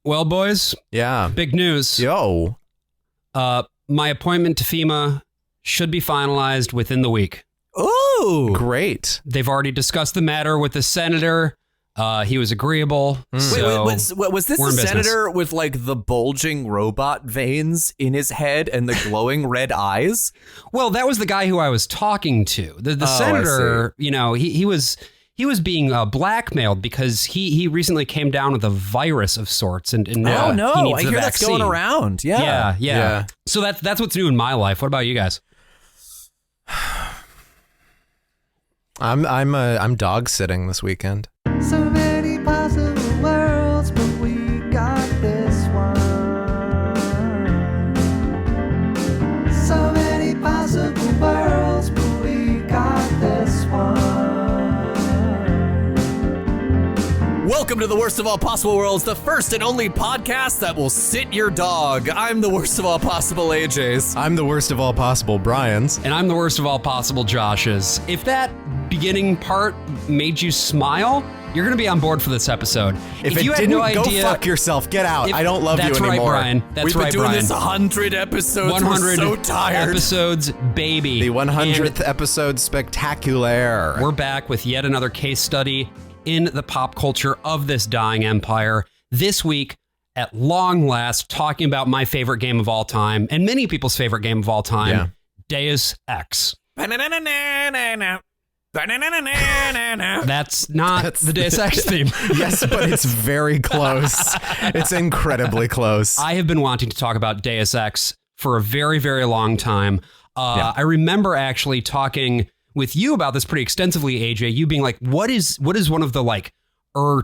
Well, boys. Yeah. Big news. Yo. My appointment to FEMA should be finalized within the week. Oh, great. They've already discussed the matter with the senator. He was agreeable. So was this the senator with like the bulging robot veins in his head and the glowing red eyes? Well, that was the guy who I was talking to. The senator, you know, he was being blackmailed because he recently came down with a virus of sorts, and now he needs I hear that's going around. Yeah. So that's what's new in my life. What about you guys? I'm dog sitting this weekend. So many possible worlds, but we got this one. So many possible worlds, but we got this one. Welcome to the Worst of All Possible Worlds, the first and only podcast that will sit your dog. I'm the worst of all possible AJs. I'm the worst of all possible Brians. And I'm the worst of all possible Joshes. If that beginning part made you smile, you're going to be on board for this episode. If you had didn't, no idea, go fuck yourself. Get out. I don't love you anymore. That's right, Brian. We've been doing this 100 episodes. 100 We're so tired. episodes, baby. The 100th episode spectacular. We're back with yet another case study in the pop culture of this dying empire. This week, at long last, talking about my favorite game of all time, and many people's favorite game of all time, Deus Ex. That's not the Deus Ex theme. Yes, but it's very close. It's incredibly close. I have been wanting to talk about Deus Ex for a very, very long time. I remember actually talking with you about this pretty extensively, AJ, you being like, what is one of the like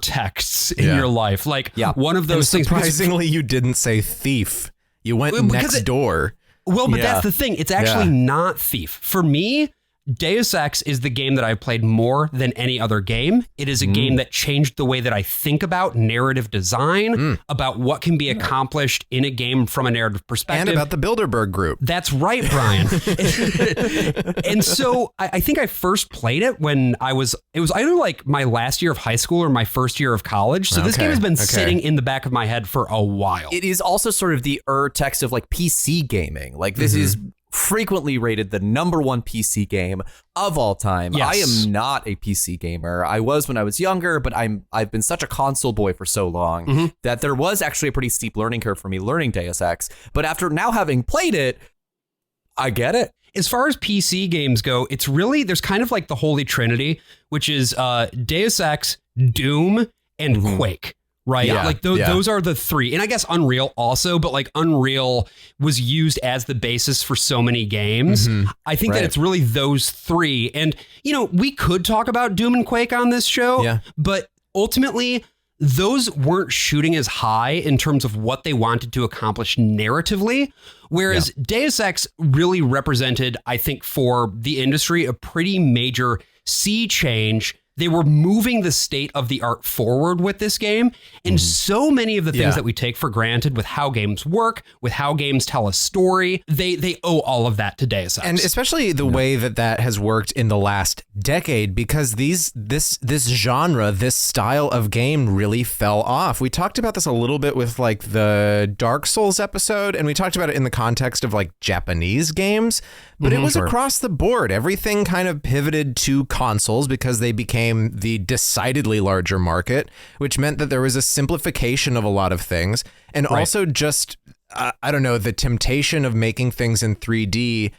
texts in your life? Like one of those things. Surprisingly, you didn't say thief. You went next door. Well, but that's the thing. It's actually not thief. For me, Deus Ex is the game that I've played more than any other game. It is a game that changed the way that I think about narrative design, about what can be accomplished in a game from a narrative perspective. And about the Bilderberg Group. That's right, Brian. And so I think I first played it when it was either like my last year of high school or my first year of college. So this game has been sitting in the back of my head for a while. It is also sort of the text of like PC gaming. Like this is frequently rated the #1 PC game of all time. Yes. I am not a PC gamer. I was when I was younger, but I've been such a console boy for so long that there was actually a pretty steep learning curve for me learning Deus Ex. But after now having played it, I get it. As far as PC games go, it's really, there's kind of like the Holy Trinity, which is Deus Ex, Doom, and Quake. Right. Yeah, like those are the three. And I guess Unreal also, but like Unreal was used as the basis for so many games. I think that it's really those three. And, you know, we could talk about Doom and Quake on this show, but ultimately those weren't shooting as high in terms of what they wanted to accomplish narratively. Whereas Deus Ex really represented, I think, for the industry, a pretty major sea change. They were moving the state of the art forward with this game. And so many of the things that we take for granted with how games work, with how games tell a story, they owe all of that to Deus Ex. And especially the way that has worked in the last decade, because this genre, this style of game really fell off. We talked about this a little bit with like the Dark Souls episode, and we talked about it in the context of like Japanese games, but it was across the board. Everything kind of pivoted to consoles because they became the decidedly larger market, which meant that there was a simplification of a lot of things. And also just, I don't know, the temptation of making things in 3D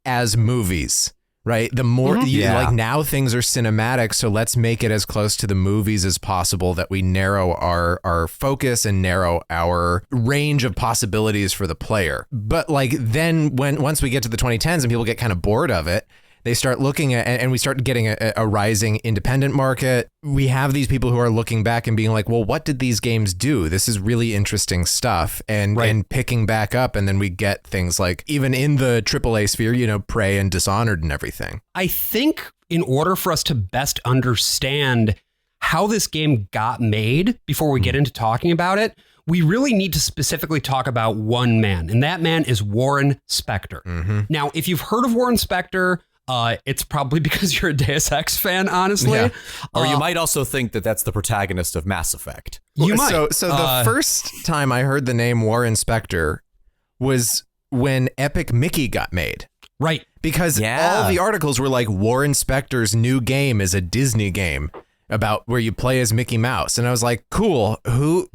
as movies, right? The more like now things are cinematic. So let's make it as close to the movies as possible that we narrow our focus and narrow our range of possibilities for the player. But like then once we get to the 2010s and people get kind of bored of it, they start looking at, and we start getting a rising independent market. We have these people who are looking back and being like, well, what did these games do? This is really interesting stuff. And picking back up. And then we get things like, even in the AAA sphere, you know, Prey and Dishonored and everything. I think in order for us to best understand how this game got made before we get into talking about it, we really need to specifically talk about one man. And that man is Warren Spector. Now, if you've heard of Warren Spector, it's probably because you're a Deus Ex fan, honestly. Yeah. Or you might also think that that's the protagonist of Mass Effect. You might. So the first time I heard the name Warren Spector was when Epic Mickey got made. Right. Because all the articles were like, Warren Spector's new game is a Disney game about where you play as Mickey Mouse. And I was like, cool, who?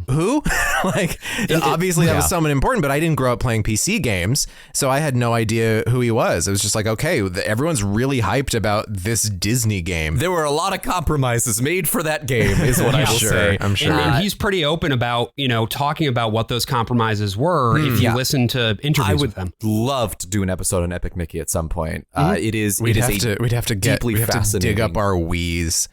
Like, obviously that was someone important, but I didn't grow up playing PC games, so I had no idea who he was. It was just like, okay, everyone's really hyped about this Disney game. There were a lot of compromises made for that game, is what I will say. I'm sure. And he's pretty open about, talking about what those compromises were if you listen to interviews with them. Love to do an episode on Epic Mickey at some point. We'd have to dig up our Wii's.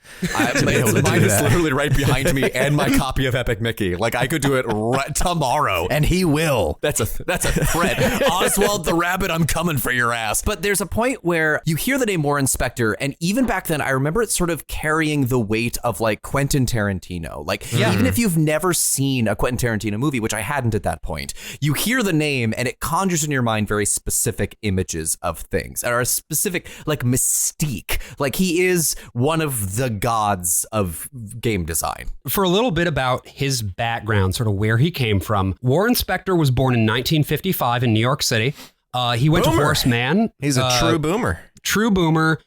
Mine is literally right behind me and my copy of Epic Mickey. Like, I could do it right tomorrow. And he will. That's a threat. Oswald the Rabbit, I'm coming for your ass. But there's a point where you hear the name Warren Spector, and even back then, I remember it sort of carrying the weight of like Quentin Tarantino. Like, even if you've never seen a Quentin Tarantino movie, which I hadn't at that point, you hear the name and it conjures in your mind very specific images of things, or a specific like mystique. Like, he is one of the gods of game design. For a little bit about his background, sort of where he came from, Warren Spector was born in 1955 in New York City. He went to Horace Mann. He's a true boomer. True boomer.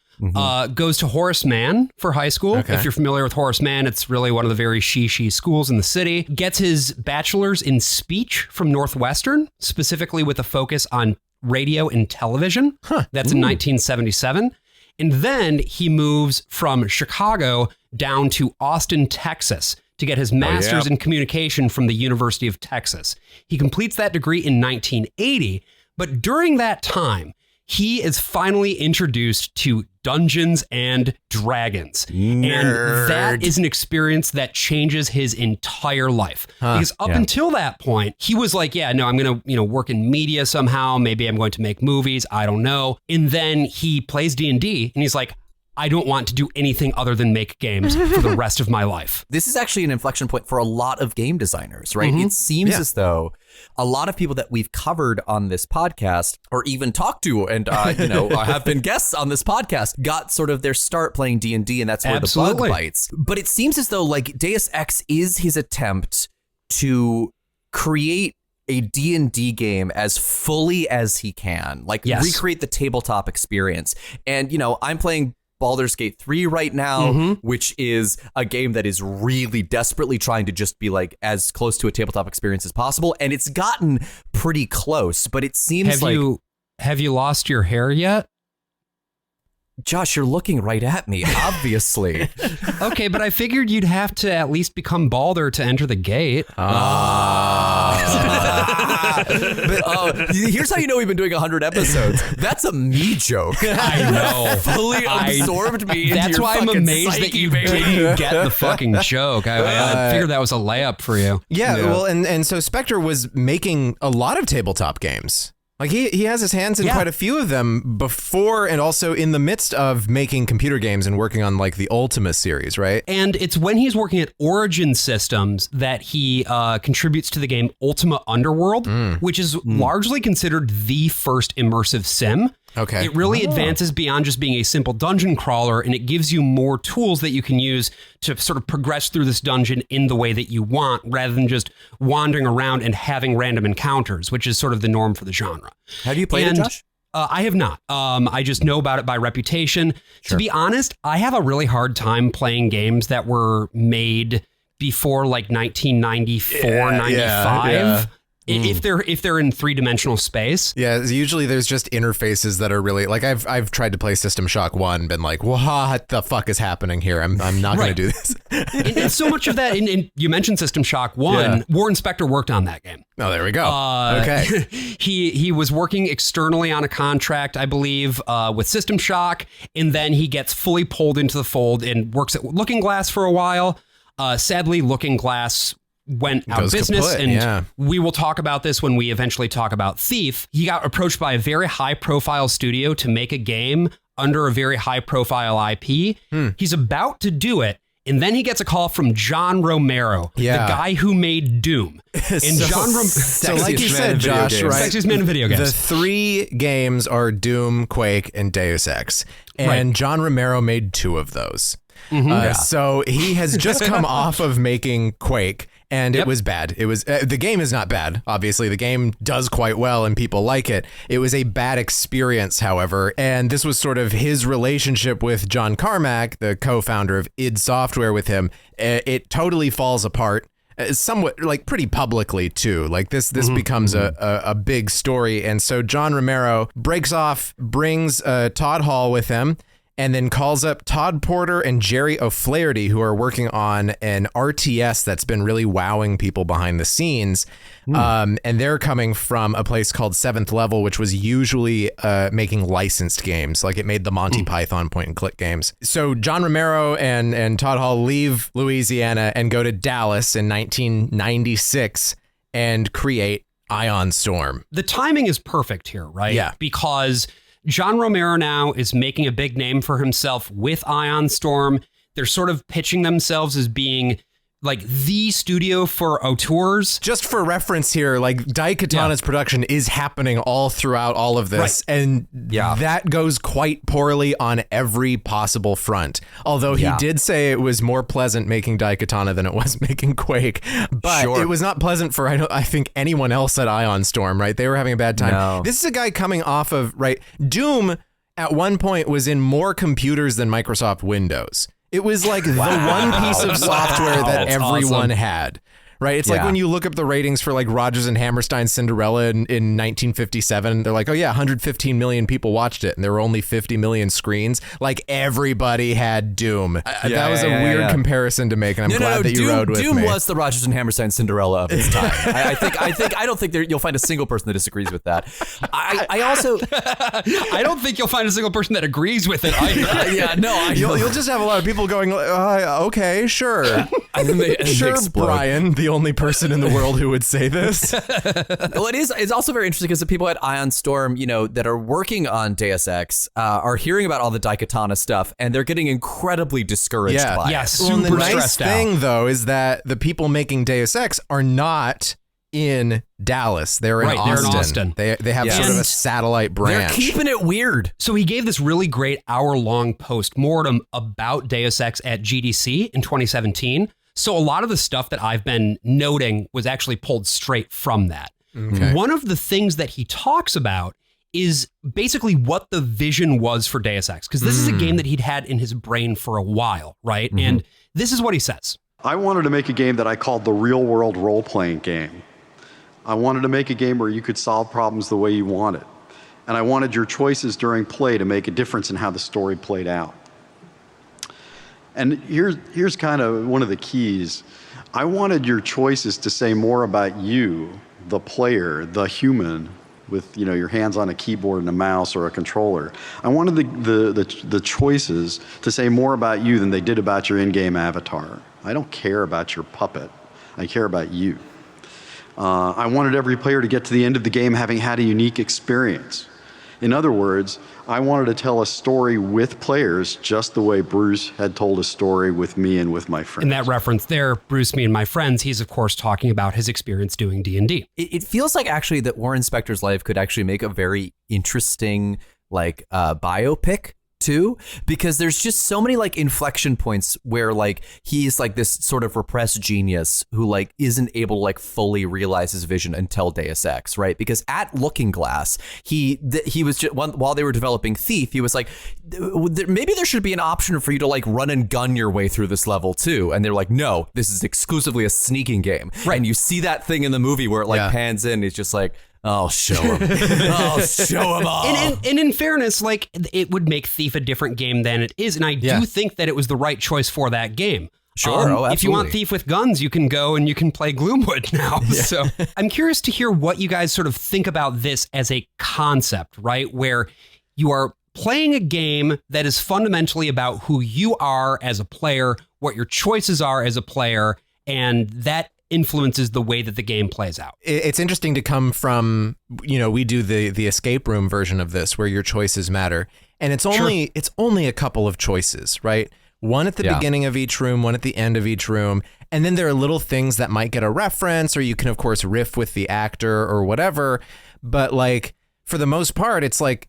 Goes to Horace Mann for high school. Okay. If you're familiar with Horace Mann, it's really one of the very she schools in the city. Gets his bachelor's in speech from Northwestern, specifically with a focus on radio and television. That's in 1977. And then he moves from Chicago down to Austin, Texas, to get his master's in communication from the University of Texas. He completes that degree in 1980, but during that time, he is finally introduced to Dungeons and Dragons. Nerd. And that is an experience that changes his entire life. Because up until that point, he was like, I'm going to, work in media somehow. Maybe I'm going to make movies. I don't know. And then he plays D&D and he's like, I don't want to do anything other than make games for the rest of my life. This is actually an inflection point for a lot of game designers, right? It seems as though a lot of people that we've covered on this podcast or even talked to and, have been guests on this podcast got sort of their start playing D&D, and that's where the bug bites. But it seems as though like Deus Ex is his attempt to create a D&D game as fully as he can, like recreate the tabletop experience. And, I'm playing Baldur's Gate 3 right now, which is a game that is really desperately trying to just be like as close to a tabletop experience as possible. And it's gotten pretty close, but it seems Have you lost your hair yet? Josh, you're looking right at me, obviously. Okay, but I figured you'd have to at least become balder to enter the gate. Here's how you know we've been doing 100 episodes. That's a me joke. I know. Fully absorbed me into That's your why I'm fucking amazed psyche, that you baby. didn't get the fucking joke. I figured that was a layup for you. Yeah, well, and so Spector was making a lot of tabletop games. Like he has his hands in quite a few of them before and also in the midst of making computer games and working on like the Ultima series, right? And it's when he's working at Origin Systems that he contributes to the game Ultima Underworld, which is largely considered the first immersive sim. Okay. It really advances beyond just being a simple dungeon crawler, and it gives you more tools that you can use to sort of progress through this dungeon in the way that you want, rather than just wandering around and having random encounters, which is sort of the norm for the genre. Have you played it, Josh? I have not. I just know about it by reputation. Sure. To be honest, I have a really hard time playing games that were made before like 1994, 95. Yeah. If they're in three-dimensional space. Yeah, usually there's just interfaces that are really like I've tried to play System Shock 1, been like, what the fuck is happening here? I'm not going to do this. and so much of that, and you mentioned System Shock 1, Warren Spector worked on that game. Oh, there we go. Okay. He was working externally on a contract, I believe, with System Shock, and then he gets fully pulled into the fold and works at Looking Glass for a while. Sadly, Looking Glass went out of business, and we will talk about this when we eventually talk about Thief. He got approached by a very high-profile studio to make a game under a very high-profile IP. He's about to do it, And then he gets a call from John Romero, the guy who made Doom. And so like you said, Josh, right? Sexiest man in video games. The 3 games are Doom, Quake, and Deus Ex. And John Romero made 2 of those. So he has just come off of making Quake. And it was bad. It was the game is not bad. Obviously, the game does quite well and people like it. It was a bad experience, however. And this was sort of his relationship with John Carmack, the co-founder of id Software with him. It totally falls apart. Somewhat like pretty publicly, too. Like this becomes a big story. And so John Romero breaks off, brings Todd Hall with him, and then calls up Todd Porter and Jerry O'Flaherty, who are working on an RTS that's been really wowing people behind the scenes. And they're coming from a place called Seventh Level, which was usually making licensed games. Like it made the Monty Python point and click games. So John Romero and Todd Hall leave Louisiana and go to Dallas in 1996 and create Ion Storm. The timing is perfect here, right? Yeah. Because John Romero now is making a big name for himself with Ion Storm. They're sort of pitching themselves as being like the studio for auteurs. Just for reference here, like Daikatana's production is happening all throughout all of this. Right. And that goes quite poorly on every possible front. Although he did say it was more pleasant making Daikatana than it was making Quake. But it was not pleasant for, I think, anyone else at Ion Storm, right? They were having a bad time. No. This is a guy coming off of, Doom at one point was in more computers than Microsoft Windows. It was like the one piece of software that everyone had, right? It's like when you look up the ratings for like Rodgers and Hammerstein's Cinderella in 1957, they're like, oh yeah, 115 million people watched it and there were only 50 million screens. Like everybody had Doom. That was a weird comparison to make, and I'm glad that you rode with Doom me. was the Rodgers and Hammerstein Cinderella of its time. I don't think you'll find a single person that disagrees with that. I also I don't think you'll find a single person that agrees with it either. You'll just have a lot of people going, okay, sure. Sure, Brian, the only person in the world who would say this. Well, it's also very interesting because the people at Ion Storm, that are working on Deus Ex are hearing about all the Daikatana stuff, and they're getting incredibly discouraged by it. Yes, Well, and the super nice stressed thing, out. though, is that the people making Deus Ex are not in Dallas. They're in Austin. They have sort of a satellite branch. They're keeping it weird. So he gave this really great hour-long post-mortem about Deus Ex at GDC in 2017. So a lot of the stuff that I've been noting was actually pulled straight from that. Okay. One of the things that he talks about is basically what the vision was for Deus Ex, because this is a game that he'd had in his brain for a while, right? And this is what he says. I wanted to make a game that I called the real-world role-playing game. I wanted to make a game where you could solve problems the way you wanted. And I wanted your choices during play to make a difference in how the story played out. And here's kind of one of the keys. I wanted your choices to say more about you, the player, the human, with your hands on a keyboard and a mouse or a controller. I wanted the choices to say more about you than they did about your in-game avatar. I don't care about your puppet. I care about you. I wanted every player to get to the end of the game having had a unique experience. In other words, I wanted to tell a story with players just the way Bruce had told a story with me and with my friends. In that reference there, Bruce, me, and my friends, he's of course talking about his experience doing D&D. It feels like actually that Warren Spector's life could actually make a very interesting biopic too, because there's just so many inflection points where he's this sort of repressed genius who isn't able to fully realize his vision until Deus Ex, right? Because at Looking Glass, he was just, while they were developing Thief, he was like, maybe there should be an option for you to run and gun your way through this level too, and they're like, no, this is exclusively a sneaking game, right? And you see that thing in the movie where it pans in, it's just like, I'll show him. I'll show him all. And in fairness, it would make Thief a different game than it is. And I do think that it was the right choice for that game. Sure. Absolutely. If you want Thief with guns, you can go and you can play Gloomwood now. Yeah. So I'm curious to hear what you guys sort of think about this as a concept, right? Where you are playing a game that is fundamentally about who you are as a player, what your choices are as a player, and that influences the way that the game plays out. It's interesting to come from, we do the escape room version of this where your choices matter. And it's only a couple of choices, right? One at the beginning of each room, one at the end of each room. And then there are little things that might get a reference, or you can, of course, riff with the actor or whatever. But like, for the most part, it's like,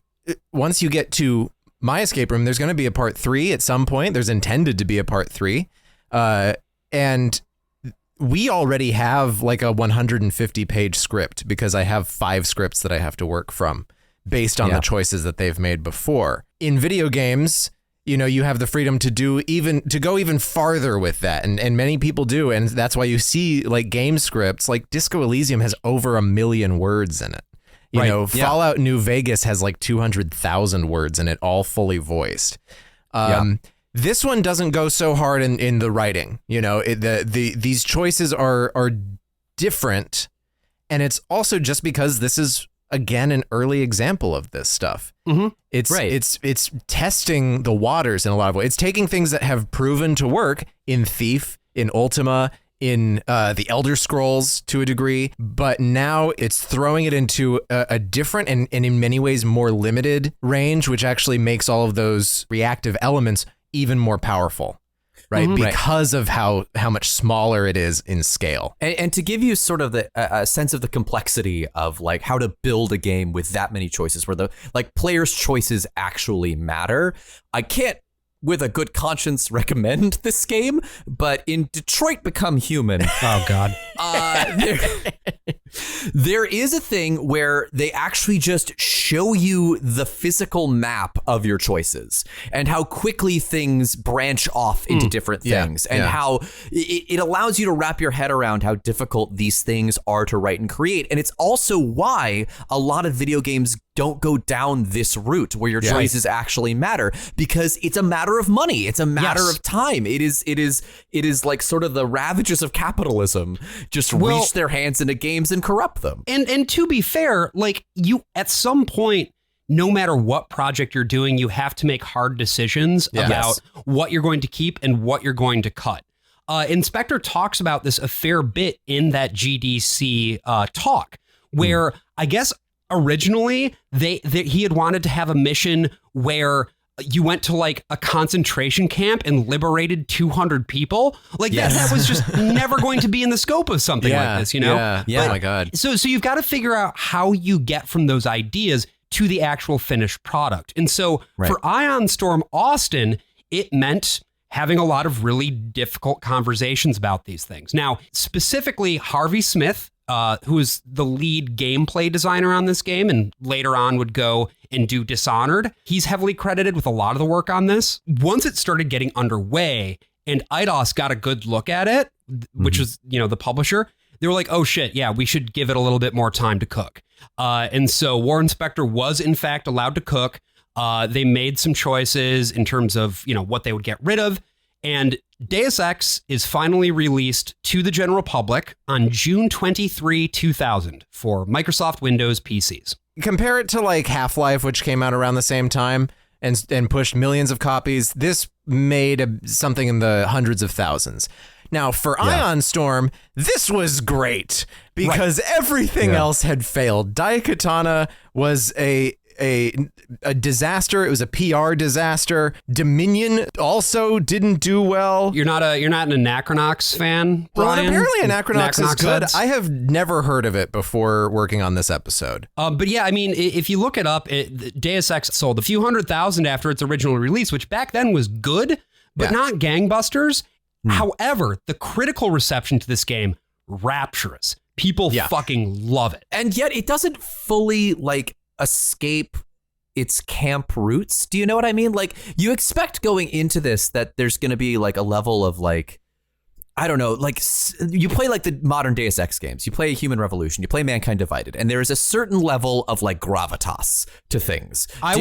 once you get to my escape room, there's going to be a part 3 at some point. There's intended to be a part 3. And we already have like a 150-page script because I have 5 scripts that I have to work from based on the choices that they've made before. In video games, you know, you have the freedom to go even farther with that. And many people do. And that's why you see like game scripts like Disco Elysium has over 1 million words in it. You know, Fallout New Vegas has like 200,000 words in it, all fully voiced. This one doesn't go so hard in the writing. You know, these choices are different. And it's also just because this is, again, an early example of this stuff. Mm-hmm. It's testing the waters in a lot of ways. It's taking things that have proven to work in Thief, in Ultima, in the Elder Scrolls to a degree, but now it's throwing it into a different and in many ways more limited range, which actually makes all of those reactive elements even more powerful. Right, because of how much smaller it is in scale, and to give you sort of a sense of the complexity of like how to build a game with that many choices, where the like players' choices actually matter. I can't, with a good conscience, recommend this game, but in Detroit Become Human, oh god, there is a thing where they actually just show you the physical map of your choices and how quickly things branch off into different things, and how it allows you to wrap your head around how difficult these things are to write and create. And it's also why a lot of video games don't go down this route where your choices actually matter, because it's a matter of money. It's a matter of time. It is like sort of the ravages of capitalism just reach their hands into games and corrupt them. And to be fair, like you, at some point, no matter what project you're doing, you have to make hard decisions about what you're going to keep and what you're going to cut. And Spector talks about this a fair bit in that GDC talk, where I guess originally he had wanted to have a mission where you went to like a concentration camp and liberated 200 people. Like that was just never going to be in the scope of something like this, you know? Yeah. Oh my God. So you've got to figure out how you get from those ideas to the actual finished product. And so for Ion Storm Austin, it meant having a lot of really difficult conversations about these things. Now, specifically Harvey Smith, who is the lead gameplay designer on this game and later on would go and do Dishonored. He's heavily credited with a lot of the work on this. Once it started getting underway and Eidos got a good look at it, which was, you know, the publisher, they were like, oh shit, yeah, we should give it a little bit more time to cook. And so Warren Spector was in fact allowed to cook. They made some choices in terms of, you know, what they would get rid of. And Deus Ex is finally released to the general public on June 23, 2000 for Microsoft Windows PCs. Compare it to like Half-Life, which came out around the same time and pushed millions of copies. This made something in the hundreds of thousands. Now, for Ion Storm, this was great because everything else had failed. Daikatana was a disaster. It was a PR disaster. Dominion also didn't do well. You're not an Anachronox fan, Brian? Well, apparently Anachronox is good. Heads? I have never heard of it before working on this episode. But yeah, I mean, if you look it up, Deus Ex sold a few 100,000 after its original release, which back then was good, but not gangbusters. However, the critical reception to this game, rapturous. People fucking love it. And yet it doesn't fully like escape its camp roots. Do you know what I mean? Like, you expect going into this that there's going to be like a level of like, I don't know, like you play like the modern Deus Ex games, you play Human Revolution, you play Mankind Divided, and there is a certain level of like gravitas to things. I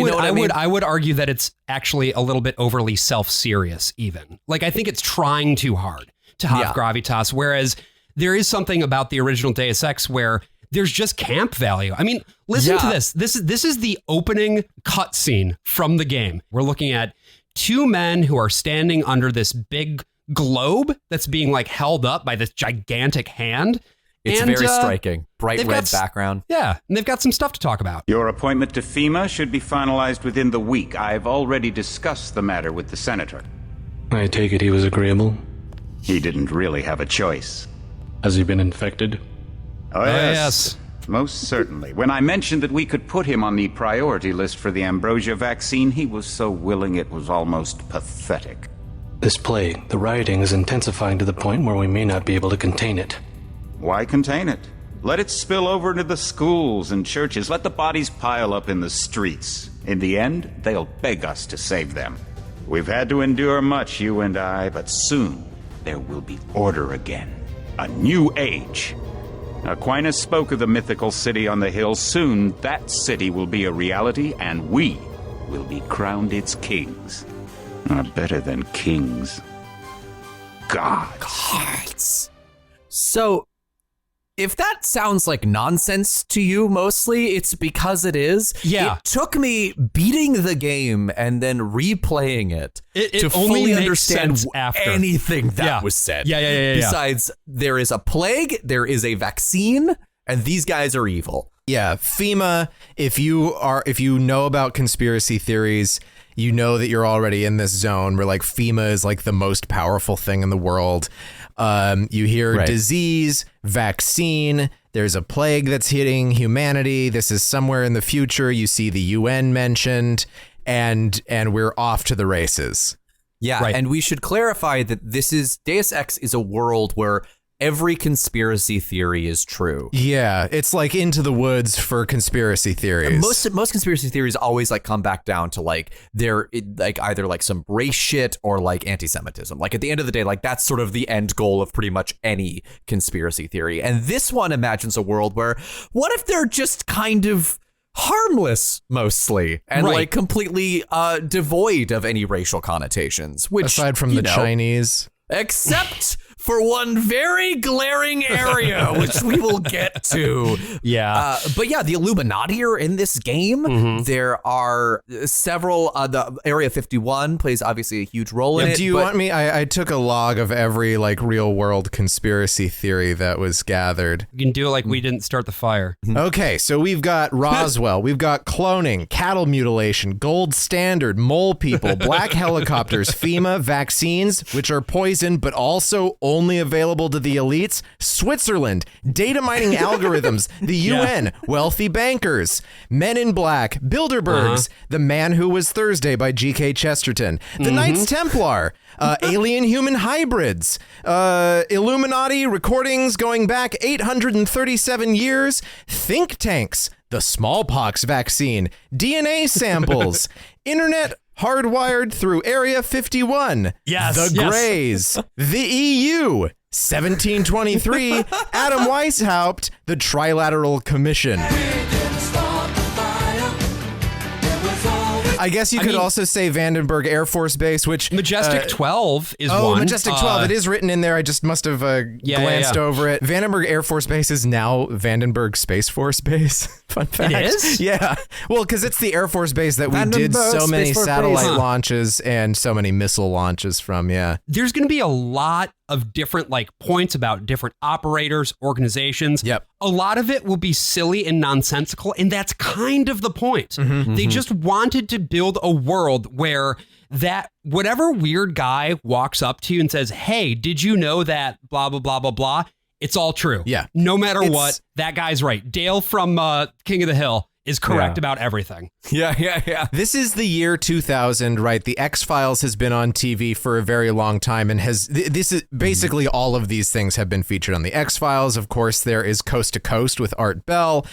would argue that it's actually a little bit overly self-serious even. Like, I think it's trying too hard to have gravitas, whereas there is something about the original Deus Ex where there's just camp value. I mean, listen to this. This is the opening cutscene from the game. We're looking at two men who are standing under this big globe that's being like held up by this gigantic hand. It's very striking. Bright red background. Yeah, and they've got some stuff to talk about. Your appointment to FEMA should be finalized within the week. I've already discussed the matter with the senator. I take it he was agreeable. He didn't really have a choice. Has he been infected? Oh, yes. Most certainly. When I mentioned that we could put him on the priority list for the ambrosia vaccine, he was so willing it was almost pathetic. This plague, the rioting is intensifying to the point where we may not be able to contain it. Why contain it? Let it spill over into the schools and churches. Let the bodies pile up in the streets. In the end, they'll beg us to save them. We've had to endure much, you and I, but soon there will be order again. A new age. Aquinas spoke of the mythical city on the hill. Soon, that city will be a reality, and we will be crowned its kings. Better than kings. Gods. So, if that sounds like nonsense to you mostly, it's because it is. Yeah. It took me beating the game and then replaying it to only fully makes understand sense after. anything that was said. Yeah. Besides, there is a plague, there is a vaccine, and these guys are evil. Yeah, FEMA, if you know about conspiracy theories, you know that you're already in this zone where like FEMA is like the most powerful thing in the world. You hear disease, vaccine, there's a plague that's hitting humanity. This is somewhere in the future. You see the UN mentioned, and we're off to the races. Yeah, and we should clarify that Deus Ex is a world where every conspiracy theory is true. Yeah, it's like Into the Woods for conspiracy theories. Most conspiracy theories always like come back down to like they're like either like some race shit or like anti-Semitism. Like at the end of the day, like that's sort of the end goal of pretty much any conspiracy theory. And this one imagines a world where what if they're just kind of harmless mostly and like completely devoid of any racial connotations, which aside from the Chinese, except for one very glaring area, which we will get to. Yeah. But yeah, the Illuminati are in this game. Mm-hmm. There are several, the Area 51 plays obviously a huge role in it. Do you want me? I took a log of every like real world conspiracy theory that was gathered. You can do it like we didn't start the fire. Okay, so we've got Roswell, we've got cloning, cattle mutilation, gold standard, mole people, black helicopters, FEMA, vaccines, which are poison, but also only available to the elites, Switzerland, data mining algorithms, the UN, wealthy bankers, Men in Black, Bilderbergs, The Man Who Was Thursday by G.K. Chesterton, the Knights Templar, alien human hybrids, Illuminati recordings going back 837 years, think tanks, the smallpox vaccine, DNA samples, internet hardwired through Area 51. Yes. The Greys. The EU. 1723. Adam Weishaupt. The Trilateral Commission. I guess you could also say Vandenberg Air Force Base, which Majestic 12 is one. Oh, Majestic 12. It is written in there. I just must have glanced over it. Vandenberg Air Force Base is now Vandenberg Space Force Base. Fun fact. It is? Yeah. Well, because it's the Air Force Base that we did so many satellite launches and so many missile launches from. Yeah. There's going to be a lot of different like points about different operators, organizations. Yep. A lot of it will be silly and nonsensical, and that's kind of the point. They just wanted to build a world where that whatever weird guy walks up to you and says, "Hey, did you know that blah, blah, blah, blah, blah?" It's all true. Yeah. No matter what, that guy's right. Dale from King of the Hill is correct about everything. Yeah. This is the year 2000, right? The X-Files has been on TV for a very long time and this is basically all of these things have been featured on the X-Files. Of course, there is Coast to Coast with Art Bell.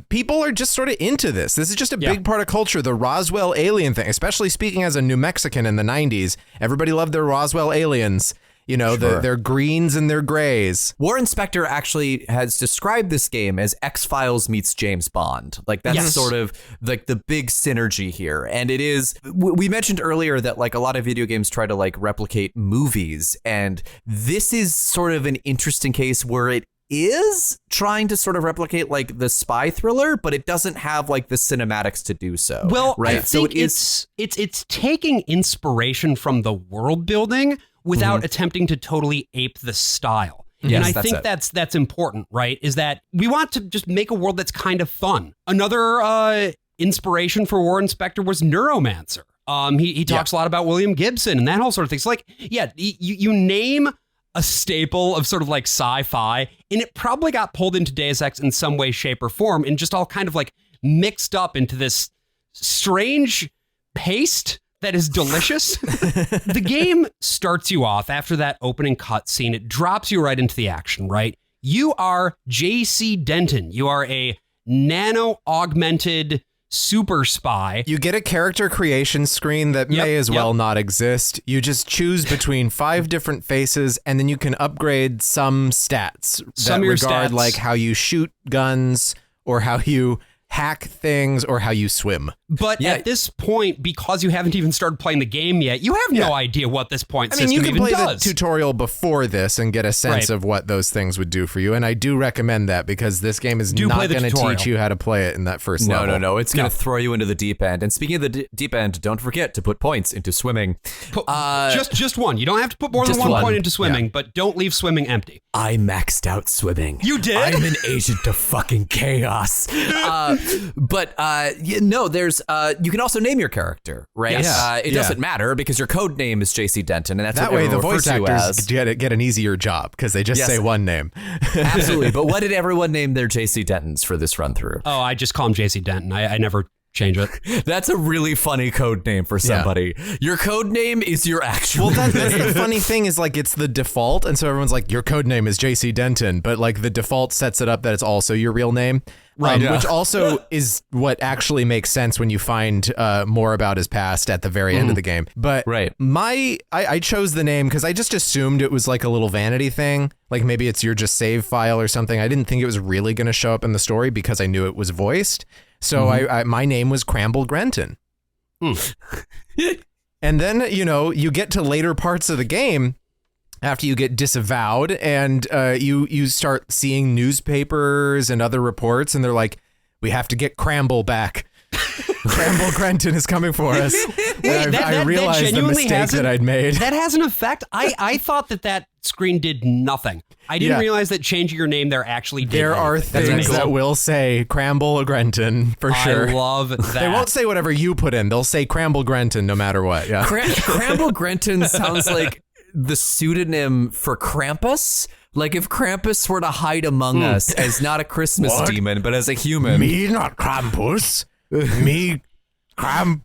People are just sort of into this. This is just a big part of culture. The Roswell alien thing, especially speaking as a New Mexican in the 90s, everybody loved their Roswell aliens. You know, their greens and their grays. Warren Spector actually has described this game as X-Files meets James Bond. Like that's sort of like the big synergy here. And it is, we mentioned earlier that like a lot of video games try to like replicate movies. And this is sort of an interesting case where it is trying to sort of replicate like the spy thriller, but it doesn't have like the cinematics to do so. Well, right? I think it's taking inspiration from the world building without attempting to totally ape the style. Yes, and I think that's important, right? Is that we want to just make a world that's kind of fun. Another inspiration for Warren Spector was Neuromancer. He talks a lot about William Gibson and that whole sort of thing. So like, yeah, you name a staple of sort of like sci-fi, and it probably got pulled into Deus Ex in some way, shape, or form, and just all kind of like mixed up into this strange paste that is delicious. The game starts you off after that opening cutscene. It drops you right into the action, right? You are J.C. Denton. You are a nano-augmented super spy. You get a character creation screen that may as well not exist. You just choose between 5 different faces, and then you can upgrade some stats that regard like how you shoot guns or how you hack things or how you swim. But at this point, because you haven't even started playing the game yet, you have no idea what this point system even does. You can play the tutorial before this and get a sense of what those things would do for you. And I do recommend that because this game is not going to teach you how to play it in that first level. No. It's going to throw you into the deep end. And speaking of the deep end, don't forget to put points into swimming. Just one. You don't have to put more than one point into swimming, but don't leave swimming empty. I maxed out swimming. You did? I'm an agent of fucking chaos. There's you can also name your character, right? Yes. It doesn't matter because your code name is JC Denton, and that's that what way the voice actors as. get an easier job because they just say one name. Absolutely. But what did everyone name their JC Dentons for this run through? Oh, I just call him JC Denton. I never change it. That's a really funny code name for somebody. Your code name is your actual that's name. the funny thing is like it's the default, and so everyone's like, your code name is JC Denton, but like the default sets it up that it's also your real name. Right, which also is what actually makes sense when you find more about his past at the very end of the game. But I chose the name because I just assumed it was like a little vanity thing. Like maybe it's your just save file or something. I didn't think it was really going to show up in the story because I knew it was voiced. So my name was Cramble Grenton. And then, you get to later parts of the game after you get disavowed and you start seeing newspapers and other reports, and they're like, we have to get Cramble back. Cramble Grenton is coming for us. I realized the mistake that I'd made. That has an effect. I thought that screen did nothing. I didn't realize that changing your name there actually did. There are things that will say Cramble Grenton for sure. I love that. They won't say whatever you put in. They'll say Cramble Grenton no matter what. Yeah. Cramble Grenton sounds like the pseudonym for Krampus. Like if Krampus were to hide among us as not a Christmas demon, but as a human. Me not Krampus. Me Cramble.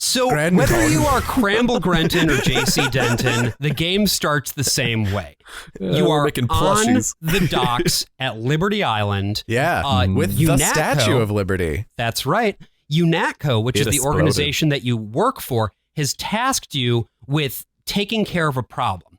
So Grenton. Whether you are Cramble Grenton or JC Denton, the game starts the same way. You are on the docks at Liberty Island. Yeah, with UNATCO, the Statue of Liberty. That's right. UNATCO, which is the organization that you work for, has tasked you with taking care of a problem.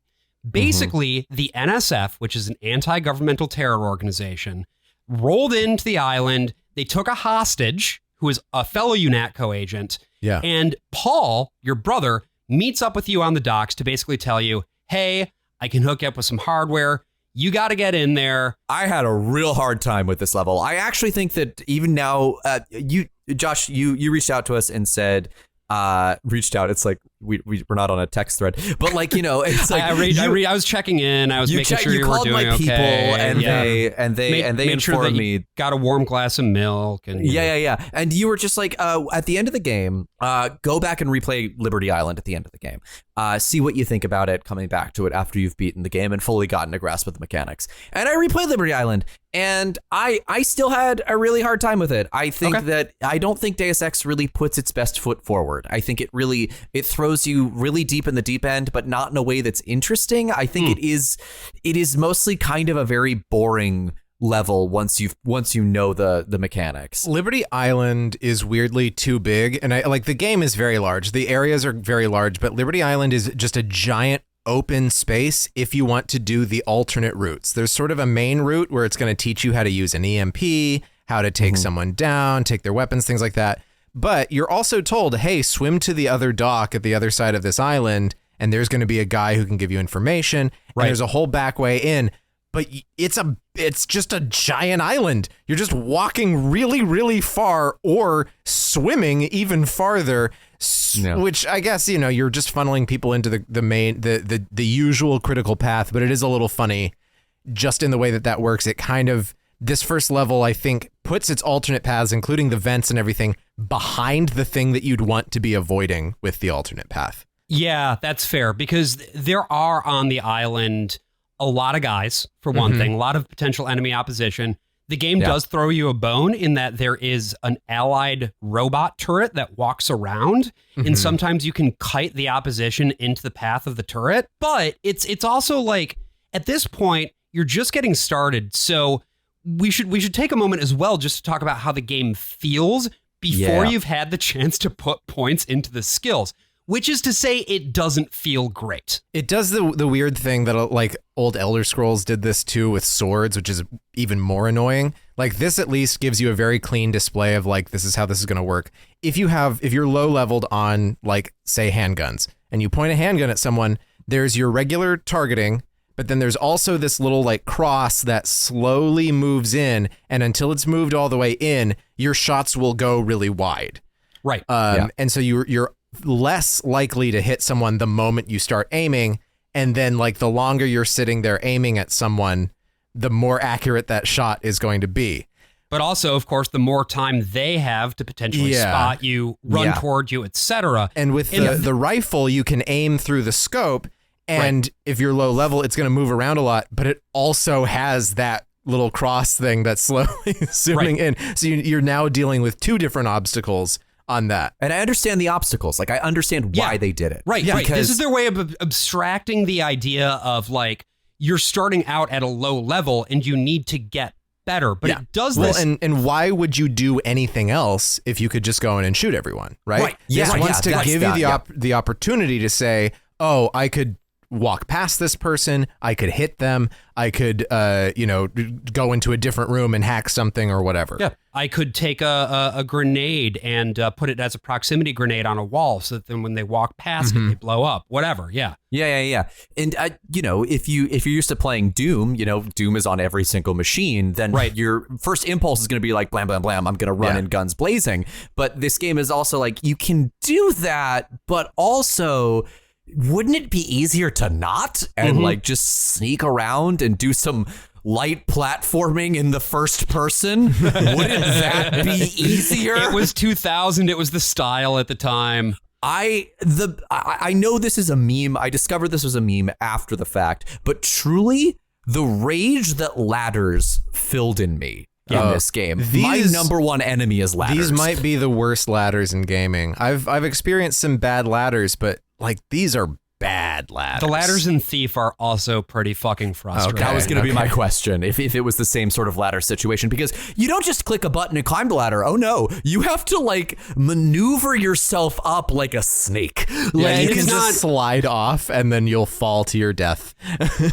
Basically, the NSF, which is an anti-governmental terror organization, rolled into the island. They took a hostage who is a fellow UNATCO agent. Yeah. And Paul, your brother, meets up with you on the docks to basically tell you, hey, I can hook you up with some hardware. You got to get in there. I had a real hard time with this level. I actually think that even now, Josh, you reached out to us and said, it's like we're not on a text thread, but like, it's like I was checking in. I was making sure you were doing okay. You called my people and they informed me. Got a warm glass of milk and yeah. And you were just like, at the end of the game, go back and replay Liberty Island at the end of the game. See what you think about it coming back to it after you've beaten the game and fully gotten a grasp of the mechanics. And I replayed Liberty Island and I still had a really hard time with it. I think that I don't think Deus Ex really puts its best foot forward. I think it throws you really deep in the deep end, but not in a way that's interesting. I think it is mostly kind of a very boring level once you know the mechanics. Liberty Island is weirdly too big, and the game is very large. The areas are very large, but Liberty Island is just a giant open space if you want to do the alternate routes. There's sort of a main route where it's going to teach you how to use an EMP, how to take someone down, take their weapons, things like that. But you're also told, hey, swim to the other dock at the other side of this island, and there's going to be a guy who can give you information. Right. And there's a whole back way in. But it's just a giant island. You're just walking really, really far or swimming even farther, which I guess, you're just funneling people into the usual critical path. But it is a little funny just in the way that works. It kind of, this first level, I think, puts its alternate paths, including the vents and everything, behind the thing that you'd want to be avoiding with the alternate path. Yeah, that's fair, because there are on the island a lot of guys, for one thing, a lot of potential enemy opposition. The game does throw you a bone in that there is an allied robot turret that walks around, and sometimes you can kite the opposition into the path of the turret. But it's also like, at this point, you're just getting started. So we should take a moment as well just to talk about how the game feels before you've had the chance to put points into the skills. Which is to say, it doesn't feel great. It does the weird thing that like old Elder Scrolls did this too with swords, which is even more annoying. Like this at least gives you a very clean display of like, this is how this is going to work. If you're low leveled on like, say, handguns, and you point a handgun at someone, there's your regular targeting, but then there's also this little like cross that slowly moves in, and until it's moved all the way in, your shots will go really wide. Right. And so you're less likely to hit someone the moment you start aiming, and then like the longer you're sitting there aiming at someone, the more accurate that shot is going to be. But also, of course, the more time they have to potentially spot you, run toward you, etc. And with the rifle, you can aim through the scope, and if you're low level, it's going to move around a lot, but it also has that little cross thing that's slowly zooming in. So you're now dealing with two different obstacles on that. And I understand the obstacles. Like, I understand why they did it. Right. This is their way of abstracting the idea of like, you're starting out at a low level and you need to get better. But it does this. And why would you do anything else if you could just go in and shoot everyone? Right. This wants to give you the opportunity to say, oh, I could walk past this person, I could hit them, I could go into a different room and hack something or whatever. Yeah, I could take a grenade and put it as a proximity grenade on a wall, so that then when they walk past it, they blow up. Whatever. Yeah. And if you're used to playing Doom, Doom is on every single machine. Then your first impulse is going to be like, blam blam blam, I'm going to run in guns blazing. But this game is also like, you can do that, but also, wouldn't it be easier to not and like just sneak around and do some light platforming in the first person? Wouldn't that be easier? It was 2000. It was the style at the time. I know this is a meme. I discovered this was a meme after the fact, but truly the rage that ladders filled in me in this game. My number one enemy is ladders. These might be the worst ladders in gaming. I've experienced some bad ladders, but like these are bad ladders. The ladders in Thief are also pretty fucking frustrating. That was going to be my question. If it was the same sort of ladder situation, because you don't just click a button and climb the ladder. Oh no, you have to like maneuver yourself up like a snake. Like you can just slide off and then you'll fall to your death.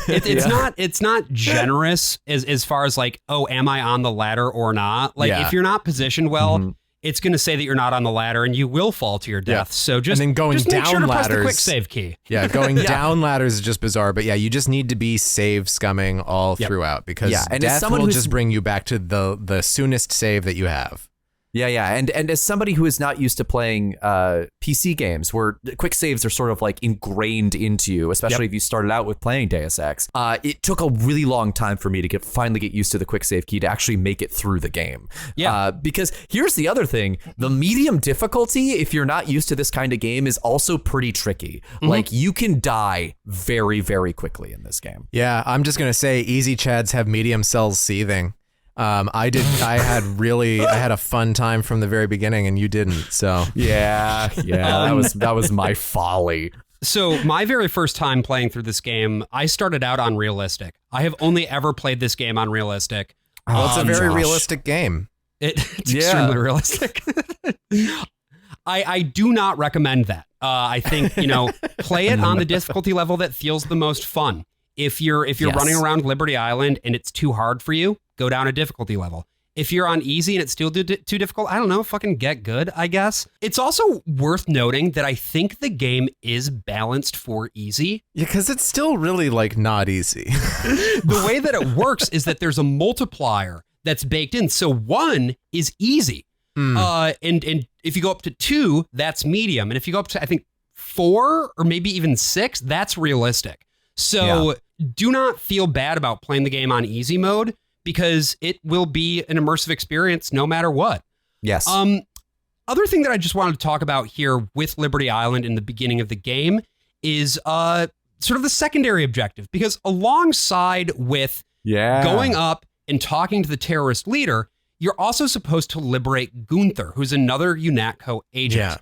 It's not generous as far as like, oh, am I on the ladder or not? Like if you're not positioned well, it's going to say that you're not on the ladder and you will fall to your death. So just, and then going just down make sure to ladders, press the quick save key. Yeah, going down ladders is just bizarre. But yeah, you just need to be save scumming all throughout, because and death as someone will just bring you back to the soonest save that you have. And as somebody who is not used to playing PC games where quick saves are sort of like ingrained into you, especially if you started out with playing Deus Ex, it took a really long time for me to finally get used to the quick save key to actually make it through the game. Because here's the other thing, the medium difficulty, if you're not used to this kind of game, is also pretty tricky. Like you can die very, very quickly in this game. Yeah, I'm just going to say easy chads have medium cells seething. I had a fun time from the very beginning, and you didn't. So that was my folly. So my very first time playing through this game, I started out on realistic. I have only ever played this game on realistic. Well, it's a very realistic game. It's extremely realistic. I do not recommend that. I think, play it on the difficulty level that feels the most fun. If you're running around Liberty Island and it's too hard for you, go down a difficulty level. If you're on easy and it's still too difficult, I don't know, fucking get good, I guess. It's also worth noting that I think the game is balanced for easy. Yeah, because it's still really like not easy. The way that it works is that there's a multiplier that's baked in. So 1 is easy. And if you go up to 2, that's medium. And if you go up to, I think, 4 or maybe even 6, that's realistic. So do not feel bad about playing the game on easy mode, because it will be an immersive experience no matter what. Yes. other thing that I just wanted to talk about here with Liberty Island in the beginning of the game is sort of the secondary objective, because alongside with going up and talking to the terrorist leader, you're also supposed to liberate Gunther, who's another UNATCO agent.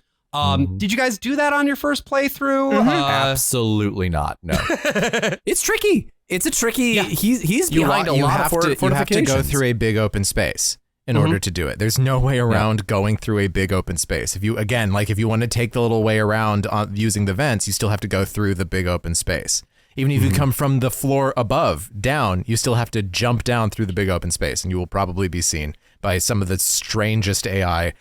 Did you guys do that on your first playthrough? Absolutely not. No. It's tricky. It's a tricky. He's behind a lot of fortifications. You have to go through a big open space in order to do it. There's no way around going through a big open space. If you want to take the little way around using the vents, you still have to go through the big open space. Even if you come from the floor above down, you still have to jump down through the big open space, and you will probably be seen by some of the strangest AI.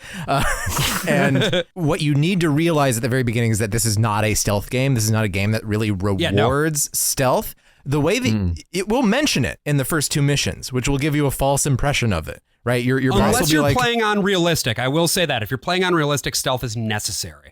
And what you need to realize at the very beginning is that this is not a stealth game. This is not a game that really rewards stealth. The way that it will mention it in the first 2 missions, which will give you a false impression of it, right? Your boss will be you're playing on realistic. I will say that if you're playing on realistic, stealth is necessary.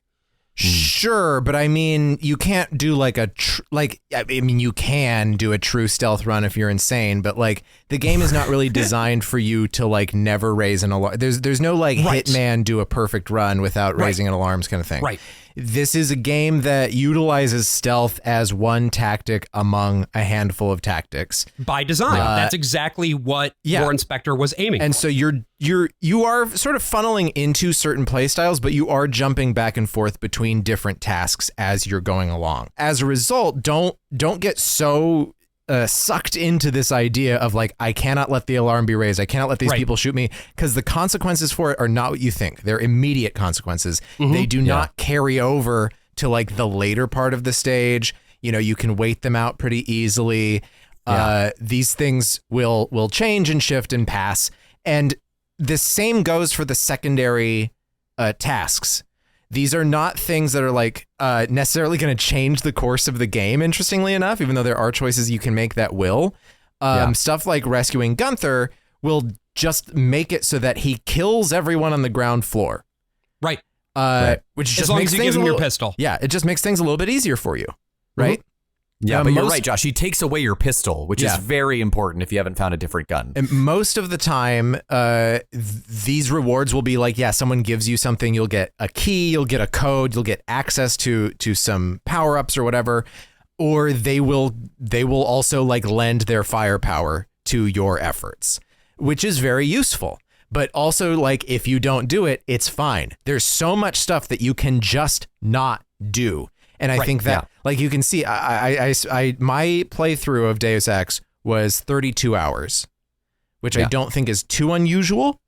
Sure, but I mean, you can't do you can do a true stealth run if you're insane, but like the game is not really designed for you to like never raise an alarm. There's no like Hitman do a perfect run without raising an alarms kind of thing. Right. This is a game that utilizes stealth as one tactic among a handful of tactics. By design. That's exactly what Warren Spector was aiming for. And so you are sort of funneling into certain play styles, but you are jumping back and forth between different tasks as you're going along. As a result, don't get so sucked into this idea of like, I cannot let the alarm be raised. I cannot let these people shoot me, because the consequences for it are not what you think. They're immediate consequences. They do not carry over to like the later part of the stage. You know, you can wait them out pretty easily. These things will change and shift and pass. And the same goes for the secondary tasks. These are not things that are like necessarily going to change the course of the game, interestingly enough, even though there are choices you can make that will. Stuff like rescuing Gunther will just make it so that he kills everyone on the ground floor. Right. Which just as long makes as you things give him a your little, pistol. Yeah, it just makes things a little bit easier for you. Right. Yeah, but you're right, Josh. He takes away your pistol, which is very important if you haven't found a different gun. And most of the time, these rewards will be like, someone gives you something, you'll get a key, you'll get a code, you'll get access to some power-ups or whatever, or they will also like lend their firepower to your efforts, which is very useful. But also, like, if you don't do it, it's fine. There's so much stuff that you can just not do. And I think that, like you can see, I my playthrough of Deus Ex was 32 hours, which I don't think is too unusual.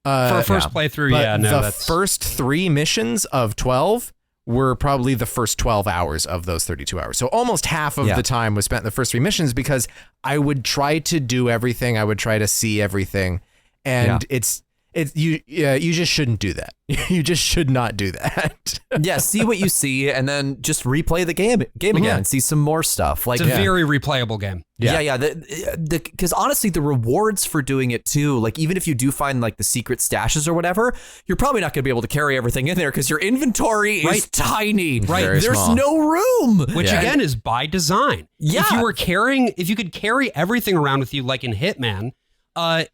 For a first playthrough, the first 3 missions of 12 were probably the first 12 hours of those 32 hours. So almost half of the time was spent in the first 3 missions, because I would try to do everything. I would try to see everything. And you just shouldn't do that. You just should not do that. See what you see, and then just replay the game again and see some more stuff. Like it's a very replayable game. Because honestly, the rewards for doing it too, like even if you do find like the secret stashes or whatever, you're probably not going to be able to carry everything in there because your inventory is tiny. Right, there's small. no room, which again is by design. If you could carry everything around with you like in Hitman,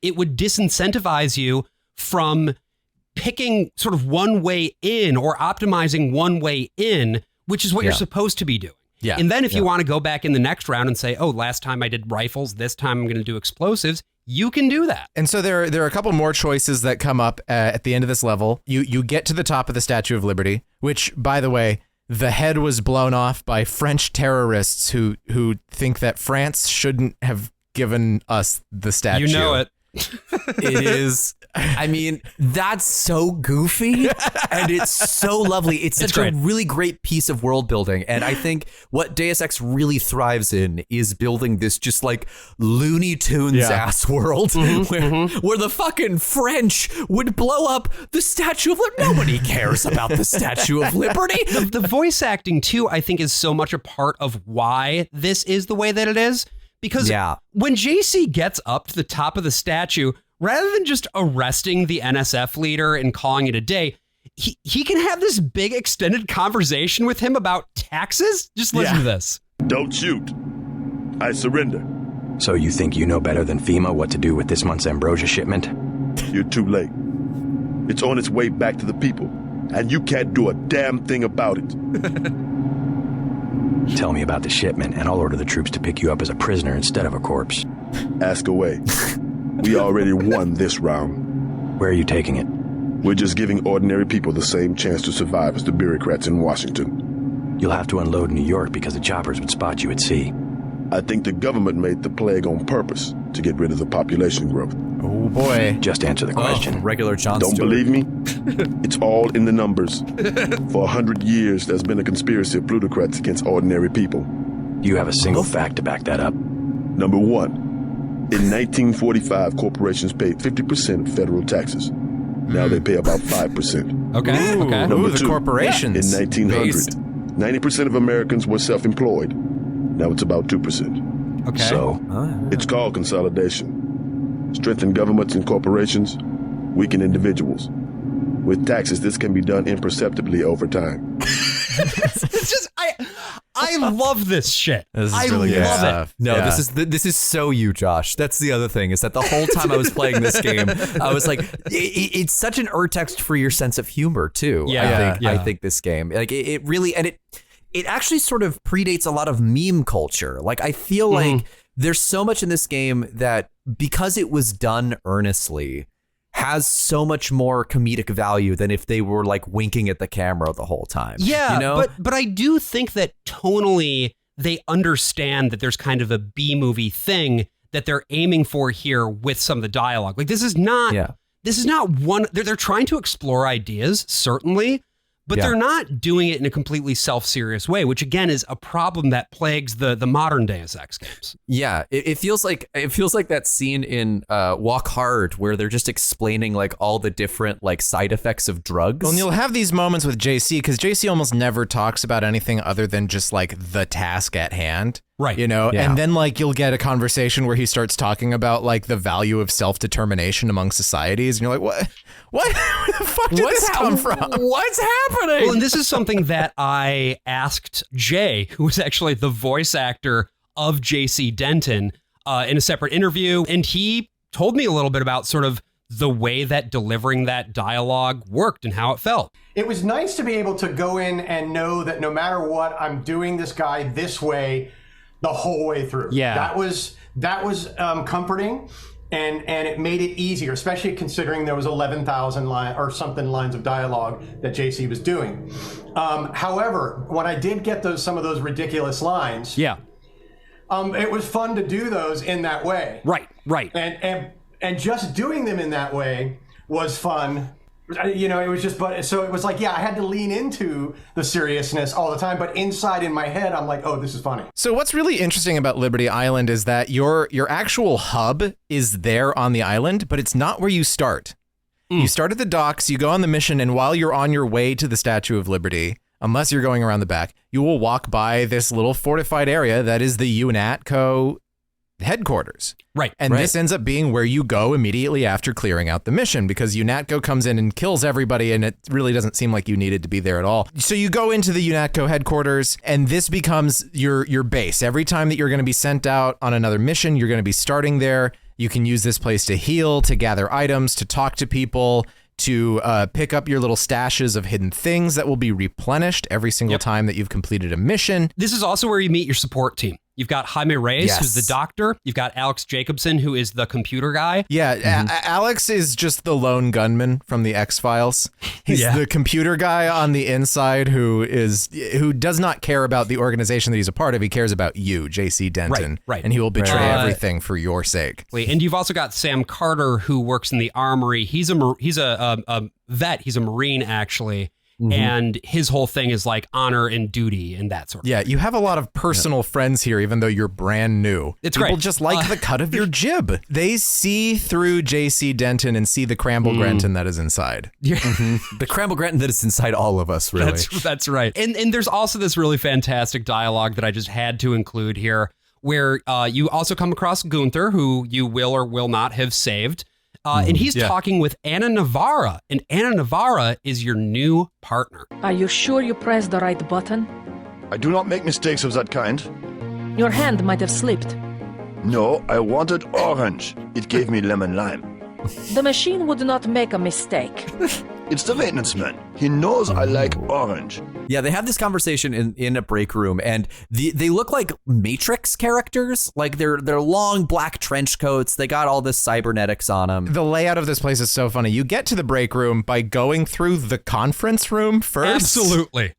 it would disincentivize you from picking sort of one way in or optimizing one way in, which is what you're supposed to be doing. Yeah. And then if you want to go back in the next round and say, oh, last time I did rifles, this time I'm going to do explosives, you can do that. And so there are a couple more choices that come up at the end of this level. You get to the top of the Statue of Liberty, which, by the way, the head was blown off by French terrorists who think that France shouldn't have given us the statue. You know it. It is. I mean, that's so goofy and it's so lovely. It's such a really great piece of world building. And I think what Deus Ex really thrives in is building this just like Looney Tunes ass world where the fucking French would blow up the Statue of Liberty. Nobody cares about the Statue of Liberty. The voice acting, too, I think is so much a part of why this is the way that it is. Because when JC gets up to the top of the statue, rather than just arresting the NSF leader and calling it a day, he can have this big extended conversation with him about taxes. Just listen to this. Don't shoot. I surrender. So you think you know better than FEMA what to do with this month's ambrosia shipment? You're too late. It's on its way back to the people, and you can't do a damn thing about it. Tell me about the shipment, and I'll order the troops to pick you up as a prisoner instead of a corpse. Ask away. We already won this round. Where are you taking it? We're just giving ordinary people the same chance to survive as the bureaucrats in Washington. You'll have to unload in New York because the choppers would spot you at sea. I think the government made the plague on purpose to get rid of the population growth. Oh boy. Just answer the question. Regular John Don't Stewart. believe me? It's all in the numbers. For 100 years, there's been a conspiracy of plutocrats against ordinary people. Do you have a single fact to back that up? Number one, in 1945, corporations paid 50% of federal taxes. Now they pay about 5%. Okay. Okay. Number the two, corporations. In 1900, Based. 90% of Americans were self-employed. Now it's about 2%. Okay. So, It's called consolidation. Strengthen governments and corporations, weaken individuals. With taxes, this can be done imperceptibly over time. It's just I love this shit. This is I really good love it. stuff. No, Yeah. this is so you, Josh. That's the other thing, is that the whole time I was playing this game, I was like, it's such an urtext for your sense of humor too. Yeah, I think this game, like it really, and it actually sort of predates a lot of meme culture. Like I feel like there's so much in this game that, because it was done earnestly, has so much more comedic value than if they were like winking at the camera the whole time. Yeah, you know? but I do think that tonally they understand that there's kind of a B movie thing that they're aiming for here with some of the dialogue. Like this is not one. They're trying to explore ideas, certainly, but they're not doing it in a completely self-serious way, which again is a problem that plagues the modern Deus Ex games. Yeah, it feels like that scene in Walk Hard where they're just explaining like all the different like side effects of drugs. Well, and you'll have these moments with JC because JC almost never talks about anything other than just like the task at hand. Right. You know, Yeah. and then like you'll get a conversation where he starts talking about like the value of self-determination among societies. And you're like, what? Where the fuck did this come from? What's happening? Well, and this is something that I asked Jay, who was actually the voice actor of JC Denton, in a separate interview. And he told me a little bit about sort of the way that delivering that dialogue worked and how it felt. It was nice to be able to go in and know that no matter what, I'm doing this guy this way the whole way through. Yeah. That was comforting. And it made it easier, especially considering there was 11,000 lines of dialogue that JC was doing. However, when I did get some of those ridiculous lines, it was fun to do those in that way. Right. And just doing them in that way was fun. You know, it was just, so it was like, I had to lean into the seriousness all the time, but inside in my head, I'm like, oh, this is funny. So what's really interesting about Liberty Island is that your actual hub is there on the island, but it's not where you start. You start at the docks, you go on the mission, and while you're on your way to the Statue of Liberty, unless you're going around the back, you will walk by this little fortified area that is the UNATCO headquarters. Right. And this ends up being where you go immediately after clearing out the mission, because UNATCO comes in and kills everybody, and it really doesn't seem like you needed to be there at all. So you go into the UNATCO headquarters, and this becomes your base. Every time that you're going to be sent out on another mission, you're going to be starting there. You can use this place to heal, to gather items, to talk to people, to pick up your little stashes of hidden things that will be replenished every single time that you've completed a mission. This is also where you meet your support team. You've got Jaime Reyes, who's the doctor. You've got Alex Jacobson, who is the computer guy. Yeah, Alex is just the lone gunman from the X-Files. He's the computer guy on the inside who does not care about the organization that he's a part of. He cares about you, JC Denton. Right. And he will betray everything for your sake. And you've also got Sam Carter, who works in the armory. He's a vet. He's a Marine, actually. And his whole thing is like honor and duty and that sort of thing. You have a lot of personal friends here, even though you're brand new. It's People great. just like the cut of your jib. They see through JC Denton and see the Cramble Grenton that is inside. The Cramble Grenton that is inside all of us, really. That's right. And there's also this really fantastic dialogue that I just had to include here, where you also come across Gunther, who you will or will not have saved. And he's talking with Anna Navarra, and Anna Navarra is your new partner. Are you sure you pressed the right button? I do not make mistakes of that kind. Your hand might have slipped. No, I wanted orange. It gave me lemon lime. The machine would not make a mistake. It's the maintenance man. He knows I like orange. Yeah, they have this conversation in a break room, and they look like Matrix characters. Like they're long black trench coats. They got all this cybernetics on them. The layout of this place is so funny. You get to the break room by going through the conference room first. Absolutely.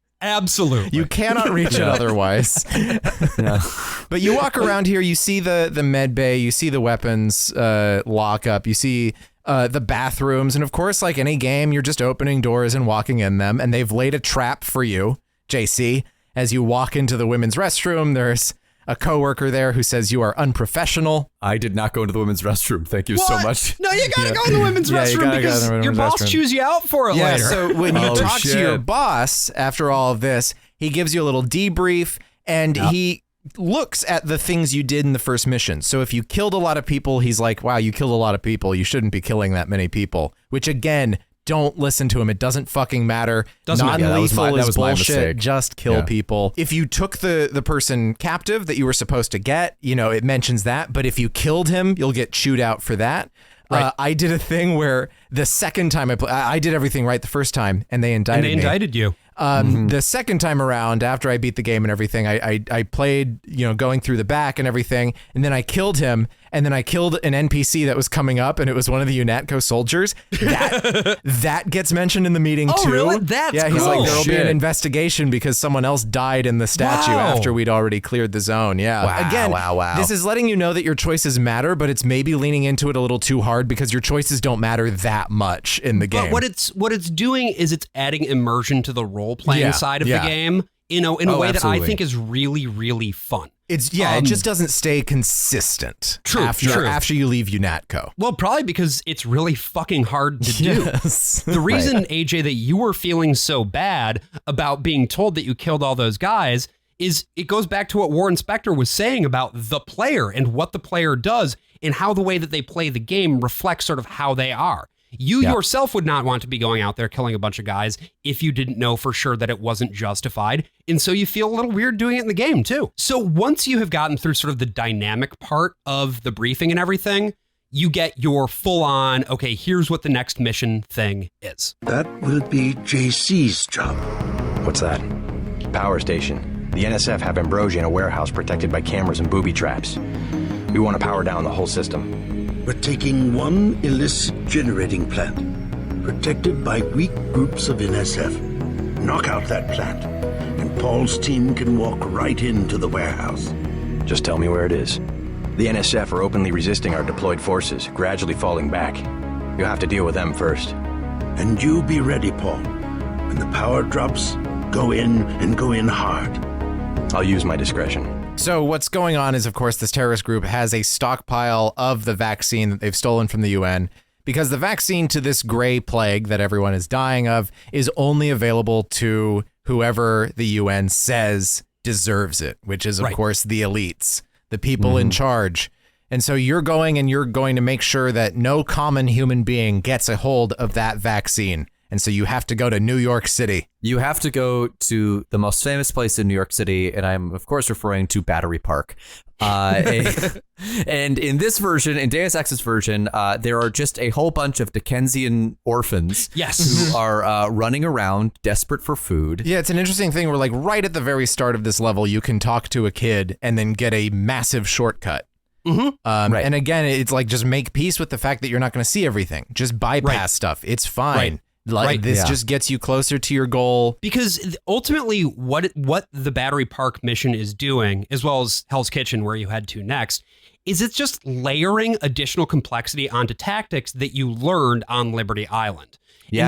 You cannot reach it otherwise. Yeah. But you walk around here, you see the med bay, you see the weapons lockup, you see the bathrooms, and of course, like any game, you're just opening doors and walking in them, and they've laid a trap for you, JC. As you walk into the women's restroom, there's a coworker there who says you are unprofessional. I did not go into the women's restroom. Thank you so much. No, you gotta go in the women's restroom because your boss chews you out for it later. So when you talk to your boss after all of this, he gives you a little debrief, and he looks at the things you did in the first mission. So if you killed a lot of people, he's like, wow, you killed a lot of people. You shouldn't be killing that many people, which again, don't listen to him. It doesn't fucking matter. Non-lethal is bullshit. Just kill people. If you took the person captive that you were supposed to get, you know, it mentions that. But if you killed him, you'll get chewed out for that. Right. I did a thing where the second time I did everything right the first time, and they indicted me. And they indicted you. The second time around, after I beat the game and everything, I played, you know, going through the back and everything, and then I killed him, and then I killed an NPC that was coming up, and it was one of the UNATCO soldiers. That gets mentioned in the meeting too. Really? That's he's cool. like, there'll be an investigation because someone else died in the statue after we'd already cleared the zone. Yeah. This is letting you know that your choices matter, but it's maybe leaning into it a little too hard because your choices don't matter that much in the game. But what it's doing is it's adding immersion to the role-playing side of the game, you know, in a way that I think is really, really fun. It just doesn't stay consistent after you leave UNATCO. Well, probably because it's really fucking hard to do. The reason, AJ, that you were feeling so bad about being told that you killed all those guys is it goes back to what Warren Spector was saying about the player and what the player does and how the way that they play the game reflects sort of how they are. You yourself would not want to be going out there killing a bunch of guys if you didn't know for sure that it wasn't justified. And so you feel a little weird doing it in the game too. So once you have gotten through sort of the dynamic part of the briefing and everything, you get your full on, okay, here's what the next mission thing is. That will be JC's job. What's that? Power station. The NSF have Ambrosia in a warehouse protected by cameras and booby traps. We want to power down the whole system. We're taking one illicit generating plant, protected by weak groups of NSF. Knock out that plant, and Paul's team can walk right into the warehouse. Just tell me where it is. The NSF are openly resisting our deployed forces, gradually falling back. You'll have to deal with them first. And you be ready, Paul. When the power drops, go in and go in hard. I'll use my discretion. So what's going on is, of course, this terrorist group has a stockpile of the vaccine that they've stolen from the UN because the vaccine to this gray plague that everyone is dying of is only available to whoever the UN says deserves it, which is, of course, the elites, the people in charge. And so you're going to make sure that no common human being gets a hold of that vaccine. And so you have to go to New York City. You have to go to the most famous place in New York City, and I'm, of course, referring to Battery Park. And in this version, in Deus Ex's version, there are just a whole bunch of Dickensian orphans who are running around desperate for food. Yeah, it's an interesting thing where, like, right at the very start of this level, you can talk to a kid and then get a massive shortcut. And again, it's like, just make peace with the fact that you're not going to see everything. Just bypass stuff. It's fine. This just gets you closer to your goal. Because ultimately what the Battery Park mission is doing, as well as Hell's Kitchen, where you head to next, is it's just layering additional complexity onto tactics that you learned on Liberty Island.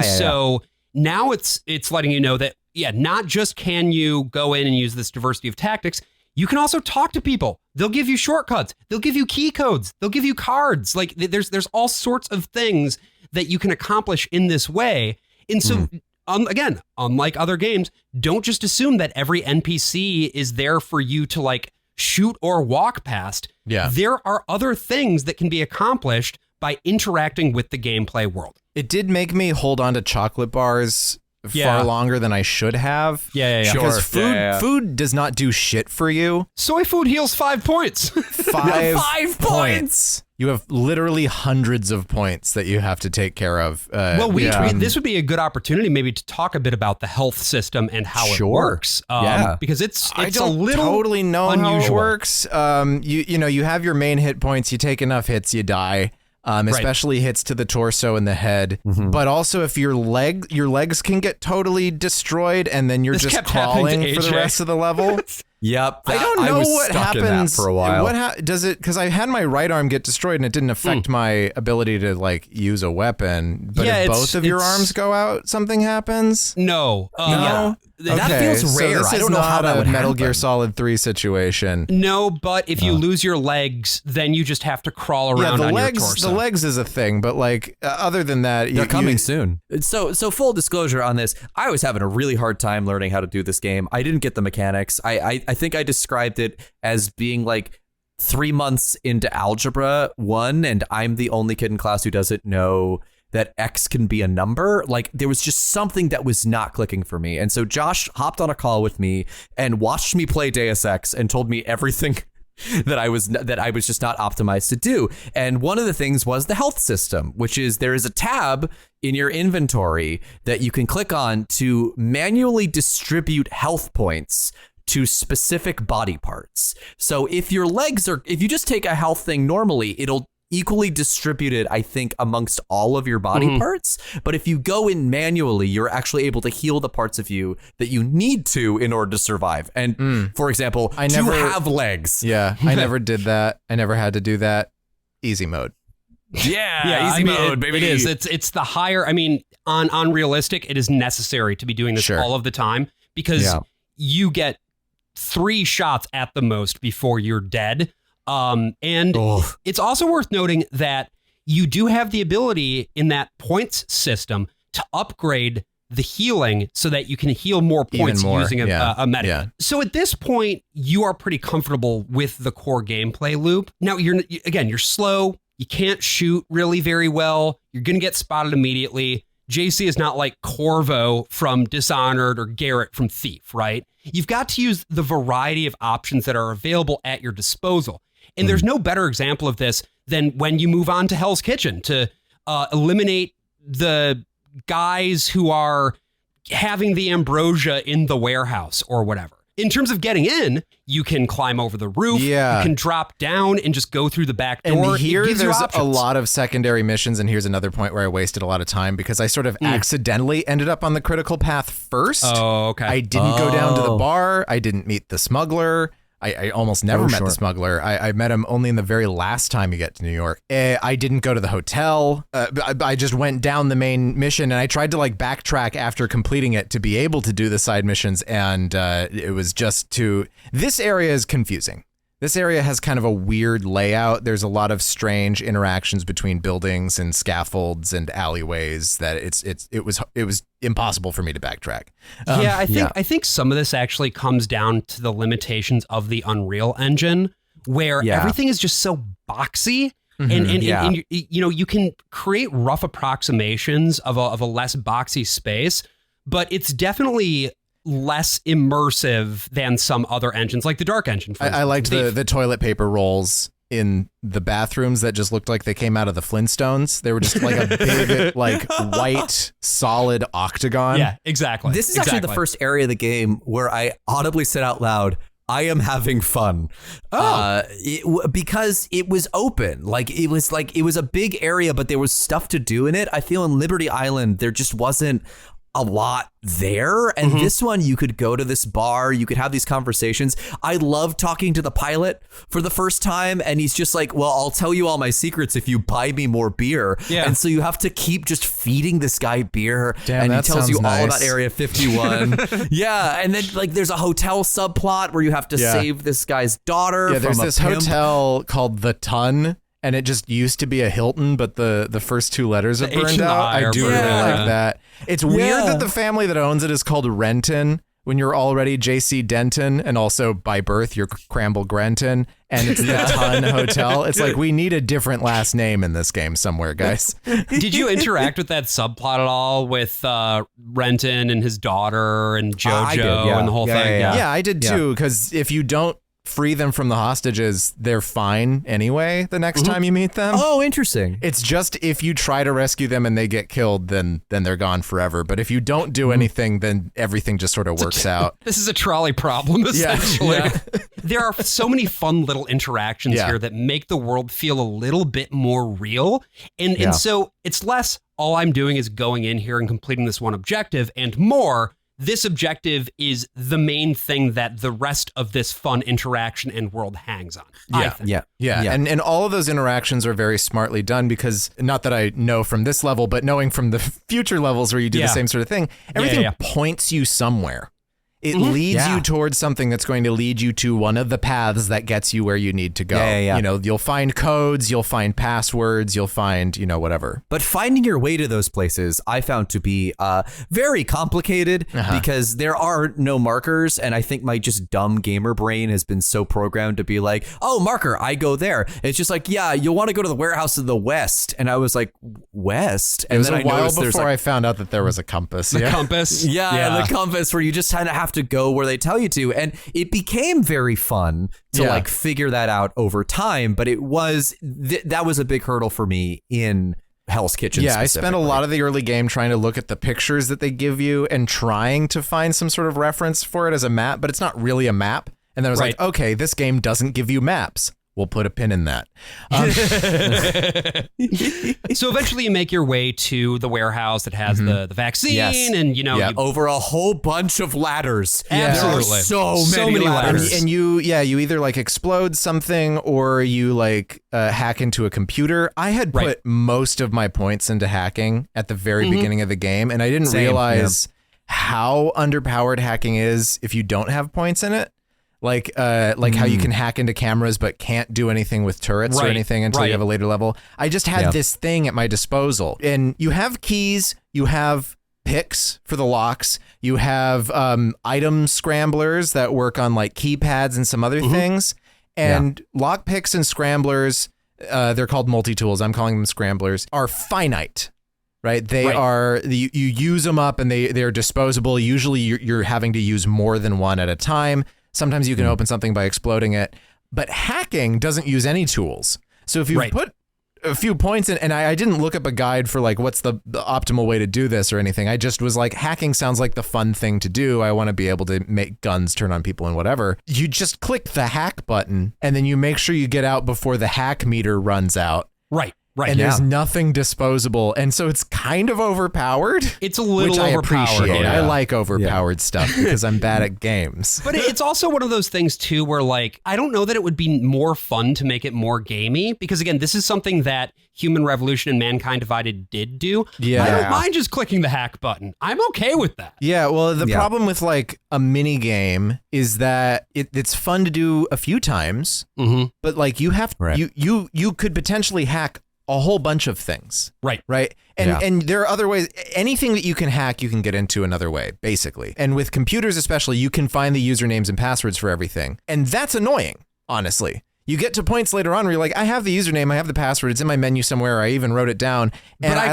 So now it's letting you know that, not just can you go in and use this diversity of tactics, you can also talk to people. They'll give you shortcuts. They'll give you key codes. They'll give you cards. Like there's all sorts of things that you can accomplish in this way. And so, again, unlike other games, don't just assume that every NPC is there for you to like shoot or walk past. There are other things that can be accomplished by interacting with the gameplay world. It did make me hold on to chocolate bars far longer than I should have. Because food does not do shit for you. Soy food heals 5 points. 5 points. You have literally hundreds of points that you have to take care of. This would be a good opportunity maybe to talk a bit about the health system and how it works. Because it's I a don't little totally know unusual. how it works. You have your main hit points. You take enough hits, you die. Especially hits to the torso and the head. But also if your legs can get totally destroyed and then you're just crawling for the rest of the level. Yep. I don't know what happens for a while. Does it, because I had my right arm get destroyed and it didn't affect my ability to like use a weapon. But if both of your arms go out, something happens? No. No? That feels rare. This I is don't know how not that a would Metal happen. Gear Solid 3 situation. No, but if you lose your legs, then you just have to crawl around on your torso. The legs is a thing, but like other than that, they're coming soon. So full disclosure on this, I was having a really hard time learning how to do this game. I didn't get the mechanics. I think I described it as being like 3 months into Algebra 1, and I'm the only kid in class who doesn't know that X can be a number. Like there was just something that was not clicking for me. And so Josh hopped on a call with me and watched me play Deus Ex and told me everything that I was just not optimized to do. And one of the things was the health system, which is there is a tab in your inventory that you can click on to manually distribute health points to specific body parts. So if you just take a health thing normally, it'll equally distributed, I think, amongst all of your body parts. But if you go in manually, you're actually able to heal the parts of you that you need to in order to survive. And for example, you have legs. Yeah, I never did that. I never had to do that. Easy mode. Yeah, easy mode, baby. It is. It's the higher. I mean, on realistic, it is necessary to be doing this all of the time because you get 3 shots at the most before you're dead. It's also worth noting that you do have the ability in that points system to upgrade the healing so that you can heal more points using a medic. Yeah. So at this point, you are pretty comfortable with the core gameplay loop. Now, you're slow. You can't shoot really very well. You're going to get spotted immediately. JC is not like Corvo from Dishonored or Garrett from Thief, right? You've got to use the variety of options that are available at your disposal. And there's no better example of this than when you move on to Hell's Kitchen to eliminate the guys who are having the ambrosia in the warehouse or whatever. In terms of getting in, you can climb over the roof. Yeah. You can drop down and just go through the back door. And here there's a lot of secondary missions. And here's another point where I wasted a lot of time because I sort of accidentally ended up on the critical path first. Oh, okay. I didn't go down to the bar. I didn't meet the smuggler. I almost never met the smuggler. I met him only in the very last time you get to New York. I didn't go to the hotel. I just went down the main mission and I tried to like backtrack after completing it to be able to do the side missions. And it was just this area is confusing. This area has kind of a weird layout. There's a lot of strange interactions between buildings and scaffolds and alleyways that it was impossible for me to backtrack. I think some of this actually comes down to the limitations of the Unreal Engine, where everything is just so boxy. And you can create rough approximations of a less boxy space, but it's definitely less immersive than some other engines, like the Dark Engine. For I liked the toilet paper rolls in the bathrooms that just looked like they came out of the Flintstones. They were just like a big, like white, solid octagon. Yeah, exactly. This is actually the first area of the game where I audibly said out loud, I am having fun. Because it was open. It was a big area, but there was stuff to do in it. I feel in Liberty Island, there just wasn't a lot there. And this one, you could go to this bar, you could have these conversations. I love talking to the pilot for the first time. And he's just like, well, I'll tell you all my secrets if you buy me more beer. Yeah. And so you have to keep just feeding this guy beer. Damn, and he tells you nice. all about Area 51. Yeah. And then like there's a hotel subplot where you have to save this guy's daughter. Yeah, there's from this a pimp. hotel called The Ton. And it just used to be a Hilton, but the first 2 letters are burned out. I do really like that. It's weird that the family that owns it is called Renton when you're already J.C. Denton and also by birth you're Cramble Grenton, and it's the Ton Hotel. It's like we need a different last name in this game somewhere, guys. Did you interact with that subplot at all with Renton and his daughter and JoJo and the whole thing? Yeah, I did too, because if you don't free them from the hostages, they're fine anyway the next time you meet them. Oh, interesting. It's just if you try to rescue them and they get killed, then they're gone forever. But if you don't do anything, then everything just sort of works out. This is a trolley problem, essentially. Yeah. There are so many fun little interactions here that make the world feel a little bit more real. And so it's less, all I'm doing is going in here and completing this one objective, and more, this objective is the main thing that the rest of this fun interaction and world hangs on. I think. Yeah. And all of those interactions are very smartly done because, not that I know from this level, but knowing from the future levels where you do the same sort of thing, everything points you somewhere. It leads you towards something that's going to lead you to one of the paths that gets you where you need to go. You know, you'll find codes, you'll find passwords, you'll find, you know, whatever. But finding your way to those places, I found to be very complicated because there are no markers. And I think my just dumb gamer brain has been so programmed to be like, oh, marker, I go there. It's just like, yeah, you'll want to go to the warehouse in the west. And I was like, west? And it was then a while before I found out that there was a compass. The compass. Yeah, the compass where you just kind of have to go where they tell you to. And it became very fun to like figure that out over time. But it was, that was a big hurdle for me in Hell's Kitchen. Yeah, I spent a lot of the early game trying to look at the pictures that they give you and trying to find some sort of reference for it as a map, but it's not really a map. And then I was like, okay, this game doesn't give you maps. We'll put a pin in that. So eventually you make your way to the warehouse that has the vaccine and, you know, over a whole bunch of ladders. Absolutely. There are so many ladders. And you either like explode something or you like hack into a computer. I had put most of my points into hacking at the very beginning of the game, and I didn't realize how underpowered hacking is if you don't have points in it. Like how you can hack into cameras but can't do anything with turrets or anything until you have a later level. I just had this thing at my disposal. And you have keys, you have picks for the locks, you have item scramblers that work on like keypads and some other things. And lock picks and scramblers, they're called multi-tools, I'm calling them scramblers, are finite. Right, they are. You use them up, and they're disposable. Usually, you're having to use more than one at a time. Sometimes you can open something by exploding it, but hacking doesn't use any tools. So if you put a few points in, and I didn't look up a guide for like what's the optimal way to do this or anything. I just was like, hacking sounds like the fun thing to do. I want to be able to make guns turn on people and whatever. You just click the hack button, and then you make sure you get out before the hack meter runs out. Right. And there's nothing disposable. And so it's kind of overpowered. It's a little which I overpowered. appreciate. I like overpowered stuff because I'm bad at games. But it's also one of those things, too, where like, I don't know that it would be more fun to make it more gamey. Because, again, this is something that Human Revolution and Mankind Divided did do. Yeah. I don't mind just clicking the hack button. I'm okay with that. Yeah, well, the problem with like a mini game is that it's fun to do a few times. But like you have you could potentially hack a whole bunch of things. Right. And there are other ways. Anything that you can hack, you can get into another way, basically. And with computers especially, you can find the usernames and passwords for everything. And that's annoying, honestly. You get to points later on where you're like, I have the username, I have the password, it's in my menu somewhere, I even wrote it down. And but I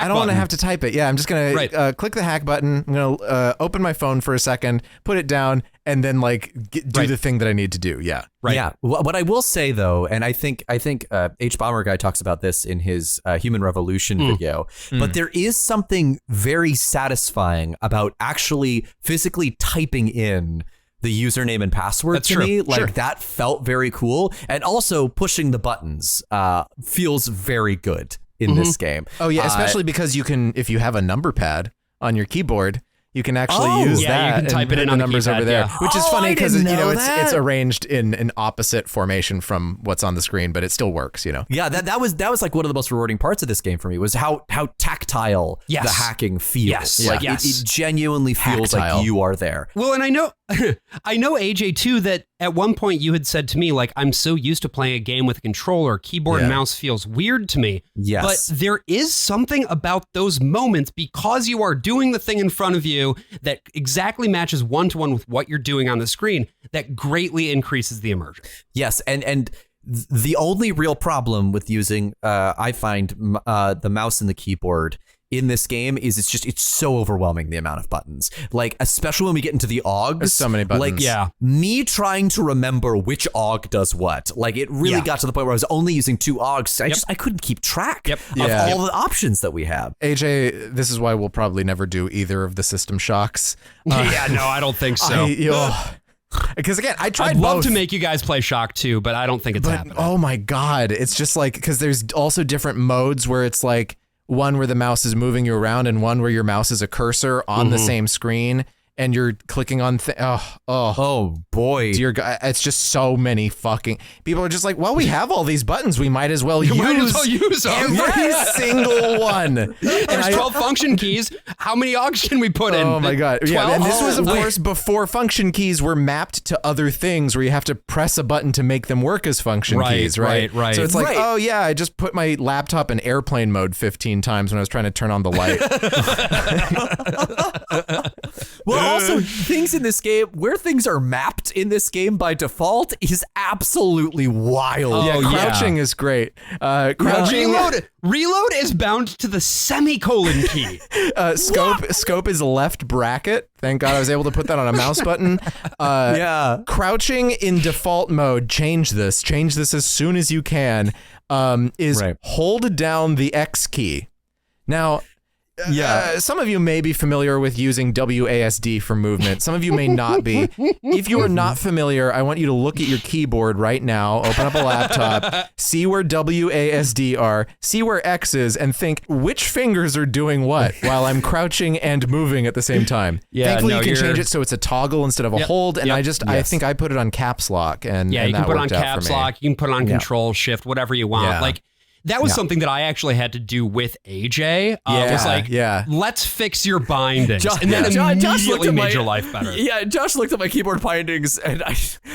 don't want to have to type it. Yeah, I'm just going to click the hack button. I'm going to open my phone for a second, put it down, and then like do the thing that I need to do. Yeah. Yeah. What I will say though, and I think H Bomber Guy talks about this in his Human Revolution video, but there is something very satisfying about actually physically typing in the username and password to me. Like that felt very cool. And also pushing the buttons feels very good in this game. Oh yeah, especially because you can, if you have a number pad on your keyboard, you can actually use that. You can type it in on the numbers keypad, over there, which is funny because it's arranged in an opposite formation from what's on the screen, but it still works. You know. Yeah, that was like one of the most rewarding parts of this game for me was how tactile the hacking feels. It genuinely feels like you are there. Well, and I know AJ too that at one point you had said to me like, I'm so used to playing a game with a controller, keyboard and mouse feels weird to me. Yes. But there is something about those moments because you are doing the thing in front of you that exactly matches one-to-one with what you're doing on the screen that greatly increases the immersion. Yes, and The only real problem with using, I find, the mouse and the keyboard in this game is it's so overwhelming, the amount of buttons. Like, especially when we get into the augs. There's so many buttons. Like, me trying to remember which aug does what. Like, it really got to the point where I was only using 2 augs. I couldn't keep track of all the options that we have. AJ, this is why we'll probably never do either of the System Shocks. No, I don't think so. Because again, I tried I'd love both. to make you guys play Shock 2, but I don't think it's happening. Oh my God. It's just like, because there's also different modes where it's like one where the mouse is moving you around and one where your mouse is a cursor on the same screen and you're clicking on oh boy, dear God, it's just so many fucking people are just like, well, we have all these buttons, we might as well use them. every single one. There's 12 function keys. How many augs can we put in? Oh my God. 12? Yeah, and this was of course before function keys were mapped to other things where you have to press a button to make them work as function keys, right? So it's like, oh yeah, I just put my laptop in airplane mode 15 times when I was trying to turn on the light. Well, also, things in this game, where things are mapped in this game by default is absolutely wild. Crouching is great. Crouching. Reload is bound to the semicolon key. Scope is left bracket. Thank God I was able to put that on a mouse button. Crouching in default mode, change this as soon as you can, is hold down the X key. Now, some of you may be familiar with using WASD for movement. Some of you may not be. If you are not familiar, I want you to look at your keyboard right now, open up a laptop, see where WASD are, see where X is, and think which fingers are doing what while I'm crouching and moving at the same time. Thankfully, you can change it so it's a toggle instead of a hold, and I think I put it on caps lock. And you can put it on caps lock, you can put it on control shift, whatever you want. Like, that was something that I actually had to do with AJ. Was like, let's fix your bindings. And that immediately made your life better. Yeah, Josh looked at my keyboard bindings, and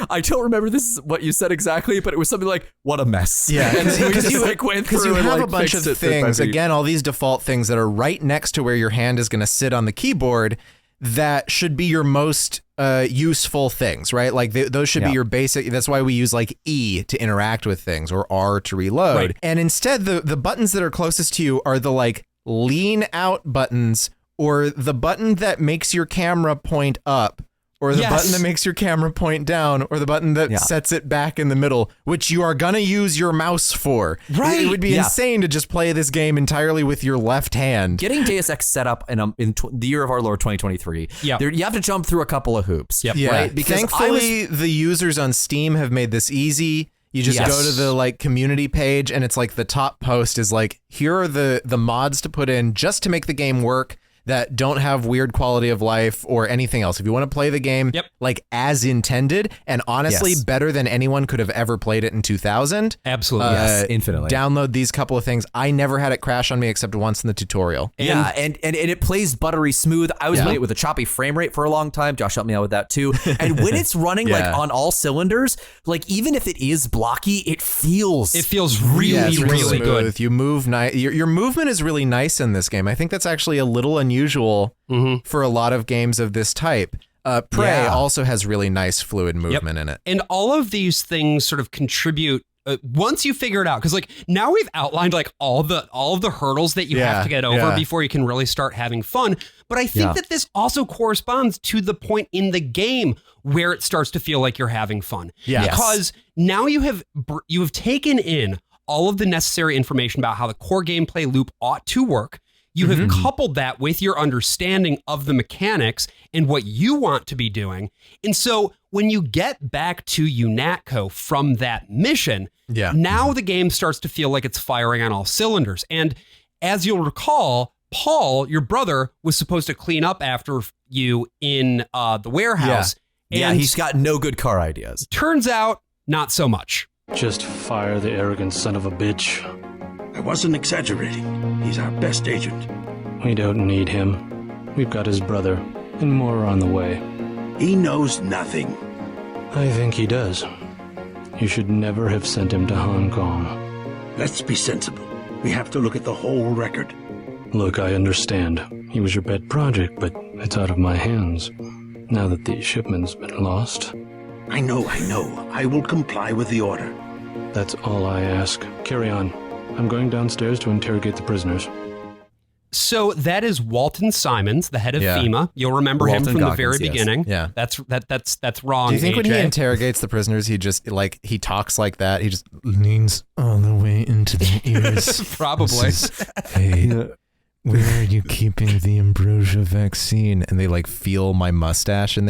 I don't remember this is what you said exactly, but it was something like, what a mess. Yeah, because you went through and have a bunch of things, again, all these default things that are right next to where your hand is going to sit on the keyboard that should be your most useful things, right? Like those should be your basic. That's why we use like E to interact with things or R to reload. Right. And instead, the buttons that are closest to you are the like lean out buttons or the button that makes your camera point up. Or the button that makes your camera point down, or the button that sets it back in the middle, which you are gonna use your mouse for. Right. It would be insane to just play this game entirely with your left hand. Getting Deus Ex set up in the year of our Lord 2023, you have to jump through a couple of hoops. Right? Because thankfully, the users on Steam have made this easy. You just go to the like community page, and it's like the top post is like, here are the mods to put in just to make the game work, that don't have weird quality of life or anything else. If you want to play the game like as intended, and honestly better than anyone could have ever played it in 2000. Absolutely. Infinitely. Download these couple of things. I never had it crash on me except once in the tutorial. And it plays buttery smooth. I was playing it with a choppy frame rate for a long time. Josh helped me out with that too. And when it's running like on all cylinders, like even if it is blocky, it feels really, really good. You move nice. Your movement is really nice in this game. I think that's actually a little unusual for a lot of games of this type. Prey also has really nice fluid movement in it. And all of these things sort of contribute once you figure it out, because like now we've outlined like all of the hurdles that you have to get over before you can really start having fun. But I think that this also corresponds to the point in the game where it starts to feel like you're having fun. Because now you have taken in all of the necessary information about how the core gameplay loop ought to work. You have coupled that with your understanding of the mechanics and what you want to be doing. And so when you get back to UNATCO from that mission, now the game starts to feel like it's firing on all cylinders. And as you'll recall, Paul, your brother, was supposed to clean up after you in the warehouse. And he's got no good car ideas. Turns out, not so much. Just fire the arrogant son of a bitch. I wasn't exaggerating. He's our best agent. We don't need him. We've got his brother, and more are on the way. He knows nothing. I think he does. You should never have sent him to Hong Kong. Let's be sensible. We have to look at the whole record. Look, I understand. He was your pet project, but it's out of my hands. Now that the shipment's been lost. I know. I will comply with the order. That's all I ask. Carry on. I'm going downstairs to interrogate the prisoners. So that is Walton Simons, the head of FEMA. You'll remember him from the very beginning. Yeah. That's wrong. Do you think AJ? when he interrogates the prisoners, he just he talks like that? He just leans all the way into their ears. Probably. Hey, where are you keeping the ambrosia vaccine? And they feel my mustache in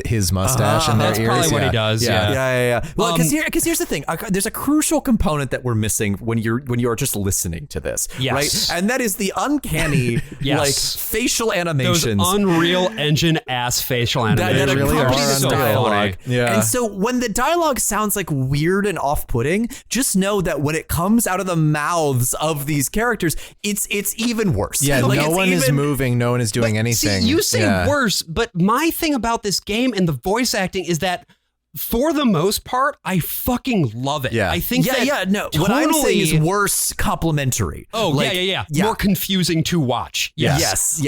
his mustache in their that's ears. That's probably what he does. Yeah. Well, because here's the thing. There's a crucial component that we're missing when you're just listening to this, right? And that is the uncanny facial animations, those Unreal Engine ass facial animations that really accompany are this unreal. dialogue. Yeah. And so when the dialogue sounds weird and off-putting, just know that when it comes out of the mouths of these characters, it's even worse. Yeah, no one is moving, no one is doing anything. See, you say worse, but my thing about this game and the voice acting is that for the most part, I fucking love it. Yeah. I think no. What I'm saying is worse complimentary. Oh, yeah. More confusing to watch. Yes.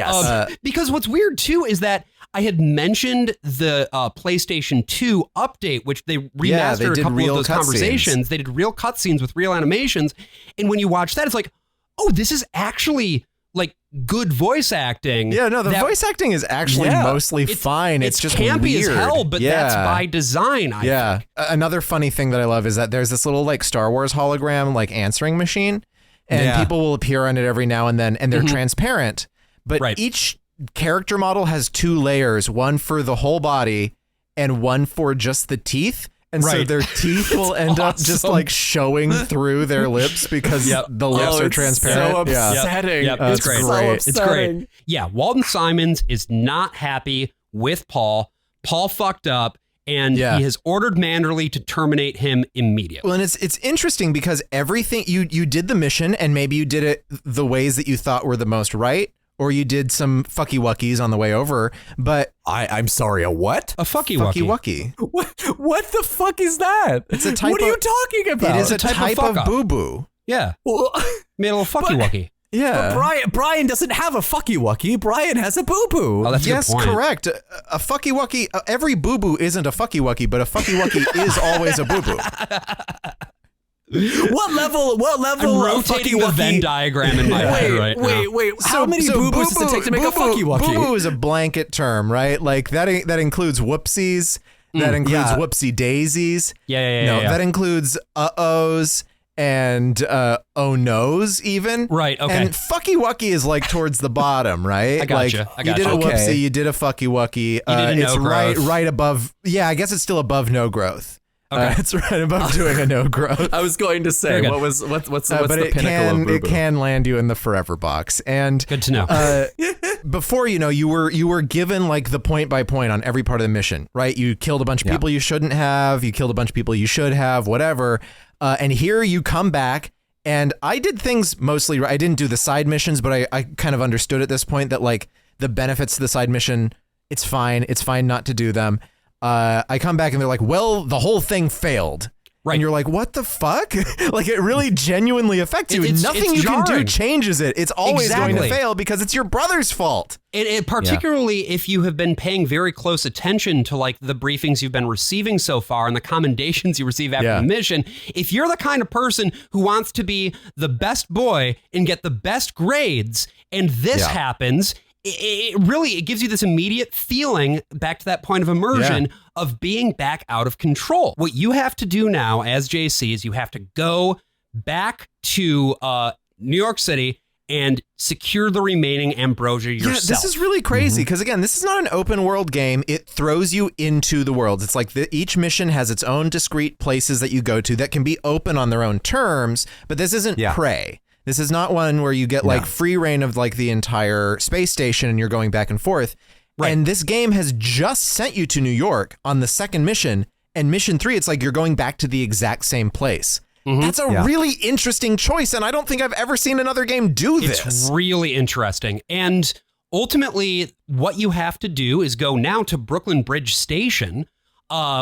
Because what's weird too is that I had mentioned the PlayStation 2 update, which they remastered a couple of those conversations. They did real cutscenes with real animations. And when you watch that, it's oh, this is actually good voice acting. Yeah, no, the voice acting is actually mostly fine. It's just campy weird. as hell, but that's by design. I think. Another funny thing that I love is that there's this little Star Wars hologram answering machine, and people will appear on it every now and then, and they're transparent. But each character model has 2 layers, one for the whole body and one for just the teeth. And so their teeth will end up just showing through their lips because the lips are transparent. So upsetting. It's great. So It's great. Yeah, Walton Simons is not happy with Paul. Paul fucked up, and he has ordered Manderley to terminate him immediately. Well, and it's interesting because everything you did the mission, and maybe you did it the ways that you thought were the most right. Or you did some fucky-wuckies on the way over, but... I'm sorry, a what? A fucky-wucky. Fucky-wucky. What the fuck is that? It's a type What are you talking about? It is a type of boo-boo. Yeah. Made a little fucky-wucky. Yeah. But Brian doesn't have a fucky-wucky. Brian has a boo-boo. Oh, that's a good point. Correct. A fucky-wucky... every boo-boo isn't a fucky-wucky, but a fucky-wucky is always a boo-boo. What level I'm rotating the Venn diagram in my head right now. Wait. How many boo-boos does it take to make a fucky-wucky? Boo-boo is a blanket term, right? That includes whoopsies. That includes whoopsie daisies. Yeah. That includes uh-ohs and oh no's even. Right, okay. And fucky-wucky is towards the bottom, right? I gotcha. You did a whoopsie, you did a fucky-wucky. It's right above, I guess it's still above no growth. Okay. It's right above doing a no growth. I was going to say, what's the pinnacle of boo-boo? It can land you in the forever box. And good to know. Before, you were given the point by point on every part of the mission, right? You killed a bunch of people you shouldn't have. You killed a bunch of people you should have, whatever. And here you come back. And I did things mostly, I didn't do the side missions, but I kind of understood at this point that the benefits to the side mission, it's fine not to do them. I come back and they're well, the whole thing failed. Right. And you're what the fuck? It really genuinely affects you. Nothing you can do changes it. It's always going to fail because it's your brother's fault. And particularly if you have been paying very close attention to the briefings you've been receiving so far and the commendations you receive after the mission, if you're the kind of person who wants to be the best boy and get the best grades, and this happens, it gives you this immediate feeling back to that point of immersion of being back out of control. What you have to do now as JC is you have to go back to New York City and secure the remaining ambrosia yourself. Yeah, this is really crazy because, again, this is not an open world game. It throws you into the world. It's each mission has its own discrete places that you go to that can be open on their own terms, but this isn't Prey. This is not one where you get free reign of the entire space station and you're going back and forth. Right. And this game has just sent you to New York on the second mission, and mission 3, it's you're going back to the exact same place. That's a really interesting choice, and I don't think I've ever seen another game do this. It's really interesting. And ultimately, what you have to do is go now to Brooklyn Bridge Station,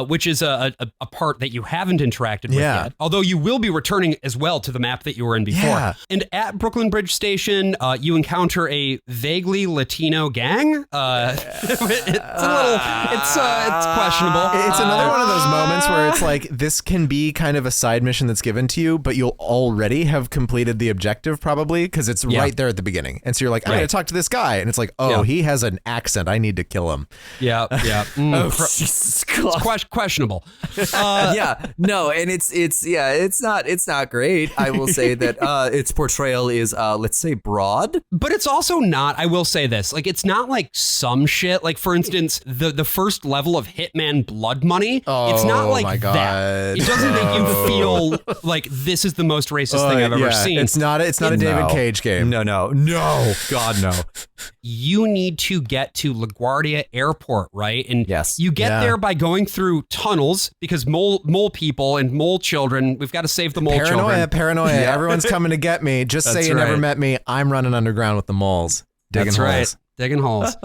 which is a part that you haven't interacted with yet. Although you will be returning as well to the map that you were in before. Yeah. And at Brooklyn Bridge Station, you encounter a vaguely Latino gang. It's questionable. It's another one of those moments where it's like, this can be kind of a side mission that's given to you, but you'll already have completed the objective probably because it's right there at the beginning. And so you're like, I'm going to talk to this guy. And it's like, he has an accent. I need to kill him. Yeah. Jesus God. It's questionable. No, and it's not great. I will say that its portrayal is, let's say, broad. But it's also not, I will say this, like, it's not like some shit. Like, for instance, the first level of Hitman Blood Money, it's not like that. It doesn't make you feel like this is the most racist thing I've ever seen. It's not a David Cage game. No. God, no. You need to get to LaGuardia Airport, right? And you get there by going through tunnels because mole people and mole children, we've got to save the mole children. Paranoia. Everyone's coming to get me. Just say you never met me. I'm running underground with the moles. Digging holes. Digging holes.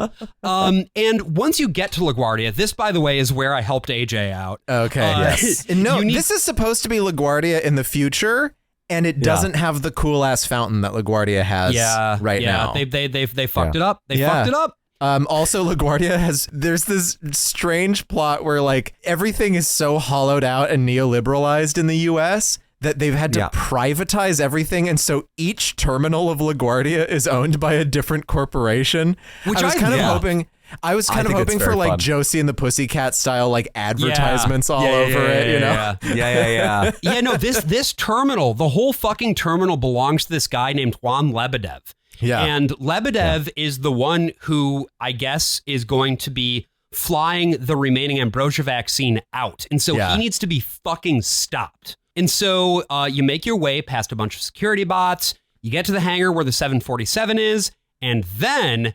And once you get to LaGuardia, this, by the way, is where I helped AJ out. Okay. This is supposed to be LaGuardia in the future. And it doesn't have the cool ass fountain that LaGuardia has right now. They fucked it up. They fucked it up. Also, LaGuardia there's this strange plot where like everything is so hollowed out and neoliberalized in the US that they've had to privatize everything. And so each terminal of LaGuardia is owned by a different corporation. Which I was kind of hoping... I was kind of hoping for like Josie and the Pussycat style like advertisements all over it, you know? Yeah, no, this terminal, the whole fucking terminal belongs to this guy named Juan Lebedev. Yeah. And Lebedev is the one who I guess is going to be flying the remaining Ambrosia vaccine out. And so he needs to be fucking stopped. And so you make your way past a bunch of security bots, you get to the hangar where the 747 is, and then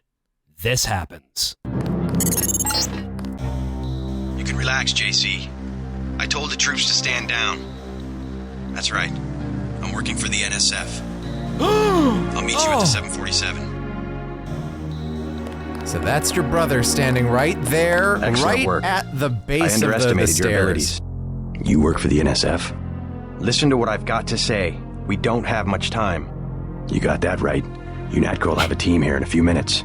this happens. You can relax, JC. I told the troops to stand down. That's right. I'm working for the NSF. I'll meet you at the 747. So that's your brother standing right there, Excellent right work. at the base I of the underestimated your stairs. abilities. You work for the NSF? Listen to what I've got to say. We don't have much time. You got that right. UNATCO will have a team here in a few minutes.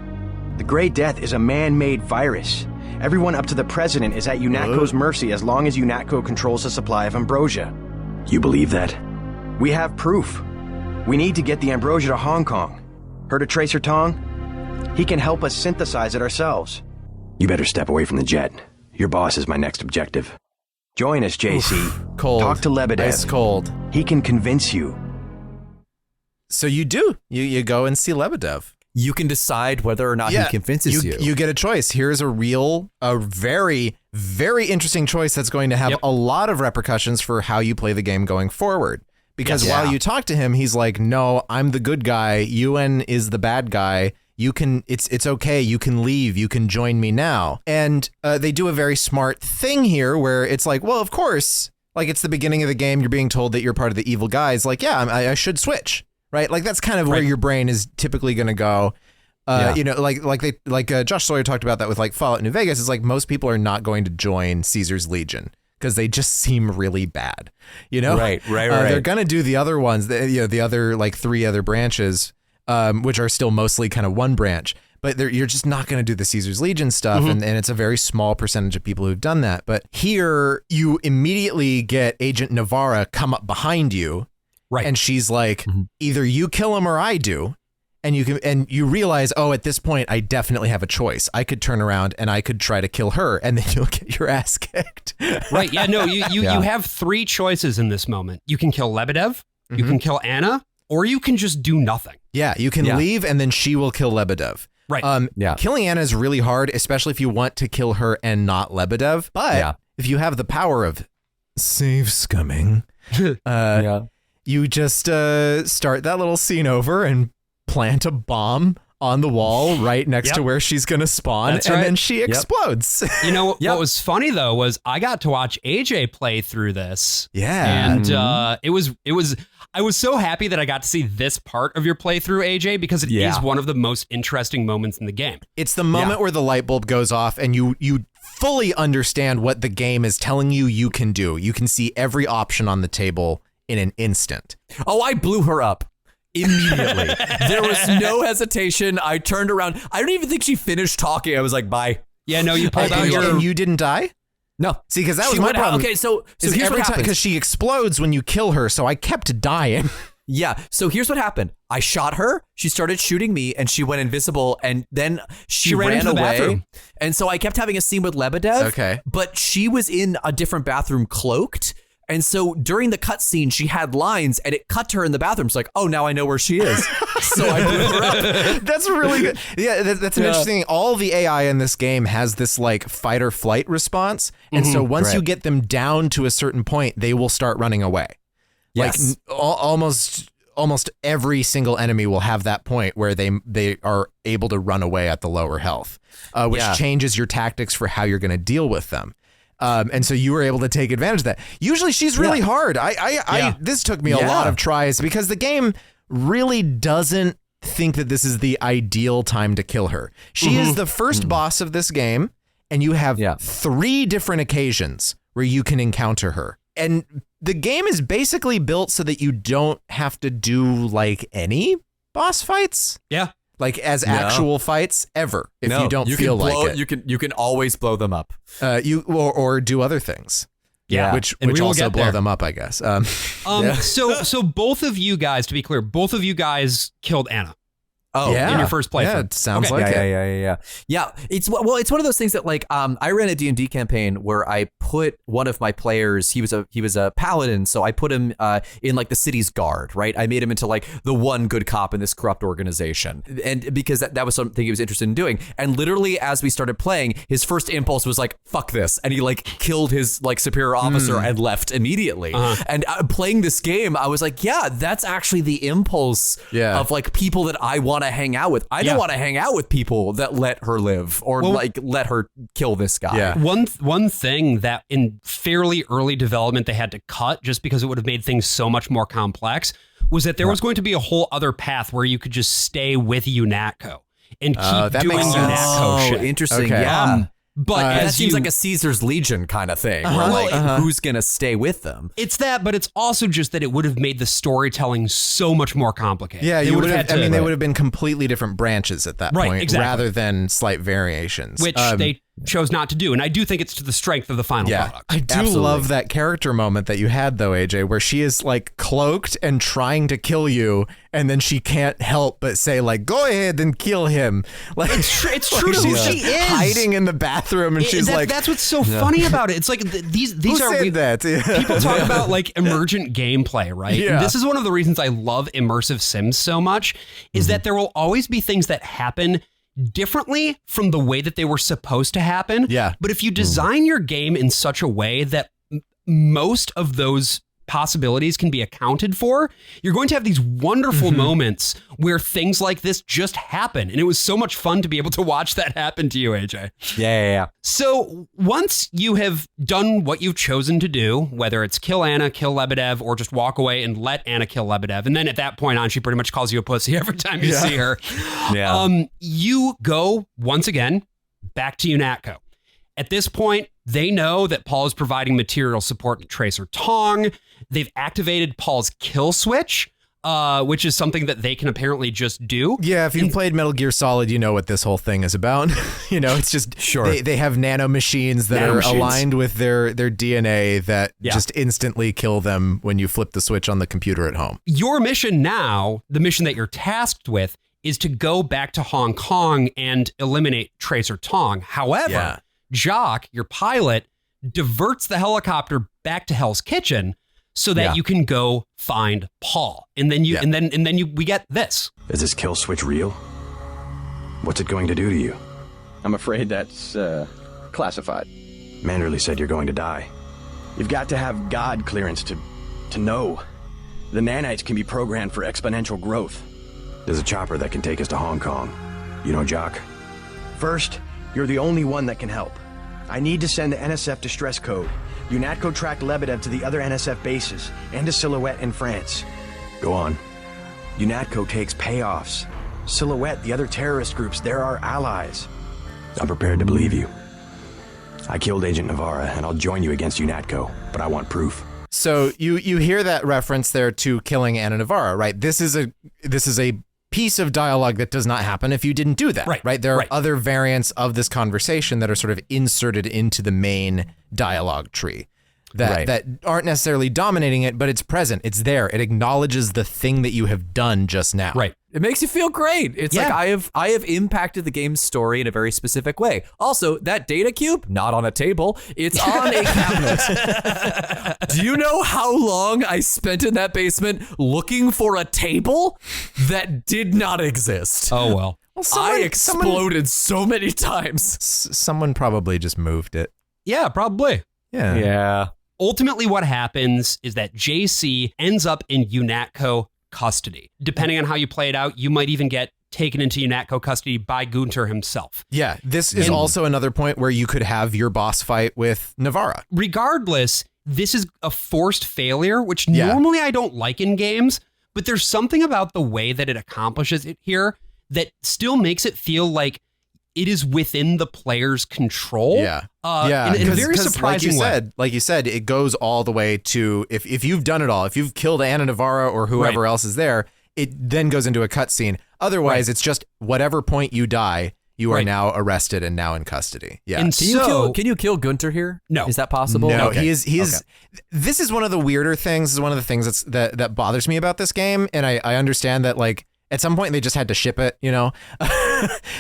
The Grey Death is a man-made virus. Everyone up to the president is at UNATCO's mercy as long as UNATCO controls the supply of ambrosia. You believe that? We have proof. We need to get the ambrosia to Hong Kong. Heard of Tracer Tong? He can help us synthesize it ourselves. You better step away from the jet. Your boss is my next objective. Join us, JC. Cold. Talk to Lebedev. Ice cold. He can convince you. So you do. You go and see Lebedev. You can decide whether or not he convinces you. You get a choice. Here's a very, very interesting choice that's going to have a lot of repercussions for how you play the game going forward. Because while you talk to him, he's like, no, I'm the good guy. UN is the bad guy. You can, it's okay. You can leave. You can join me now. And they do a very smart thing here where it's like, well, of course, like it's the beginning of the game. You're being told that you're part of the evil guys. Like, I should switch. Right. Like that's kind of where your brain is typically going to go. You know, like Josh Sawyer talked about that with like Fallout New Vegas. It's like most people are not going to join Caesar's Legion because they just seem really bad, you know? Right. They're going to do the other ones, the other like 3 other branches, which are still mostly kind of one branch. But you're just not going to do the Caesar's Legion stuff. And it's a very small percentage of people who've done that. But here you immediately get Agent Navarra come up behind you. Right. And she's like, either you kill him or I do. And you realize, at this point, I definitely have a choice. I could turn around and I could try to kill her and then you'll get your ass kicked. Right. Yeah, no, you have 3 choices in this moment. You can kill Lebedev, you can kill Anna, or you can just do nothing. Yeah, you can leave and then she will kill Lebedev. Right. Killing Anna is really hard, especially if you want to kill her and not Lebedev. But if you have the power of save scumming, you just start that little scene over and plant a bomb on the wall right next to where she's going to spawn. That's and then she explodes. You know, what was funny, though, was I got to watch AJ play through this. Yeah. And it was I was so happy that I got to see this part of your playthrough, AJ, because it is one of the most interesting moments in the game. It's the moment where the light bulb goes off and you fully understand what the game is telling you can do. You can see every option on the table in an instant. Oh, I blew her up immediately. There was no hesitation. I turned around. I don't even think she finished talking. I was like, bye. Yeah, no, you pulled out your... And you didn't die? No. See, because that was my problem. Okay, so here's what happens. Because she explodes when you kill her, so I kept dying. Yeah, so here's what happened. I shot her, she started shooting me, and she went invisible, and then she ran into the away. bathroom. And so I kept having a scene with Lebedev, okay, but she was in a different bathroom cloaked. And so during the cutscene, she had lines, and it cut to her in the bathroom. It's like, oh, now I know where she is. So I blew her up. That's really good. Yeah, that's an interesting thing. All the AI in this game has this like fight or flight response. And so once you get them down to a certain point, they will start running away. Yes. Like almost every single enemy will have that point where they are able to run away at the lower health, which changes your tactics for how you're going to deal with them. And so you were able to take advantage of that. Usually she's really hard. This took me a lot of tries because the game really doesn't think that this is the ideal time to kill her. She is the first boss of this game, and you have 3 different occasions where you can encounter her. And the game is basically built so that you don't have to do like any boss fights. Yeah. Like as actual fights ever, if you don't feel like it. You can always blow them up. Or do other things. Yeah, which also blow them up, I guess. So both of you guys, to be clear, both of you guys killed Anna. Oh, yeah. In your first playthrough. Yeah, it sounds like it. Yeah, it's one of those things that like I ran a D&D campaign where I put one of my players, he was a paladin, so I put him in like the city's guard, right? I made him into like the one good cop in this corrupt organization. And because that was something he was interested in doing. And literally as we started playing, his first impulse was like, fuck this. And he like killed his like superior officer and left immediately. And playing this game, I was like, yeah, that's actually the impulse of like people that I want to hang out with. I don't want to hang out with people that let her live or like let her kill this guy. Yeah. One thing that in fairly early development they had to cut just because it would have made things so much more complex was that there was going to be a whole other path where you could just stay with UNATCO and keep doing UNATCO shit. Interesting. Okay. Yeah. But that seems like a Caesar's Legion kind of thing. Where like, who's going to stay with them? It's that, but it's also just that it would have made the storytelling so much more complicated. Yeah, they would have been completely different branches at that point, rather than slight variations. Which they chose not to do. And I do think it's to the strength of the final product. I do love that character moment that you had, though, AJ, where she is like cloaked and trying to kill you, and then she can't help but say, like, go ahead and kill him. Like it's true to who she is. Hiding in the bathroom, and she's like, that's what's so funny about it. It's like these are people talk about like emergent gameplay, right? Yeah. And this is one of the reasons I love immersive sims so much is that there will always be things that happen differently from the way that they were supposed to happen. Yeah. But if you design your game in such a way that most of those possibilities can be accounted for, you're going to have these wonderful moments where things like this just happen. And it was so much fun to be able to watch that happen to you, AJ. Yeah. So once you have done what you've chosen to do, whether it's kill Anna, kill Lebedev, or just walk away and let Anna kill Lebedev, and then at that point on, she pretty much calls you a pussy every time you see her. You go once again back to UNATCO. At this point, they know that Paul is providing material support to Tracer Tong. They've activated Paul's kill switch, which is something that they can apparently just do. Yeah, if you've played Metal Gear Solid, you know what this whole thing is about. It's just they have nano machines that are aligned with their DNA that just instantly kill them when you flip the switch on the computer at home. Your mission now, the mission that you're tasked with, is to go back to Hong Kong and eliminate Tracer Tong. However, Jock, your pilot, diverts the helicopter back to Hell's Kitchen so that you can go find Paul. And then we get this. Is this kill switch real? What's it going to do to you? I'm afraid that's classified. Manderley said you're going to die. You've got to have God clearance to know. The nanites can be programmed for exponential growth. There's a chopper that can take us to Hong Kong. You know, Jock? First, you're the only one that can help. I need to send the NSF distress code. UNATCO tracked Lebedev to the other NSF bases and to Silhouette in France. Go on. UNATCO takes payoffs. Silhouette, the other terrorist groups, they're our allies. I'm prepared to believe you. I killed Agent Navarra, and I'll join you against UNATCO, but I want proof. So you hear that reference there to killing Anna Navarra, right? This is a piece of dialogue that does not happen if you didn't do that, right? There are other variants of this conversation that are sort of inserted into the main dialogue tree that aren't necessarily dominating it, but it's present. It's there. It acknowledges the thing that you have done just now. Right. It makes you feel great. It's like I have impacted the game's story in a very specific way. Also, that data cube, not on a table, it's on a cabinet. Do you know how long I spent in that basement looking for a table that did not exist? Oh, well. I exploded so many times. Someone probably just moved it. Yeah, probably. Yeah. Ultimately, what happens is that JC ends up in UNATCO custody. Depending on how you play it out, you might even get taken into UNATCO custody by Gunter himself. Yeah, this is also another point where you could have your boss fight with Navarra. Regardless, this is a forced failure, which normally I don't like in games, but there's something about the way that it accomplishes it here that still makes it feel like it is within the player's control. In a very surprising way. Like you said, it goes all the way to if you've done it all, if you've killed Anna Navarra or whoever else is there, it then goes into a cutscene. Otherwise, it's just whatever point you die, you are now arrested and now in custody. Yeah. And can you kill Gunter here? No. Is that possible? No, okay. he is. This is one of the weirder things. This is one of the things that bothers me about this game. And I understand that, like, at some point they just had to ship it, you know?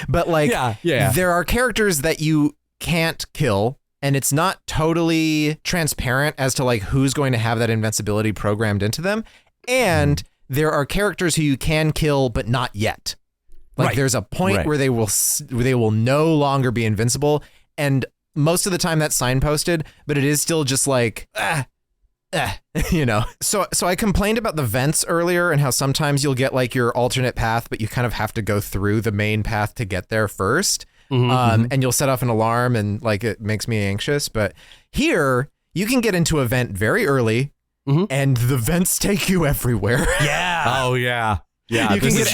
But like, there are characters that you can't kill, and it's not totally transparent as to like who's going to have that invincibility programmed into them. And there are characters who you can kill, but not yet. Like there's a point where they will no longer be invincible. And most of the time that's signposted, but it is still just like, you know. So I complained about the vents earlier and how sometimes you'll get like your alternate path, but you kind of have to go through the main path to get there first. And you'll set off an alarm and like it makes me anxious. But here you can get into a vent very early and the vents take you everywhere. Yeah. Oh, yeah. Yeah, you can get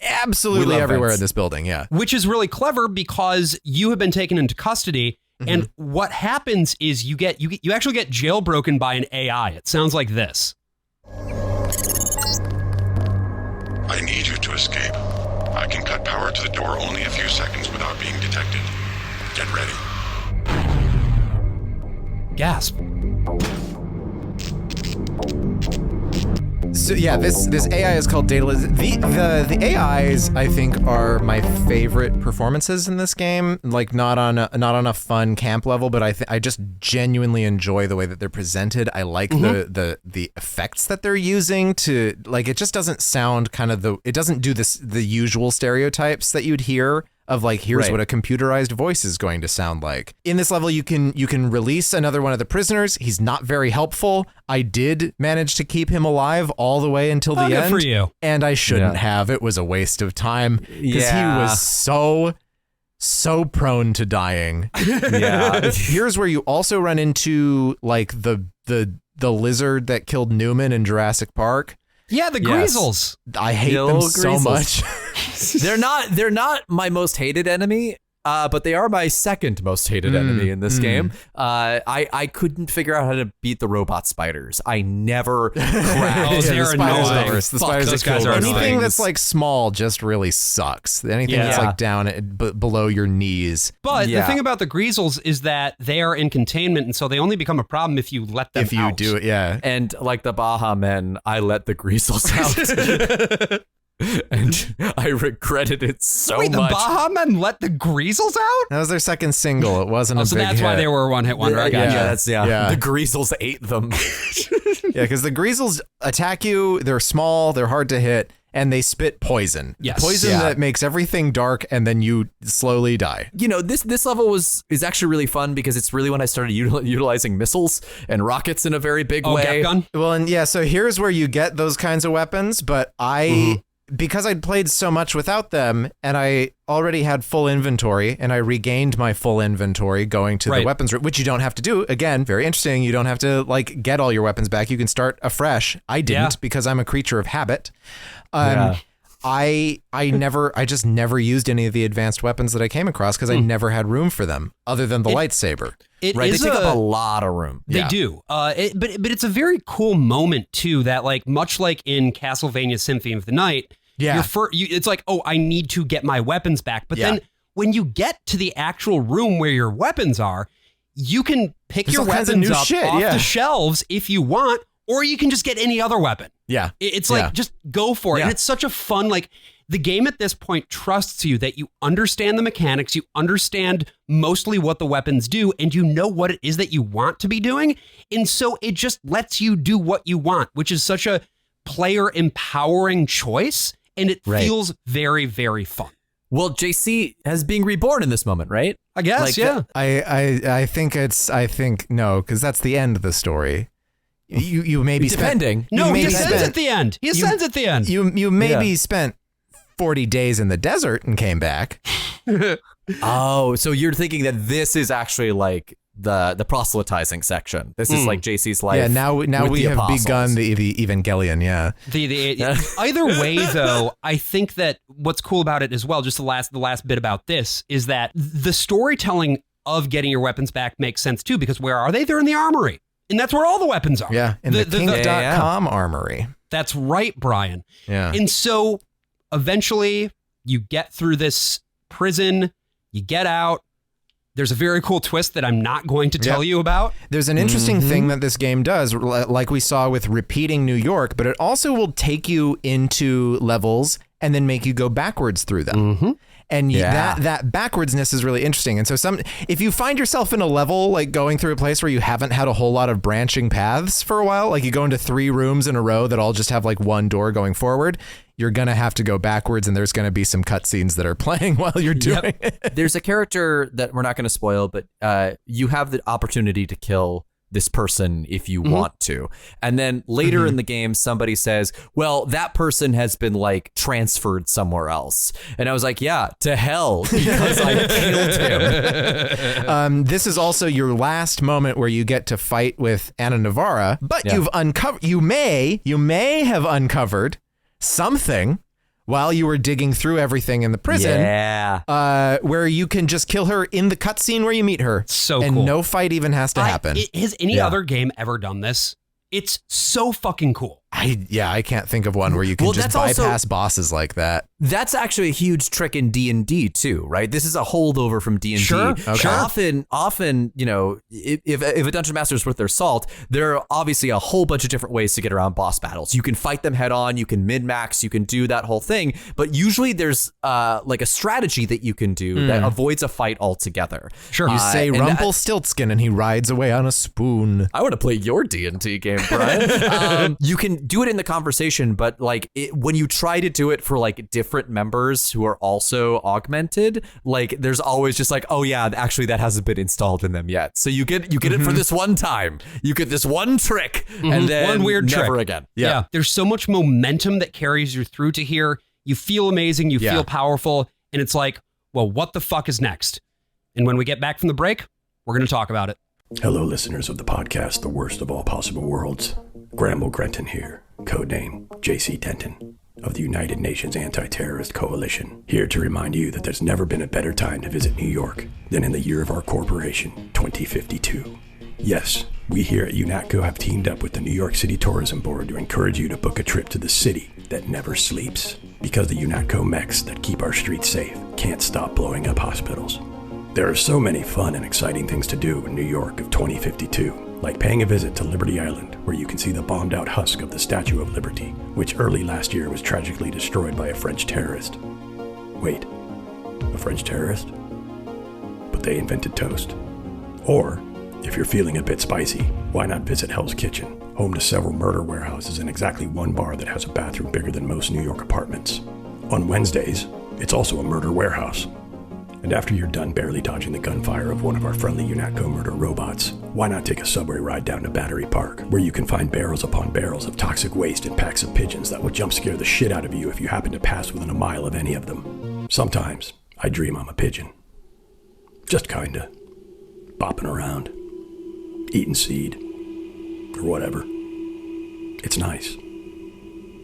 absolutely everywhere vents in this building. Yeah. Which is really clever because you have been taken into custody. And what happens is you actually get jailbroken by an AI. It sounds like this. I need you to escape. I can cut power to the door only a few seconds without being detected. Get ready. Gasp. So yeah, this AI is called Data. The AIs I think are my favorite performances in this game. Like not on a fun camp level, but I just genuinely enjoy the way that they're presented. I like the effects that they're using to like. It just doesn't sound it doesn't do the usual stereotypes that you'd hear of like, here's what a computerized voice is going to sound like. In this level, you can release another one of the prisoners. He's not very helpful. I did manage to keep him alive all the way until the end. Good for you. And I shouldn't have. It was a waste of time because he was so prone to dying. Yeah. Here's where you also run into like the lizard that killed Newman in Jurassic Park. Yeah, the Greasels. I hate them so much. They're not my most hated enemy, but they are my second most hated enemy in this game. I couldn't figure out how to beat the robot spiders. I never crashed. They're annoying. The spiders guys are anything annoying. that's like small just really sucks. Anything that's like down below your knees. But the thing about the Greasels is that they are in containment, and so they only become a problem if you let them out. If you do it, yeah. And like the Baja Men, I let the Greasels out. And I regretted it so much. Wait, the Baja Men let the Greasels out? That was their second single. It wasn't a big so that's hit. Why they were a one-hit wonder. I got you. The Greasels ate them. Yeah, because the Greasels attack you. They're small. They're hard to hit. And they spit poison. Yes. Poison that makes everything dark, and then you slowly die. You know, this level is actually really fun because it's really when I started utilizing missiles and rockets in a very big way. Gun? Well, and yeah, so here's where you get those kinds of weapons, but because I'd played so much without them and I already had full inventory and I regained my full inventory going to the weapons room, which you don't have to do. Again, very interesting. You don't have to like get all your weapons back. You can start afresh. I didn't because I'm a creature of habit. I just never used any of the advanced weapons that I came across because I never had room for them other than the lightsaber. They take up a lot of room. They do. But it's a very cool moment too, that like, much like in Castlevania Symphony of the Night, it's like, oh, I need to get my weapons back. But then when you get to the actual room where your weapons are, you can pick your weapons up off the shelves if you want, or you can just get any other weapon. Yeah. It's like, just go for it. Yeah. And it's such a fun, like, the game at this point trusts you that you understand the mechanics, you understand mostly what the weapons do, and you know what it is that you want to be doing. And so it just lets you do what you want, which is such a player empowering choice. And it feels very, very fun. Well, JC has being reborn in this moment, right? I guess, like, I think no, because that's the end of the story. You maybe depending. He ascends at the end. He ascends at the end. You maybe spent 40 days in the desert and came back. Oh, so you're thinking that this is actually like the proselytizing section. This is like JC's life. Yeah, now we have apostles. begun the Evangelion. Yeah. Either way, though, I think that what's cool about it as well, just the last bit about this, is that the storytelling of getting your weapons back makes sense too, because where are they? They're in the armory. And that's where all the weapons are. Yeah, in the Kink.com armory. That's right, Brian. Yeah. And so eventually you get through this prison, you get out. There's a very cool twist that I'm not going to tell you about. There's an interesting thing that this game does, like we saw with repeating New York, but it also will take you into levels and then make you go backwards through them. And that backwardsness is really interesting. And so if you find yourself in a level, like going through a place where you haven't had a whole lot of branching paths for a while, like you go into 3 rooms in a row that all just have like one door going forward, you're going to have to go backwards, and there's going to be some cutscenes that are playing while you're doing it. There's a character that we're not going to spoil, but you have the opportunity to kill this person if you want to. And then later in the game, somebody says, well, that person has been like transferred somewhere else. And I was like, yeah, to hell, because I killed him. This is also your last moment where you get to fight with Anna Navarra, but you may have uncovered something while you were digging through everything in the prison, where you can just kill her in the cutscene where you meet her. So and cool. No fight even has to happen. Has any other game ever done this? It's so fucking cool. I can't think of one where you can just bypass bosses like that. That's actually a huge trick in D&D too, right? This is a holdover from D&D. Sure. Okay. Often, you know, if a dungeon master is worth their salt, there are obviously a whole bunch of different ways to get around boss battles. You can fight them head on, you can min-max, you can do that whole thing, but usually there's like a strategy that you can do that avoids a fight altogether. Sure. You say Rumpelstiltskin and he rides away on a spoon. I want to play your D&D game, Brian. You can do it in the conversation, but like when you try to do it for like different members who are also augmented, like there's always just like, oh yeah, actually that hasn't been installed in them yet. So you get it for this one time. You get this one trick and then one weird never trick again. Yeah. There's so much momentum that carries you through to here. You feel amazing. You feel powerful. And it's like, well, what the fuck is next? And when we get back from the break, we're going to talk about it. Hello, listeners of the podcast, The Worst of All Possible Worlds. Cramble Grenton here, codename JC Denton, of the United Nations Anti-Terrorist Coalition, here to remind you that there's never been a better time to visit New York than in the year of our corporation, 2052. Yes, we here at UNATCO have teamed up with the New York City Tourism Board to encourage you to book a trip to the city that never sleeps, because the UNATCO mechs that keep our streets safe can't stop blowing up hospitals. There are so many fun and exciting things to do in New York of 2052, like paying a visit to Liberty Island, where you can see the bombed out husk of the Statue of Liberty, which early last year was tragically destroyed by a French terrorist. Wait, a French terrorist? But they invented toast. Or, if you're feeling a bit spicy, why not visit Hell's Kitchen, home to several murder warehouses and exactly one bar that has a bathroom bigger than most New York apartments. On Wednesdays, it's also a murder warehouse. And after you're done barely dodging the gunfire of one of our friendly UNATCO murder robots, why not take a subway ride down to Battery Park, where you can find barrels upon barrels of toxic waste and packs of pigeons that will jump scare the shit out of you if you happen to pass within a mile of any of them. Sometimes I dream I'm a pigeon. Just kinda bopping around, eating seed, or whatever. It's nice.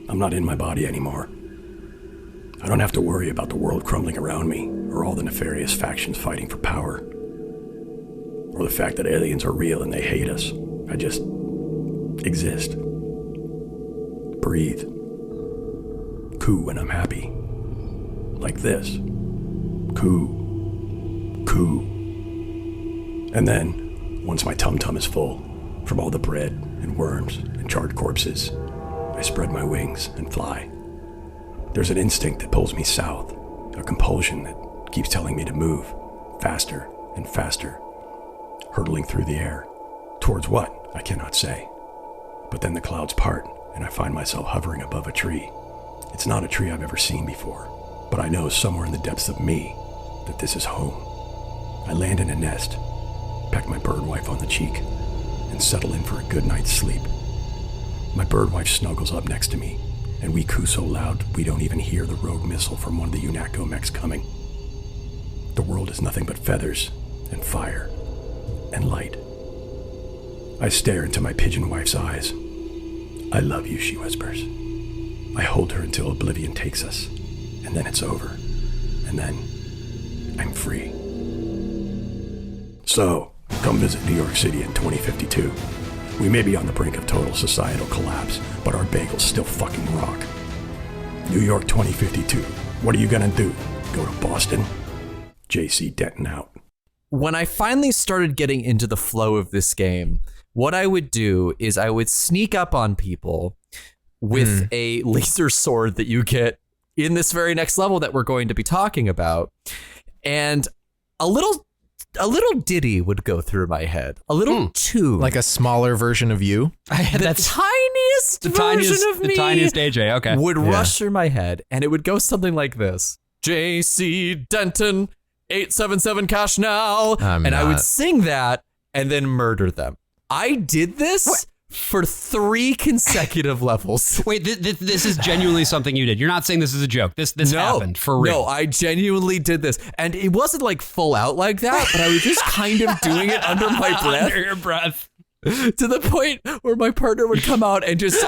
I'm not in my body anymore. I don't have to worry about the world crumbling around me, or all the nefarious factions fighting for power, or the fact that aliens are real and they hate us. I just exist. Breathe. Coo when I'm happy. Like this. Coo. Coo. And then, once my tum-tum is full, from all the bread and worms and charred corpses, I spread my wings and fly. There's an instinct that pulls me south, a compulsion that keeps telling me to move, faster and faster, hurtling through the air. Towards what, I cannot say. But then the clouds part, and I find myself hovering above a tree. It's not a tree I've ever seen before, but I know somewhere in the depths of me that this is home. I land in a nest, peck my bird wife on the cheek, and settle in for a good night's sleep. My bird wife snuggles up next to me, and we coo so loud we don't even hear the rogue missile from one of the UNATCO mechs coming. The world is nothing but feathers and fire and light. I stare into my pigeon wife's eyes. I love you, she whispers. I hold her until oblivion takes us, and then it's over. And then I'm free. So, come visit New York City in 2052. We may be on the brink of total societal collapse, but our bagels still fucking rock. New York 2052. What are you gonna do? Go to Boston? JC Denton out. When I finally started getting into the flow of this game, what I would do is I would sneak up on people with a laser sword that you get in this very next level that we're going to be talking about. And a little ditty would go through my head. A little tune. Like a smaller version of you? The tiniest version of me. The tiniest AJ, okay. Would rush through my head, and it would go something like this. JC Denton, 877 cash now. I would sing that and then murder them. I did this for 3 consecutive levels. Wait, this is genuinely something you did. You're not saying this is a joke. This happened for real. No, I genuinely did this. And it wasn't like full out like that, but I was just kind of doing it under my breath. Under your breath. To the point where my partner would come out and just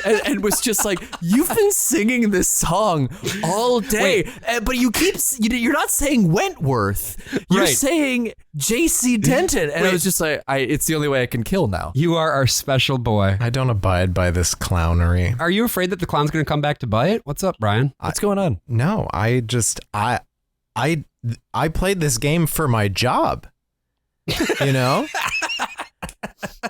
and was just like, "You've been singing this song all day, but you're not saying Wentworth. You're saying JC Denton." And I was just like, "It's the only way I can kill now." You are our special boy. I don't abide by this clownery. Are you afraid that the clown's going to come back to bite? What's up, Brian? What's going on? No, I played this game for my job. You know?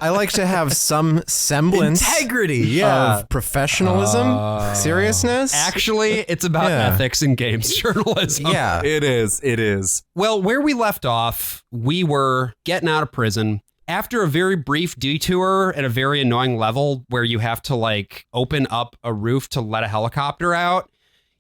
I like to have some semblance integrity, of professionalism, seriousness. Actually, it's about ethics in games journalism. Yeah, it is. Well, where we left off, we were getting out of prison after a very brief detour at a very annoying level where you have to like open up a roof to let a helicopter out.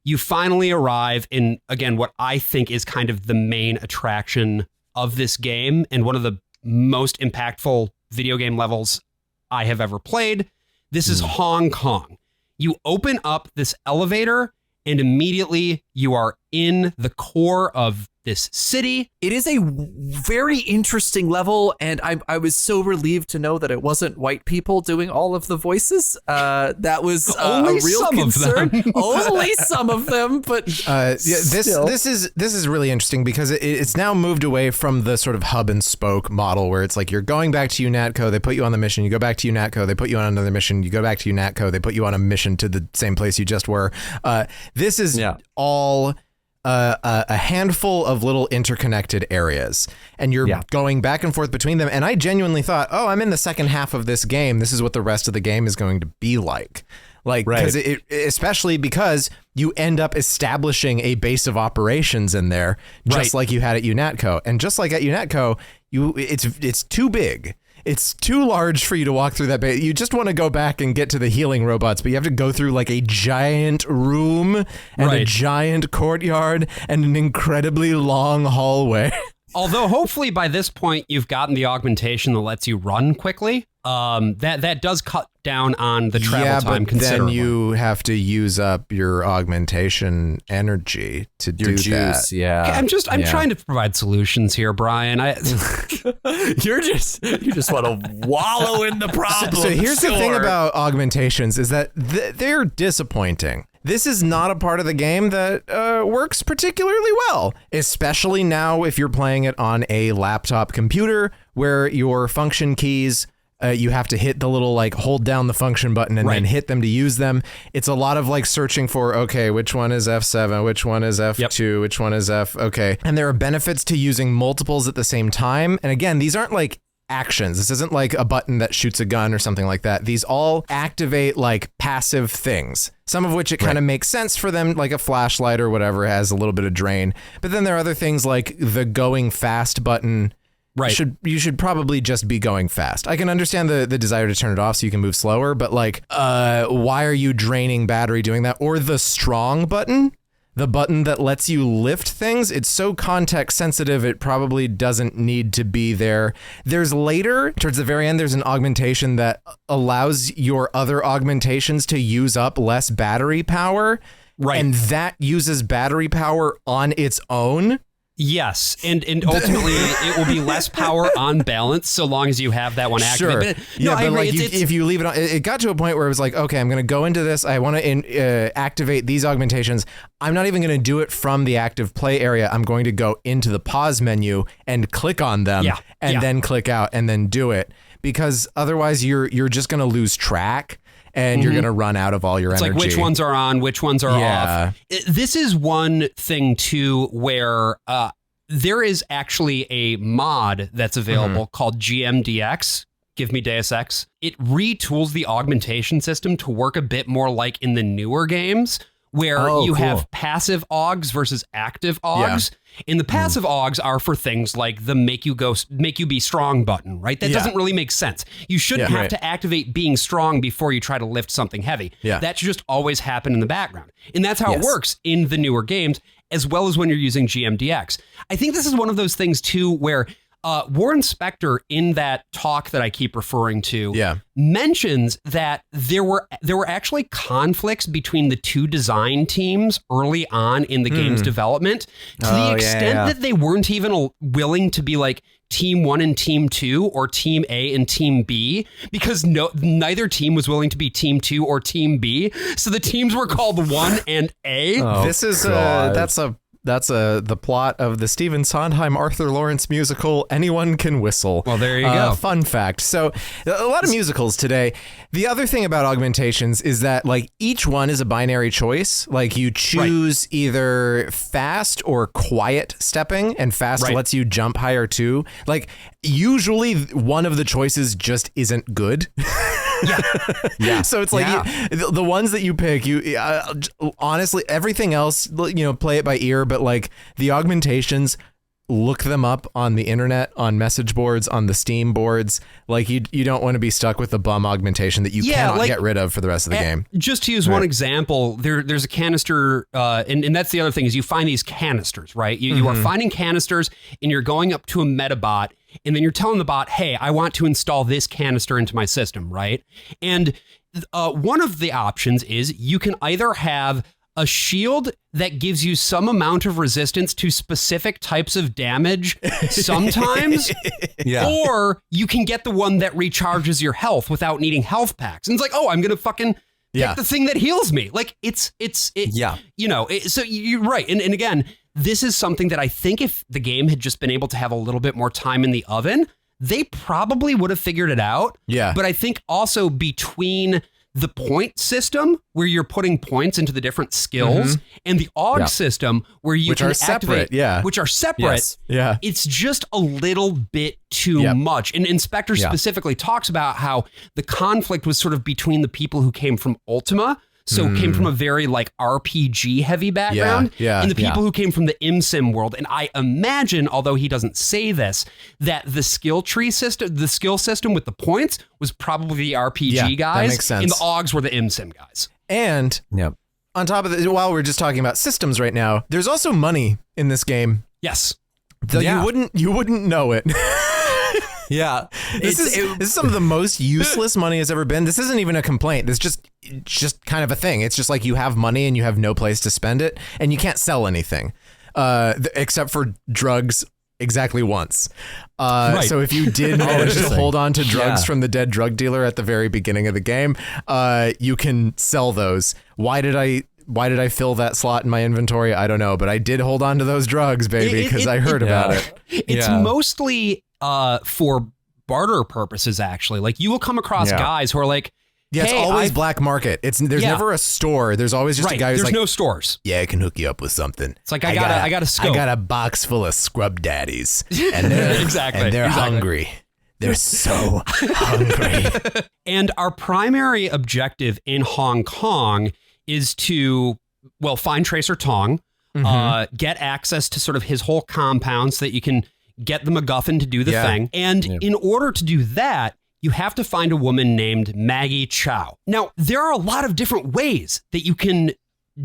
You finally arrive in, again, what I think is kind of the main attraction of this game and one of the most impactful video game levels I have ever played. This is Hong Kong. You open up this elevator and immediately you are in the core of this city. It is a very interesting level, and I was so relieved to know that it wasn't white people doing all of the voices. That was a real concern. Only some of them, but this is really interesting because it's now moved away from the sort of hub and spoke model where it's like you're going back to UNATCO, they put you on the mission, you go back to UNATCO, they put you on another mission, you go back to UNATCO, they put you on a mission to the same place you just were. This is all a handful of little interconnected areas, and you're going back and forth between them. And I genuinely thought, oh, I'm in the second half of this game. This is what the rest of the game is going to be like. Because especially because you end up establishing a base of operations in there, just like you had at UNATCO. And just like at UNATCO, it's too big. it's too large for you to walk through that base. You just want to go back and get to the healing robots, but you have to go through like a giant room and a giant courtyard and an incredibly long hallway. Although hopefully by this point you've gotten the augmentation that lets you run quickly. That does cut down on the travel time considerably. Then you have to use up your augmentation energy to do juice, that. Yeah. Okay, I'm trying to provide solutions here, Brian. You just want to wallow in the problem. So here's the thing about augmentations is that they're disappointing. This is not a part of the game that works particularly well, especially now if you're playing it on a laptop computer where your function keys, you have to hit the little like hold down the function button and then hit them to use them. It's a lot of like searching for, okay, which one is F7, which one is F2, which one is F, okay. And there are benefits to using multiples at the same time. And again, these aren't like actions. This isn't like a button that shoots a gun or something like that. These all activate like passive things, some of which it kind of makes sense for them, like a flashlight or whatever has a little bit of drain. But then there are other things like the going fast button. You should probably just be going fast. I can understand the desire to turn it off so you can move slower, but like, why are you draining battery doing that? Or the strong button, the button that lets you lift things. It's so context sensitive, it probably doesn't need to be there. There's later, towards the very end, there's an augmentation that allows your other augmentations to use up less battery power. Right. And that uses battery power on its own. Yes, and ultimately it will be less power on balance so long as you have that one activated. Sure. But like if you leave it on, it got to a point where it was like, okay, I'm going to go into this. I want to activate these augmentations. I'm not even going to do it from the active play area. I'm going to go into the pause menu and click on them and then click out and then do it, because otherwise you're just going to lose track. And you're going to run out of all your energy. It's like which ones are on, which ones are off. This is one thing, too, where there is actually a mod that's available called GMDX, Give Me Deus Ex. It retools the augmentation system to work a bit more like in the newer games, where you have passive augs versus active augs. And the passive augs are for things like the make you be strong button, right? That doesn't really make sense. You shouldn't have to activate being strong before you try to lift something heavy. That should just always happen in the background. And that's how it works in the newer games, as well as when you're using GMDX. I think this is one of those things too, where Warren Spector, in that talk that I keep referring to, mentions that there were actually conflicts between the two design teams early on in the game's development, to the extent that they weren't even willing to be like Team 1 and Team 2 or Team A and Team B, because neither team was willing to be Team 2 or Team B. So the teams were called 1 and A. This is that's the plot of the Stephen Sondheim Arthur Lawrence musical, Anyone Can Whistle. Well, there you go. Fun fact. So a lot of musicals today. The other thing about augmentations is that like each one is a binary choice. Like you choose either fast or quiet stepping, and fast lets you jump higher too. Like usually one of the choices just isn't good. So it's like the ones that you pick, honestly, everything else, play it by ear, but like the augmentations, look them up on the internet, on message boards, on the Steam boards. Like you don't want to be stuck with the bum augmentation that you cannot get rid of for the rest of the game. Just to use one example, there's a canister, and that's the other thing is you find these canisters, right? You are finding canisters and you're going up to a Metabot, and then you're telling the bot, hey, I want to install this canister into my system, right? And one of the options is you can either have a shield that gives you some amount of resistance to specific types of damage sometimes, or you can get the one that recharges your health without needing health packs. And it's like, oh, I'm going to fucking pick the thing that heals me. Like so you're right. And again, this is something that I think if the game had just been able to have a little bit more time in the oven, they probably would have figured it out. But I think also between the point system where you're putting points into the different skills and the AUG system where you can activate, which are separate. It's just a little bit too much. And Spector specifically talks about how the conflict was sort of between the people who came from Ultima. So came from a very like RPG heavy background. And the people who came from the ImSim world. And I imagine, although he doesn't say this, that the skill tree system, the skill system with the points was probably the RPG guys. That makes sense. And the AUGs were the ImSim guys. And on top of this, while we're just talking about systems right now, there's also money in this game. Yes. Though you wouldn't know it. Yeah. This is some of the most useless money has ever been. This isn't even a complaint. This is just kind of a thing. It's just like you have money and you have no place to spend it and you can't sell anything except for drugs exactly once. So if you did manage to hold on to drugs from the dead drug dealer at the very beginning of the game, you can sell those. Why did I fill that slot in my inventory? I don't know, but I did hold on to those drugs, baby, because I heard about it. It's mostly for barter purposes, actually. Like you will come across guys who are like, it's always black market. There's never a store. There's always just a guy who's there's like, no stores. Yeah, I can hook you up with something. It's like I got a scope. I got a box full of scrub daddies, and they're and they're hungry. They're so hungry. And our primary objective in Hong Kong is to, find Tracer Tong, get access to sort of his whole compound so that you can get the MacGuffin to do the thing. And in order to do that, you have to find a woman named Maggie Chow. Now, there are a lot of different ways that you can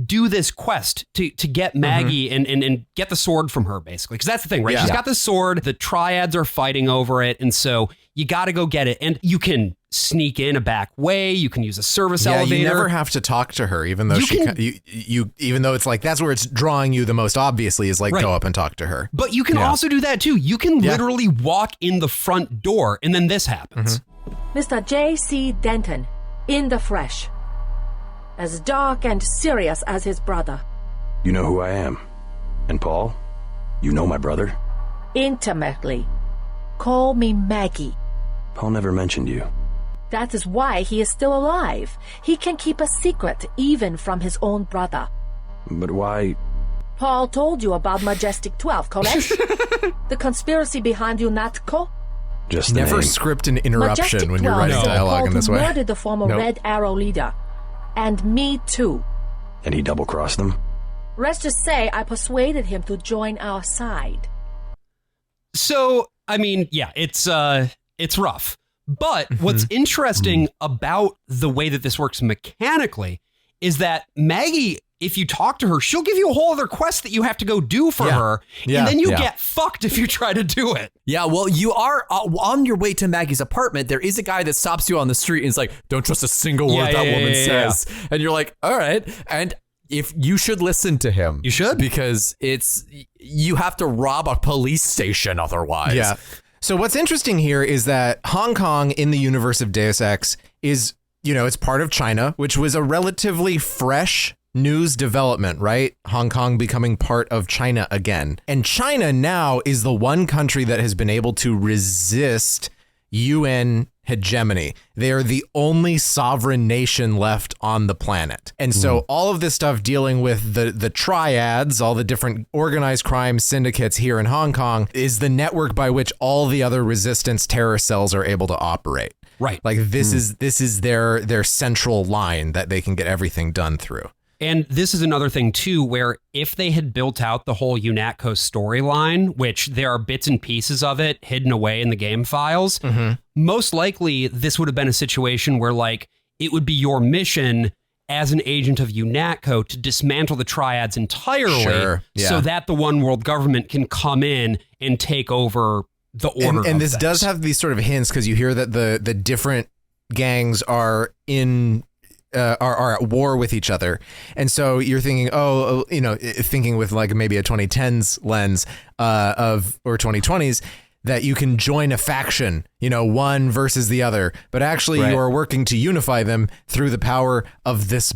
do this quest to get Maggie and get the sword from her, basically. Because that's the thing, right? She's got the sword. The triads are fighting over it. And so you got to go get it. And you can sneak in a back way. You can use a service elevator. You never have to talk to her, even though even though it's like that's where it's drawing you the most obviously is like go up and talk to her. But you can also do that too. You can literally walk in the front door and then this happens. Mr. J.C. Denton, in the flesh. As dark and serious as his brother. You know who I am. And Paul, you know my brother? Intimately. Call me Maggie. Paul never mentioned you. That is why he is still alive. He can keep a secret even from his own brother. But why? Paul told you about Majestic 12, correct? The conspiracy behind UNATCO? Just never name. Script an interruption Majestic when you're writing dialogue in this way. Murdered the former Red Arrow leader. And me too. And he double-crossed them? Let's just say I persuaded him to join our side. So, I mean, it's rough. But what's interesting about the way that this works mechanically is that Maggie, if you talk to her, she'll give you a whole other quest that you have to go do for her. And then you get fucked if you try to do it. Yeah, well, you are on your way to Maggie's apartment. There is a guy that stops you on the street and is like, don't trust a single word that woman says. And you're like, all right. And if you should listen to him. You should. Because you have to rob a police station otherwise. Yeah. So what's interesting here is that Hong Kong in the universe of Deus Ex is, it's part of China, which was a relatively fresh news development, right? Hong Kong becoming part of China again. And China now is the one country that has been able to resist UN hegemony. They are the only sovereign nation left on the planet. And so all of this stuff dealing with the triads, all the different organized crime syndicates here in Hong Kong is the network by which all the other resistance terror cells are able to operate. Right. Like this is their central line that they can get everything done through. And this is another thing, too, where if they had built out the whole UNATCO storyline, which there are bits and pieces of it hidden away in the game files, most likely this would have been a situation where, like, it would be your mission as an agent of UNATCO to dismantle the triads entirely so that the one world government can come in and take over the order. And this does have these sort of hints because you hear that the different gangs are are at war with each other. And so you're thinking, thinking with like maybe a 2010s lens or 2020s, that you can join a faction, one versus the other, but actually you are working to unify them through the power of this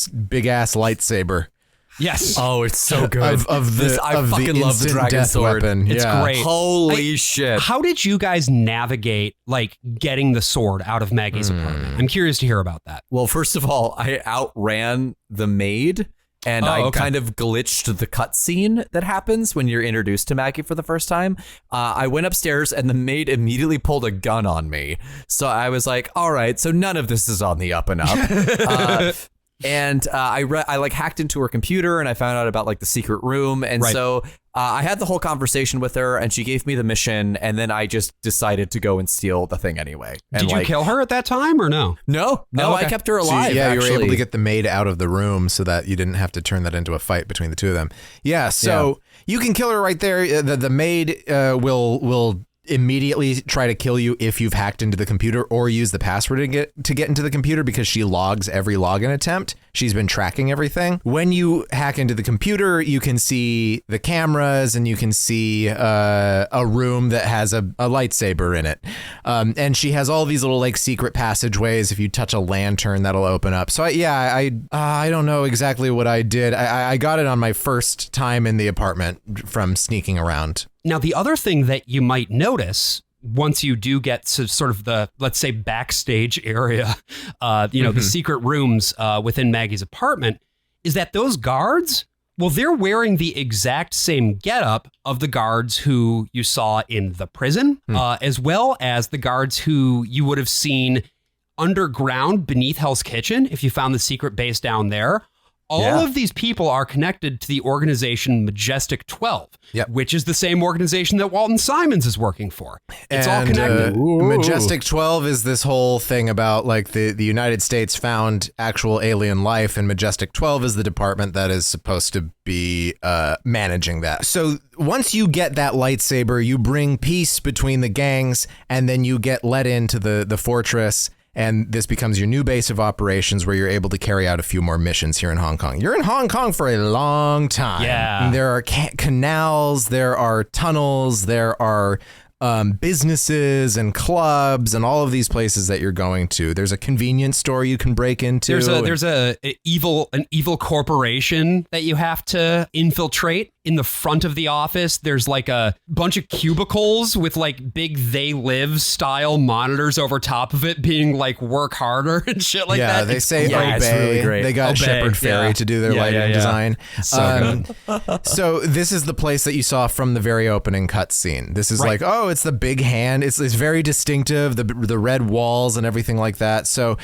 big ass lightsaber. Yes. Oh, it's so good. I fucking love the dragon sword. Weapon. It's great. Holy shit. How did you guys navigate like getting the sword out of Maggie's apartment? I'm curious to hear about that. Well, first of all, I outran the maid and I kind of glitched the cutscene that happens when you're introduced to Maggie for the first time. I went upstairs and the maid immediately pulled a gun on me. So I was like, all right, so none of this is on the up and up. And I like hacked into her computer and I found out about like the secret room. And so I had the whole conversation with her and she gave me the mission. And then I just decided to go and steal the thing anyway. And Did you kill her at that time or no? No, I kept her alive. So, you were actually. able to get the maid out of the room so that you didn't have to turn that into a fight between the two of them. Yeah, so you can kill her right there. The maid will immediately try to kill you if you've hacked into the computer or use the password to get into the computer because she logs every login attempt. She's been tracking everything. When you hack into the computer, you can see the cameras and you can see a room that has a lightsaber in it. And she has all these little like secret passageways. If you touch a lantern, that'll open up. So I don't know exactly what I did. I got it on my first time in the apartment from sneaking around. Now, the other thing that you might notice once you do get to sort of the, let's say, backstage area, the secret rooms within Maggie's apartment, is that those guards, well, they're wearing the exact same getup of the guards who you saw in the prison, as well as the guards who you would have seen underground beneath Hell's Kitchen if you found the secret base down there. All of these people are connected to the organization Majestic 12, which is the same organization that Walton Simons is working for. It's all connected. Majestic 12 is this whole thing about like the United States found actual alien life, and Majestic 12 is the department that is supposed to be managing that. So once you get that lightsaber, you bring peace between the gangs, and then you get let into the fortress. And this becomes your new base of operations where you're able to carry out a few more missions here in Hong Kong. You're in Hong Kong for a long time. Yeah. There are canals, there are tunnels, there are businesses and clubs and all of these places that you're going to. There's a convenience store you can break into. There's an evil corporation that you have to infiltrate. In the front of the office, there's like a bunch of cubicles with like big They Live style monitors over top of it being like work harder and shit like that. Yeah, they say Obey. It's really great. They got Shepard Fairey to do their lighting design. So so this is the place that you saw from the very opening cutscene. This is like, it's the big hand. It's very distinctive, the red walls and everything like that. So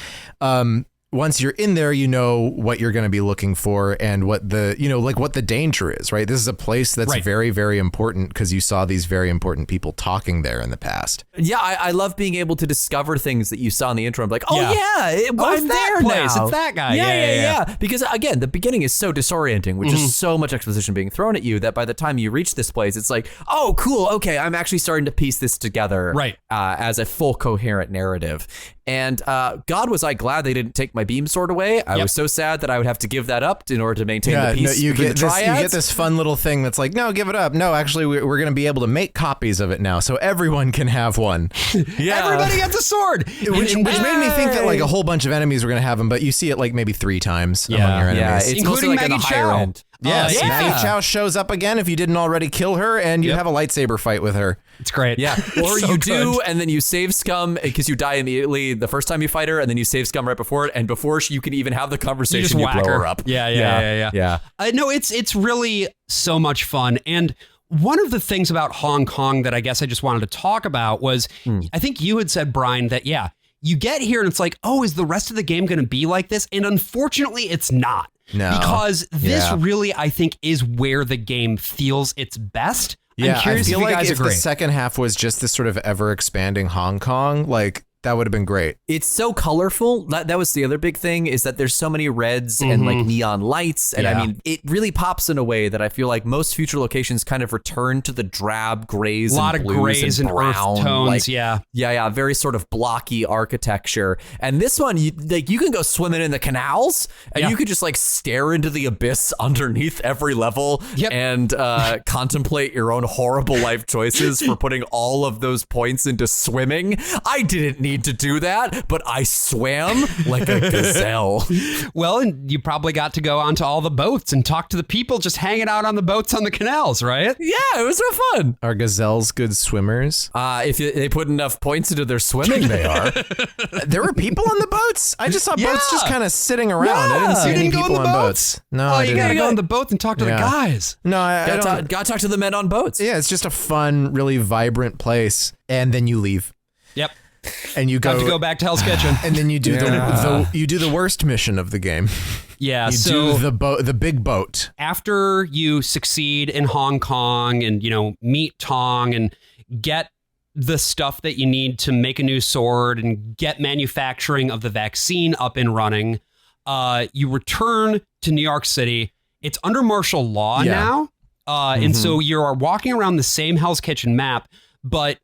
once you're in there, you know what you're going to be looking for and what the danger is, right? This is a place that's very, very important because you saw these very important people talking there in the past. Yeah, I love being able to discover things that you saw in the intro. I'm like, I'm it's that there place. now. It's that guy. Yeah. Because again, the beginning is so disorienting, which is so much exposition being thrown at you that by the time you reach this place, it's like, oh, cool. Okay, I'm actually starting to piece this together as a full coherent narrative. And God, was I glad they didn't take my beam sword away. I was so sad that I would have to give that up in order to maintain the peace. You between the get triads. this fun little thing that's like, no, give it up. No, actually, we're going to be able to make copies of it now, so everyone can have one. Everybody gets a sword. Which made me think that like a whole bunch of enemies were going to have them, but you see it like maybe 3 times among your enemies. Yeah, it's including mostly like Maggie on the higher Chow. end. Yes, Maggie Chow shows up again if you didn't already kill her, and you have a lightsaber fight with her. It's great. Yeah, or you do, and then you save Scum because you die immediately the first time you fight her, and then you save Scum right before it, and before you can even have the conversation, you blow her up. Yeah. No, it's really so much fun. And one of the things about Hong Kong that I guess I just wanted to talk about was, I think you had said, Brian, that, you get here and it's like, oh, is the rest of the game going to be like this? And unfortunately, it's not. No. Because this really, I think, is where the game feels its best. Yeah, I'm curious I feel if you like guys if agree. the second half was just this sort of ever expanding Hong Kong, like that would have been great. It's so colorful. That was the other big thing, is that there's so many reds and like neon lights. And I mean, it really pops in a way that I feel like most future locations kind of return to the drab grays, a lot and of blues grays and and brown, earth tones. like, Yeah, very sort of blocky architecture. And this one, you can go swimming in the canals and you could just like stare into the abyss underneath every level and contemplate your own horrible life choices for putting all of those points into swimming. I didn't need to do that, but I swam like a gazelle. Well, and you probably got to go onto all the boats and talk to the people just hanging out on the boats on the canals, right? Yeah, it was so fun. Are gazelles good swimmers? If they put enough points into their swimming, they are. There were people on the boats? I just saw boats just kind of sitting around. I didn't see any people on boats. No, I you didn't. gotta go on the boat and talk to the guys. No, I don't. Gotta talk to the men on boats. Yeah, it's just a fun, really vibrant place, and then you leave. Yep. And you have to go back to Hell's Kitchen, and then you do the worst mission of the game. Yeah, you so do the big boat. After you succeed in Hong Kong and, meet Tong and get the stuff that you need to make a new sword and get manufacturing of the vaccine up and running, you return to New York City. It's under martial law now. And so you are walking around the same Hell's Kitchen map, but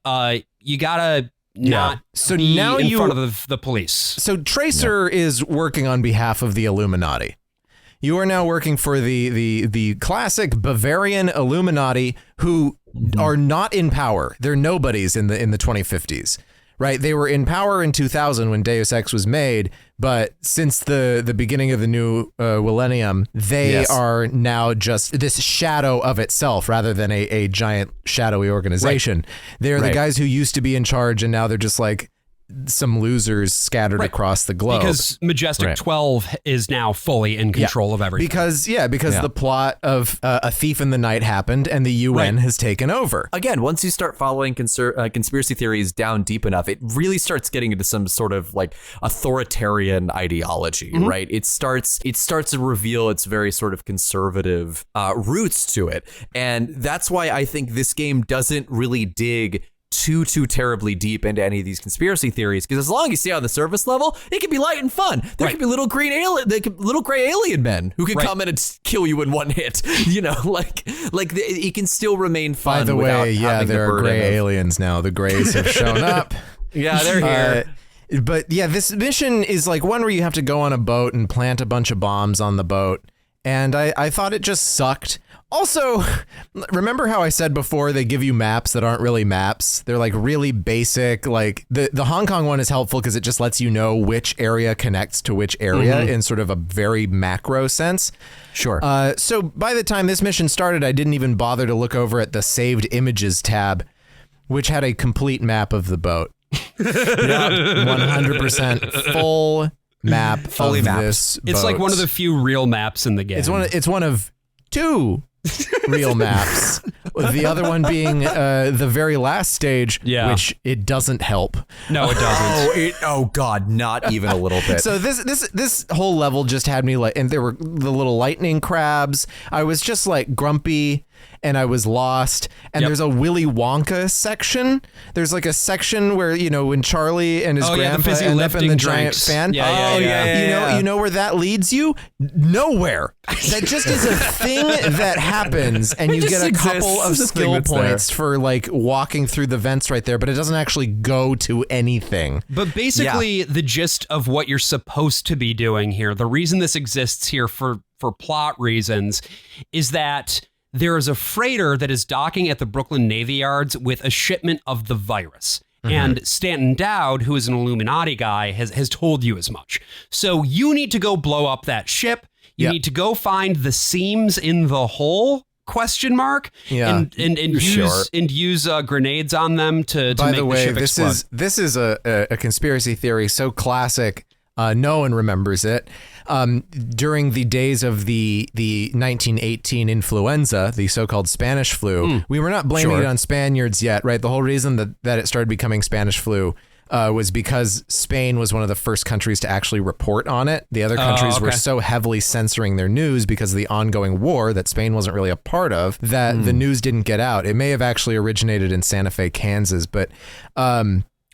you gotta not be now in front of the police. So Tracer is working on behalf of the Illuminati. You are now working for the classic Bavarian Illuminati, who are not in power. They're nobodies in the 2050s. Right, they were in power in 2000 when Deus Ex was made, but since the beginning of the new millennium, they are now just this shadow of itself rather than a giant shadowy organization. Right. They're the guys who used to be in charge, and now they're just like some losers scattered across the globe. Because Majestic 12 is now fully in control of everything. Because the plot of A Thief in the Night happened and the UN has taken over. Again, once you start following conspiracy theories down deep enough, it really starts getting into some sort of like authoritarian ideology, right? It starts to reveal its very sort of conservative roots to it. And that's why I think this game doesn't really dig too terribly deep into any of these conspiracy theories, because as long as you stay on the surface level, it can be light and fun. There could be little gray alien men who can come in and kill you in one hit. It can still remain fun. By the way, there are gray aliens now. The Greys have shown up. Yeah, they're here. But yeah, this mission is like one where you have to go on a boat and plant a bunch of bombs on the boat. And I thought it just sucked. Also, remember how I said before they give you maps that aren't really maps? They're like really basic. Like the Hong Kong one is helpful because it just lets you know which area connects to which area in sort of a very macro sense. Sure. So by the time this mission started, I didn't even bother to look over at the saved images tab, which had a complete map of the boat. 100% full map fully of mapped. This boat. It's like one of the few real maps in the game. It's one of two real maps. The other one being the very last stage, which it doesn't help. No, it doesn't. Oh God, not even a little bit. So this whole level just had me like, and there were the little lightning crabs. I was just like grumpy. And I was lost. And there's a Willy Wonka section. There's like a section where, when Charlie and his grandpa end up in the giant fan. You know where that leads you? Nowhere. That just is a thing that happens, and you get a couple of skill points for like walking through the vents right there, but it doesn't actually go to anything. But basically, the gist of what you're supposed to be doing here, the reason this exists here for plot reasons, is that there is a freighter that is docking at the Brooklyn Navy Yards with a shipment of the virus. And Stanton Dowd, who is an Illuminati guy, has told you as much. So you need to go blow up that ship. You need to go find the seams in the hull, ? And use grenades on them to make the ship explode. This is a conspiracy theory so classic. No one remembers it. During the days of the 1918 influenza, the so-called Spanish flu, we were not blaming it on Spaniards yet, right? The whole reason that it started becoming Spanish flu was because Spain was one of the first countries to actually report on it. The other countries were so heavily censoring their news because of the ongoing war that Spain wasn't really a part of, that the news didn't get out. It may have actually originated in Santa Fe, Kansas, but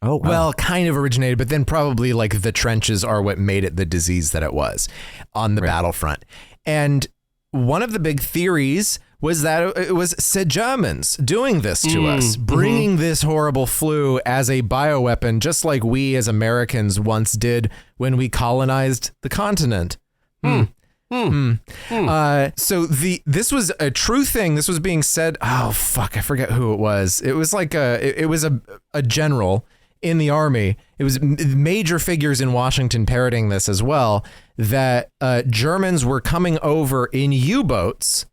well, kind of originated, but then probably like the trenches are what made it the disease that it was on the battlefront. And one of the big theories was that it was the Germans doing this to us, bringing this horrible flu as a bioweapon, just like we as Americans once did when we colonized the continent. So this was a true thing. This was being said. Oh, fuck. I forget who it was. It was like it was a general in the army. It was major figures in Washington parroting this as well, that Germans were coming over in U-boats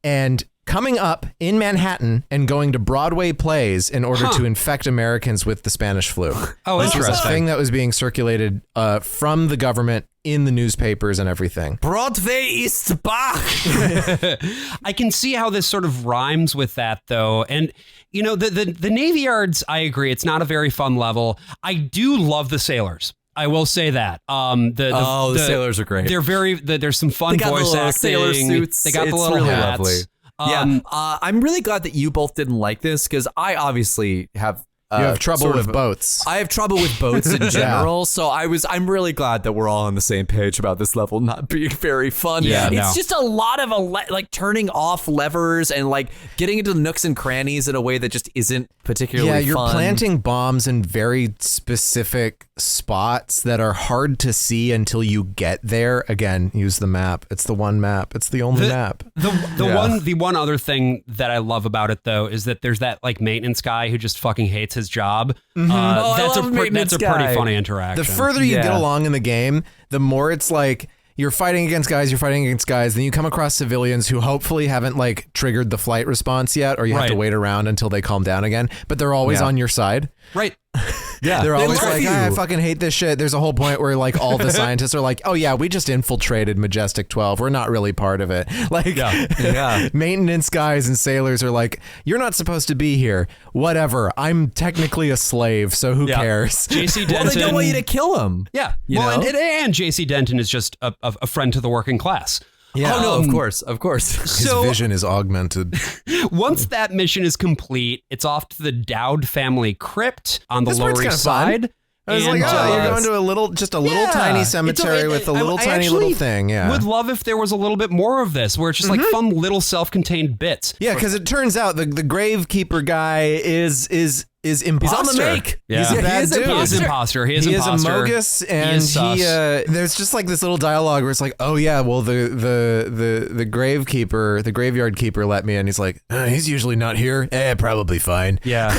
and coming up in Manhattan and going to Broadway plays in order to infect Americans with the Spanish flu. Oh, this interesting. was a thing that was being circulated from the government in the newspapers and everything. Broadway is back. I can see how this sort of rhymes with that, though. And, the Navy Yards, I agree, it's not a very fun level. I do love the sailors. I will say that. The sailors are great. They're there's some fun voice acting. Sailor suits. They got the little really hats. Lovely. I'm really glad that you both didn't like this because I obviously have. You have trouble with boats. I have trouble with boats in general, so I'm really glad that we're all on the same page about this level not being very fun. It's just a lot of like turning off levers and like getting into the nooks and crannies in a way that just isn't particularly fun. Yeah, you're planting bombs in very specific spots that are hard to see until you get there. Again, use the map. It's the one map. It's the only map. The one other thing that I love about it though is that there's that like maintenance guy who just fucking hates his job. That's a pretty funny interaction. The further you get along in the game, the more it's like you're fighting against guys, then you come across civilians who hopefully haven't like triggered the flight response yet, or you have to wait around until they calm down again, but they're always on your side. Right. Yeah, they're always like, I fucking hate this shit. There's a whole point where like all the scientists are like, oh yeah, we just infiltrated Majestic 12. We're not really part of it. Like, maintenance guys and sailors are like, you're not supposed to be here. Whatever. I'm technically a slave, so who cares? JC Denton. Well, they don't want you to kill him. Yeah. And JC Denton is just a friend to the working class. Yeah. Oh, no, of course. His vision is augmented. Once that mission is complete, it's off to the Dowd family crypt on the Lower East Side. I was like, you're going to a little tiny cemetery with a little tiny little thing. Yeah. Would love if there was a little bit more of this, where it's just like fun little self-contained bits. Yeah, because it turns out the gravekeeper guy is imposter. He's on the make. Yeah. He's a bad dude. He is imposter. He is a mogus, and there's just like this little dialogue where it's like, oh yeah, well the gravekeeper, the graveyard keeper let me in. He's like, he's usually not here. Probably fine. Yeah.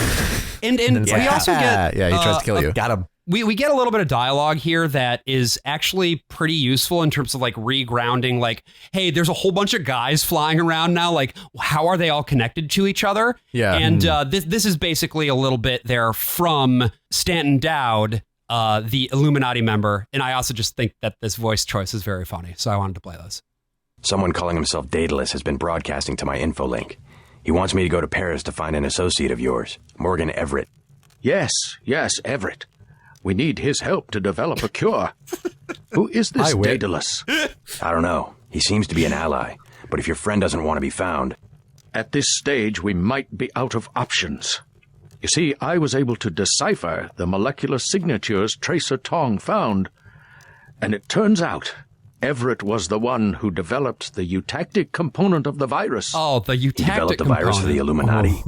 And we also get he tries to kill you. Got him. We get a little bit of dialogue here that is actually pretty useful in terms of like regrounding, like, hey, there's a whole bunch of guys flying around now. Like, how are they all connected to each other? Yeah. And this is basically a little bit there from Stanton Dowd, the Illuminati member. And I also just think that this voice choice is very funny. So I wanted to play this. Someone calling himself Daedalus has been broadcasting to my info link. He wants me to go to Paris to find an associate of yours, Morgan Everett. Yes, Everett. We need his help to develop a cure. Who is this Daedalus? I don't know. He seems to be an ally. But if your friend doesn't want to be found... At this stage, we might be out of options. You see, I was able to decipher the molecular signatures Tracer Tong found. And it turns out Everett was the one who developed the eutactic component of the virus. Oh, the eutactic He developed the virus for the Illuminati.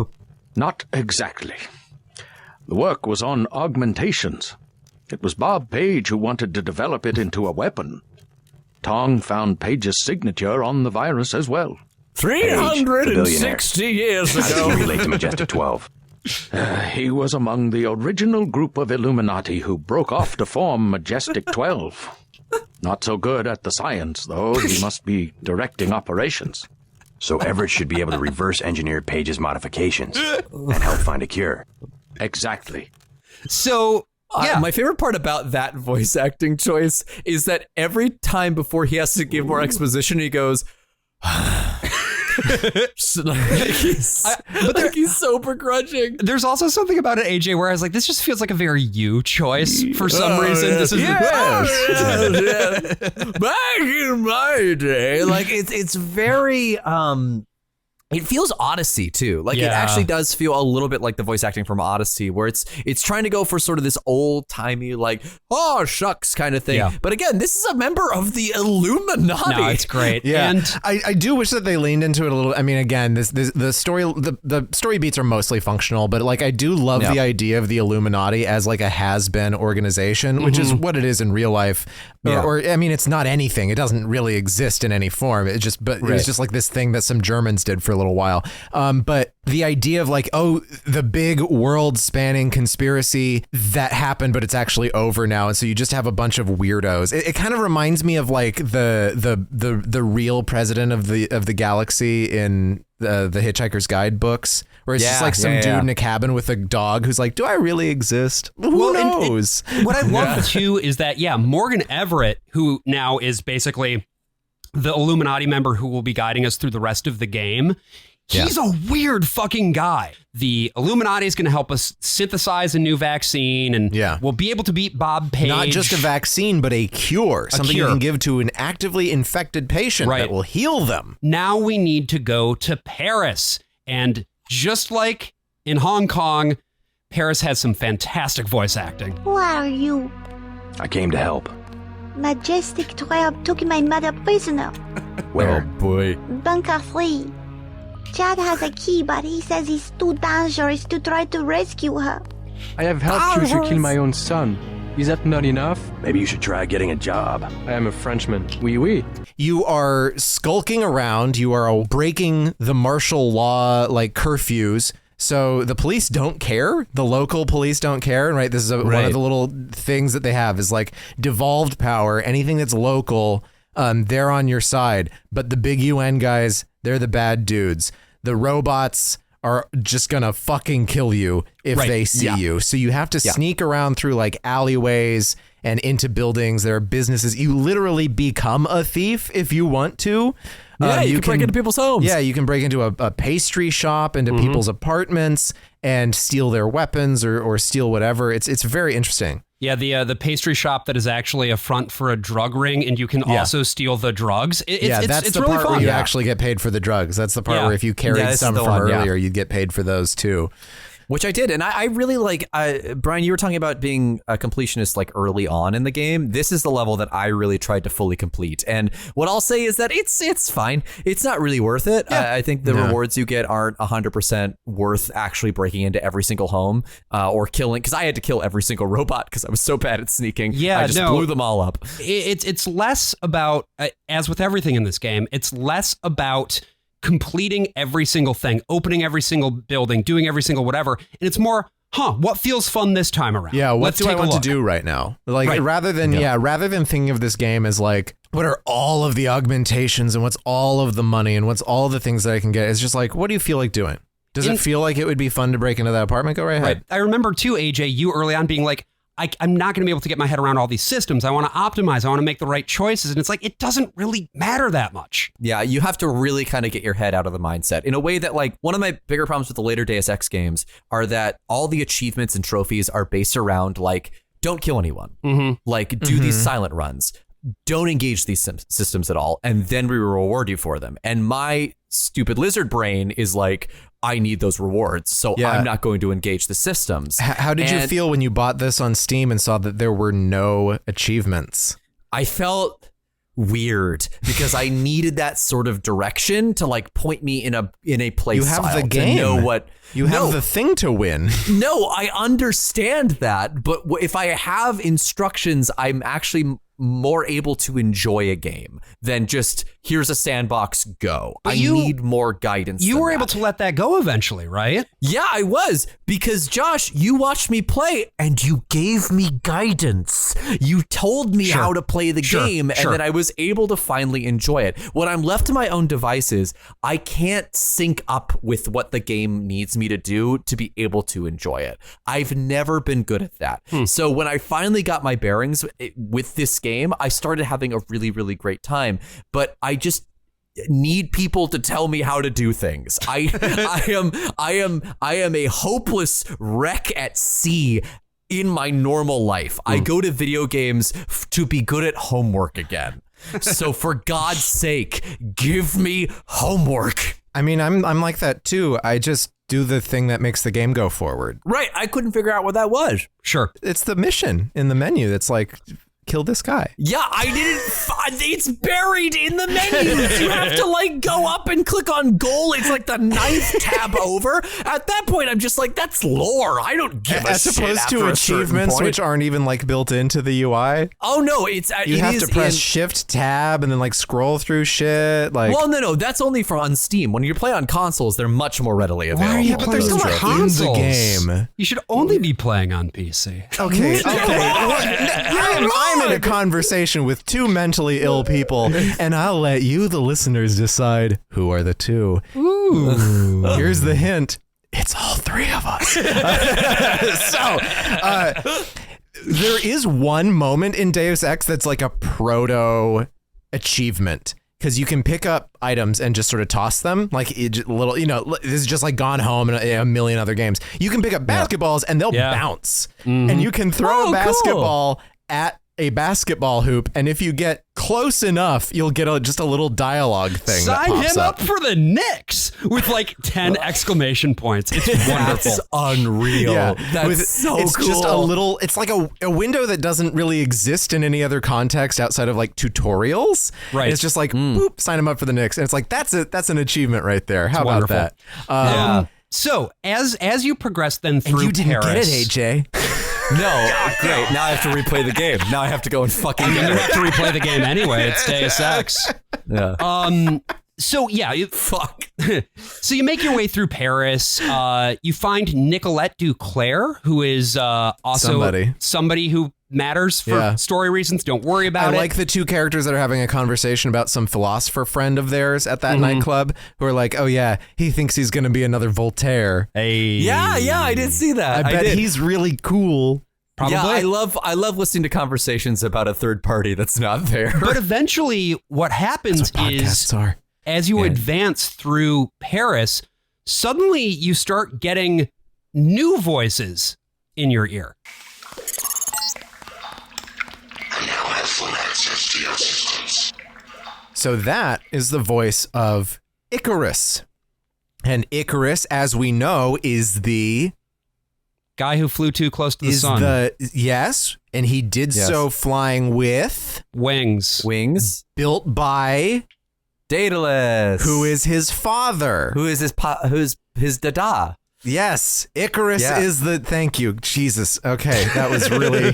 Not exactly. The work was on augmentations. It was Bob Page who wanted to develop it into a weapon. Tong found Page's signature on the virus as well. 360 years ago. How did he relate to Majestic 12? He was among the original group of Illuminati who broke off to form Majestic 12. Not so good at the science, though. He must be directing operations. So Everett should be able to reverse engineer Page's modifications and help find a cure. Exactly. So... yeah. My favorite part about that voice acting choice is that every time before he has to give more exposition, he goes, he's so begrudging. There's also something about it, AJ, where I was like, this just feels like a very you choice for some reason. Yeah. This is Back in my day, like it's very it feels Odyssey too. Like it actually does feel a little bit like the voice acting from Odyssey, where it's trying to go for sort of this old timey, like, oh shucks kind of thing. Yeah. But again, this is a member of the Illuminati. No, it's great. Yeah. And I do wish that they leaned into it a little. I mean, again, the story beats are mostly functional, but like I do love the idea of the Illuminati as like a has-been organization, which is what it is in real life. Or I mean, it's not anything. It doesn't really exist in any form. It just, it was just like this thing that some Germans did for a little while. But the idea of like, oh, the big world-spanning conspiracy that happened, but it's actually over now, and so you just have a bunch of weirdos. It kind of reminds me of like the real president of the galaxy in the Hitchhiker's Guide books, where it's just like some dude in a cabin with a dog who's like, do I really exist? Who knows? What I love too is that Morgan Everett, who now is basically the Illuminati member who will be guiding us through the rest of the game, He's a weird fucking guy. The Illuminati is going to help us synthesize a new vaccine, and we'll be able to beat Bob Page. Not just a vaccine, but a cure. Something you can give to an actively infected patient that will heal them. Now we need to go to Paris. And just like in Hong Kong, Paris has some fantastic voice acting. Who are you? I came to help. Majestic 12 took my mother prisoner. Where? Oh, boy. Bunker 3. Chad has a key, but he says it's too dangerous to try to rescue her. I have helped you to kill my own son. Is that not enough? Maybe you should try getting a job. I am a Frenchman. Oui, oui. You are skulking around. You are breaking the martial law, like curfews. So the police don't care. The local police don't care. Right. This is one of the little things that they have is like devolved power. Anything that's local, they're on your side. But the big UN guys, they're the bad dudes. The robots are just gonna fucking kill you if they see you. So you have to sneak around through like alleyways and into buildings. There are businesses. You literally become a thief if you want to. Yeah, you can break into people's homes. Yeah, you can break into a pastry shop, into people's apartments, and steal their weapons or steal whatever. It's very interesting. Yeah, the pastry shop that is actually a front for a drug ring, and you can also steal the drugs. That's the really part fun. where you actually get paid for the drugs. That's the part where if you carried some from earlier, you'd get paid for those too. Which I did. And I really like, Brian, you were talking about being a completionist like early on in the game. This is the level that I really tried to fully complete. And what I'll say is that it's fine. It's not really worth it. I think the rewards you get aren't 100% worth actually breaking into every single home or killing, because I had to kill every single robot because I was so bad at sneaking. Yeah, I just blew them all up. It's less about, as with everything in this game, it's less about completing every single thing, opening every single building, doing every single whatever. And it's more, what feels fun this time around? Yeah, what do I want to do right now? Like rather than thinking of this game as like, what are all of the augmentations and what's all of the money and what's all the things that I can get? It's just like, what do you feel like doing? Does it feel like it would be fun to break into that apartment? Go right ahead. Right. I remember too, AJ, you early on being like, I'm not going to be able to get my head around all these systems. I want to optimize. I want to make the right choices. And it's like, it doesn't really matter that much. Yeah, you have to really kind of get your head out of the mindset in a way that, like, one of my bigger problems with the later Deus Ex games are that all the achievements and trophies are based around, like, don't kill anyone. Like, do these silent runs. Don't engage these systems at all. And then we reward you for them. And my stupid lizard brain is like, I need those rewards, so I'm not going to engage the systems. How did you feel when you bought this on Steam and saw that there were no achievements? I felt weird because I needed that sort of direction to like point me in a place. You have the game. To know what you have the thing to win. No, I understand that, but if I have instructions, I'm actually more able to enjoy a game than just here's a sandbox, go. I need more guidance. You were able to let that go eventually, right? Yeah, I was, because Josh, you watched me play and you gave me guidance. You told me how to play the game, and then I was able to finally enjoy it. When I'm left to my own devices, I can't sync up with what the game needs me to do to be able to enjoy it. I've never been good at that. So when I finally got my bearings with this game, I started having a really, really great time. But I just need people to tell me how to do things. I am a hopeless wreck at sea in my normal life. I go to video games to be good at homework again. So for God's sake, give me homework. I mean, I'm like that too. I just do the thing that makes the game go forward. Right. I couldn't figure out what that was. Sure. It's the mission in the menu that's like, kill this guy. Yeah, I didn't. It's buried in the menus. You have to like go up and click on goal. It's like the 9th tab over. At that point, I'm just like, that's lore. I don't give a shit. As opposed to achievements, which aren't even like built into the UI. Oh no, you have to press Shift Tab and then like scroll through shit. Like, well, no, that's only for on Steam. When you play on consoles, they're much more readily available. Why are you playing there's still consoles in the game? You should only be playing on PC. Okay. I'm in a conversation with two mentally ill people, and I'll let you, the listeners, decide who are the two. Ooh. Here's the hint. It's all three of us. There is one moment in Deus Ex that's like a proto achievement. because you can pick up items and just sort of toss them like little, this is just like Gone Home and a million other games. You can pick up basketballs and they'll bounce, and you can throw a basketball at a basketball hoop, and if you get close enough, you'll get just a little dialogue thing. Sign him up for the Knicks with like 10 exclamation points. It's wonderful. That's unreal. Yeah. That's so it's cool. Just a little, it's like a window that doesn't really exist in any other context outside of like tutorials. Right. It's just like, boop, sign him up for the Knicks. And it's like, that's an achievement right there. How about that? So as you progress then through and you didn't Paris, get it, AJ. No, great. Now I have to replay the game. Now I have to go and fucking get you it. have to replay the game anyway. It's Deus Ex. Yeah. So yeah, fuck. So you make your way through Paris. You find Nicolette Duclair, who is also somebody who matters for story reasons. Don't worry about it. I like the two characters that are having a conversation about some philosopher friend of theirs at that nightclub, who are like, oh yeah, he thinks he's going to be another Voltaire. Hey. Yeah, I did see that. I bet he's really cool. Probably. Yeah, I love listening to conversations about a third party that's not there. But eventually what happens is as you advance through Paris, suddenly you start getting new voices in your ear. So that is the voice of Icarus. And Icarus, as we know, is the guy who flew too close to the sun. Yes, and he did so flying with wings. Built by Daedalus, who is his father. Who is his dada. Yes, Icarus is the. Thank you, Jesus. Okay, that was really.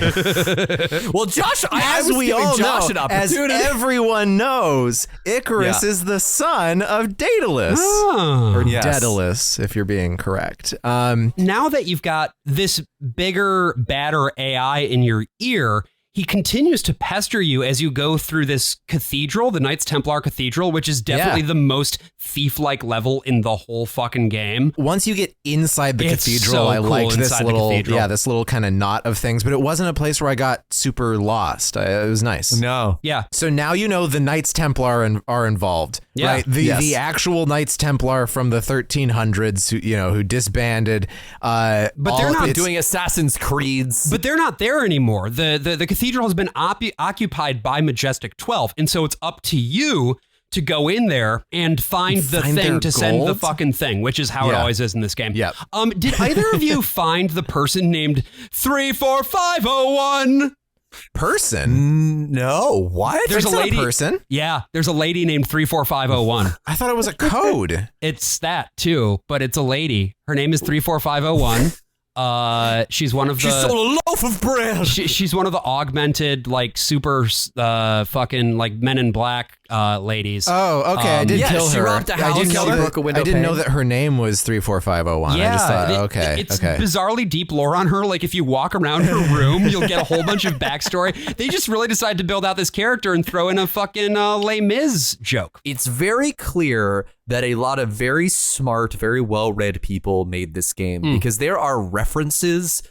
Well, Josh, as we all know, as everyone knows, Icarus is the son of Daedalus, or Daedalus, if you're being correct. Now that you've got this bigger, badder AI in your ear, he continues to pester you as you go through this cathedral, the Knights Templar Cathedral, which is definitely the most thief-like level in the whole fucking game. Once you get inside the cathedral, I liked this little kind of knot of things, but it wasn't a place where I got super lost. It was nice. No. Yeah. So now you know the Knights Templar are involved. Yeah. Right? The actual Knights Templar from the 1300s who disbanded. But they're not doing Assassin's Creeds. But they're not there anymore. The cathedral has been occupied by Majestic 12, and so it's up to you to go in there and find the thing to send the fucking thing, which is how it always is in this game. Yeah. Did either of you find the person named 34501? Person? No. What? There's a lady. Person? Yeah, there's a lady named 34501. I thought it was a code. It's that too, but it's a lady. Her name is 34501. She's one of the. She stole a loaf of bread. She's one of the augmented, like super, fucking like Men in Black ladies. Oh, okay. I did kill her. She robbed a house. I didn't know pane. that her name was 34501. Yeah, I just thought, it's bizarrely deep lore on her. Like if you walk around her room, you'll get a whole bunch of backstory. They just really decided to build out this character and throw in a fucking Les Mis joke. It's very clear that a lot of very smart, very well-read people made this game because there are references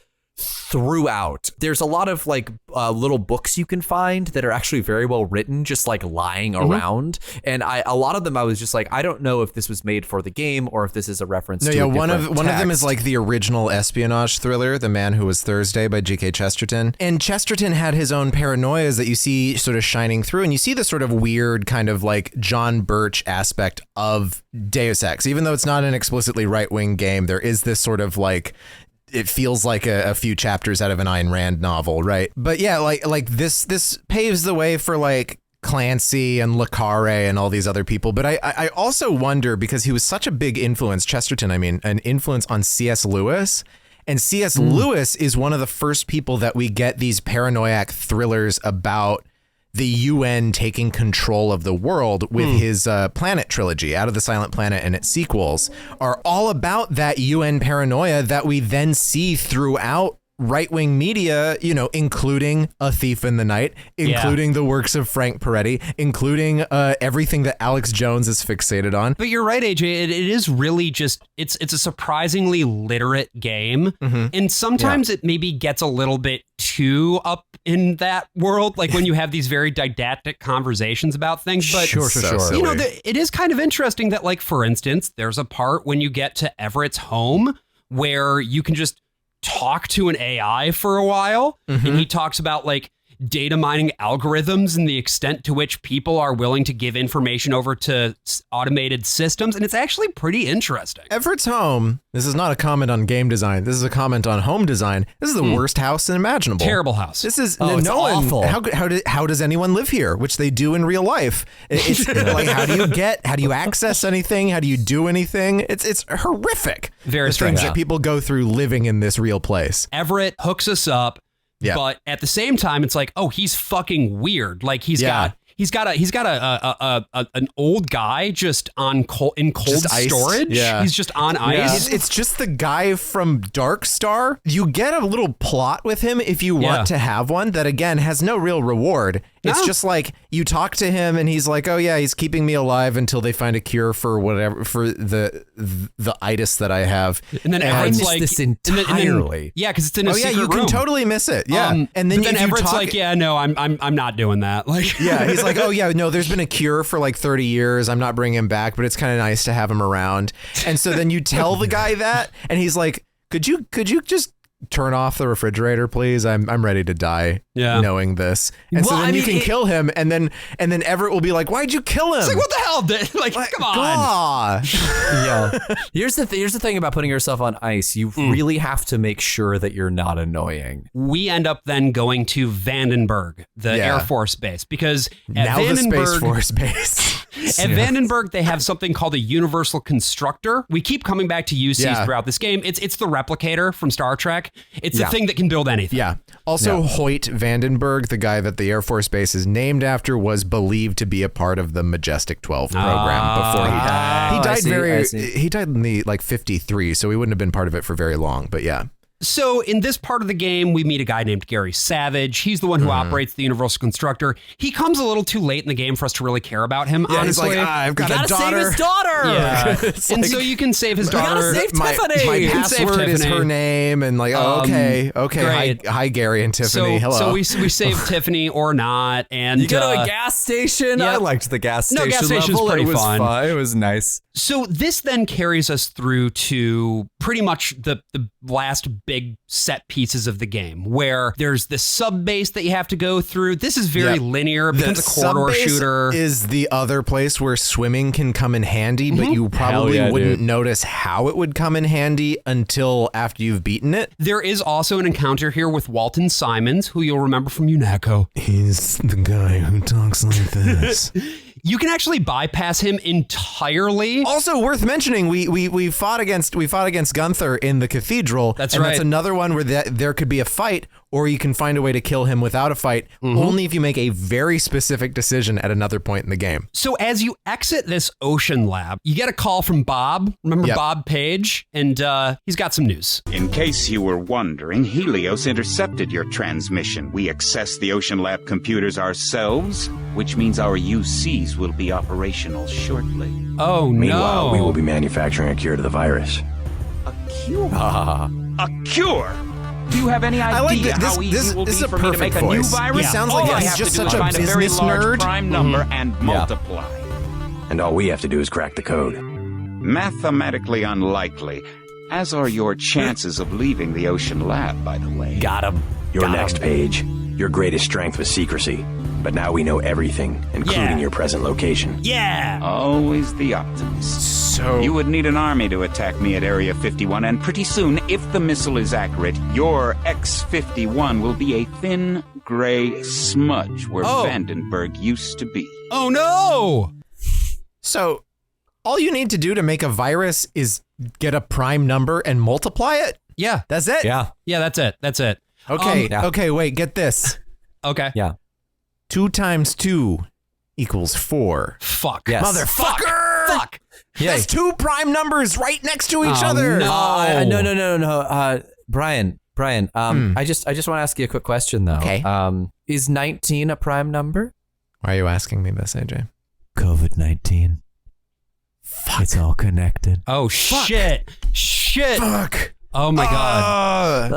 throughout. There's a lot of like little books you can find that are actually very well written, just like lying around. And a lot of them I was just like, I don't know if this was made for the game or if this is a reference to a one of different them is text. like the original espionage thriller, The Man Who Was Thursday by G.K. Chesterton. And Chesterton had his own paranoias that you see sort of shining through, and you see the sort of weird kind of like John Birch aspect of Deus Ex. Even though it's not an explicitly right-wing game, there is this sort of like, it feels like a few chapters out of an Ayn Rand novel, right? But yeah, like this paves the way for like Clancy and Le Carre and all these other people. But I also wonder, because he was such a big influence, Chesterton, I mean, an influence on C.S. Lewis. And C.S. Lewis is one of the first people that we get these paranoiac thrillers about the UN taking control of the world with his Planet trilogy, Out of the Silent Planet and its sequels, are all about that UN paranoia that we then see throughout right-wing media, including A Thief in the Night, including the works of Frank Peretti, including everything that Alex Jones is fixated on. But you're right, AJ. It is really just, it's a surprisingly literate game. And sometimes it maybe gets a little bit too up in that world, like when you have these very didactic conversations about things. But Sure. you know, it is kind of interesting that, like, for instance, there's a part when you get to Everett's home where you can just talk to an AI for a while, and he talks about like data mining algorithms and the extent to which people are willing to give information over to automated systems. And it's actually pretty interesting. Everett's home, this is not a comment on game design. This is a comment on home design. This is the worst house imaginable. Terrible house. This is it's awful. How does anyone live here? Which they do in real life. It's like, how do you access anything? How do you do anything? It's horrific. Very the things that people go through living in this real place. Everett hooks us up. Yeah. But at the same time, it's like, oh, he's fucking weird. Like he's got an old guy just in cold storage. Yeah. He's just on ice. It's just the guy from Dark Star. You get a little plot with him if you want to have one that, again, has no real reward. It's just like you talk to him and he's like, oh yeah, he's keeping me alive until they find a cure for whatever, for the itis that I have. And then Everett's like, this entirely. because it's in a secret you room. can totally miss it. Yeah. And then Everett's like, yeah, no, I'm not doing that. Like, yeah, he's like, oh yeah, no, there's been a cure for like 30 years. I'm not bringing him back, but it's kind of nice to have him around. And so then you tell the guy that, and he's like, could you just turn off the refrigerator, please? I'm ready to die knowing this. And so then you can kill him, and then Everett will be like, why'd you kill him? It's like, what the hell? Like, come on. Yeah. Here's the thing about putting yourself on ice. You really have to make sure that you're not annoying. We end up then going to Vandenberg, the Air Force base, because at now Vandenberg, the Space Force base. At Vandenberg, they have something called a universal constructor. We keep coming back to UCs throughout this game. It's the replicator from Star Trek. It's the thing that can build anything. Yeah. Also, Hoyt Vandenberg, the guy that the Air Force Base is named after, was believed to be a part of the Majestic 12 program before he died. He died in the 53, so he wouldn't have been part of it for very long. But yeah. So in this part of the game, we meet a guy named Gary Savage. He's the one who operates the Universal Constructor. He comes a little too late in the game for us to really care about him, honestly. He's like, I've got a daughter. Save his daughter! Yeah. And so you can save his daughter. Save Tiffany! My password is her name, and like, okay. Hi, Gary and Tiffany. Hello. So we saved Tiffany or not, and you go to a gas station. I liked the gas station. No, gas station's level. pretty fun. It was nice. So this then carries us through to pretty much the last big set pieces of the game, where there's this sub base that you have to go through. This is very linear. It becomes a corridor shooter. Is the other place where swimming can come in handy, but you probably wouldn't notice how it would come in handy until after you've beaten it. There is also an encounter here with Walton Simons, who you'll remember from UNATCO. He's the guy who talks like this. You can actually bypass him entirely. Also worth mentioning, we fought against Gunther in the cathedral. That's and right. That's another one where there could be a fight, or you can find a way to kill him without a fight, only if you make a very specific decision at another point in the game. So as you exit this ocean lab, you get a call from Bob. Remember Bob Page? And he's got some news. In case you were wondering, Helios intercepted your transmission. We accessed the ocean lab computers ourselves, which means our UCs will be operational shortly. Oh, Meanwhile, we will be manufacturing a cure to the virus. A cure? A cure? Do you have any idea how easy it will be for me to make a new virus? He sounds like he's just such a business nerd. Prime number and multiply. And all we have to do is crack the code. Mathematically unlikely, as are your chances of leaving the ocean lab, by the way. Got him. Your next page. Your greatest strength was secrecy. But now we know everything, including your present location. Yeah! Always the optimist. So you would need an army to attack me at Area 51, and pretty soon, if the missile is accurate, your X-51 will be a thin, gray smudge where Vandenberg used to be. Oh, no! So all you need to do to make a virus is get a prime number and multiply it? Yeah. That's it? Yeah, that's it. Okay, okay, wait, get this. Okay. Yeah. 2 times 2 equals 4. Fuck. Yes. Motherfucker! Fuck. Yeah. That's 2 prime numbers right next to each other. No. Brian. I just want to ask you a quick question though. Okay. Is 19 a prime number? Why are you asking me this, AJ? COVID-19. Fuck. It's all connected. Oh, shit. Shit. Fuck. Oh my God.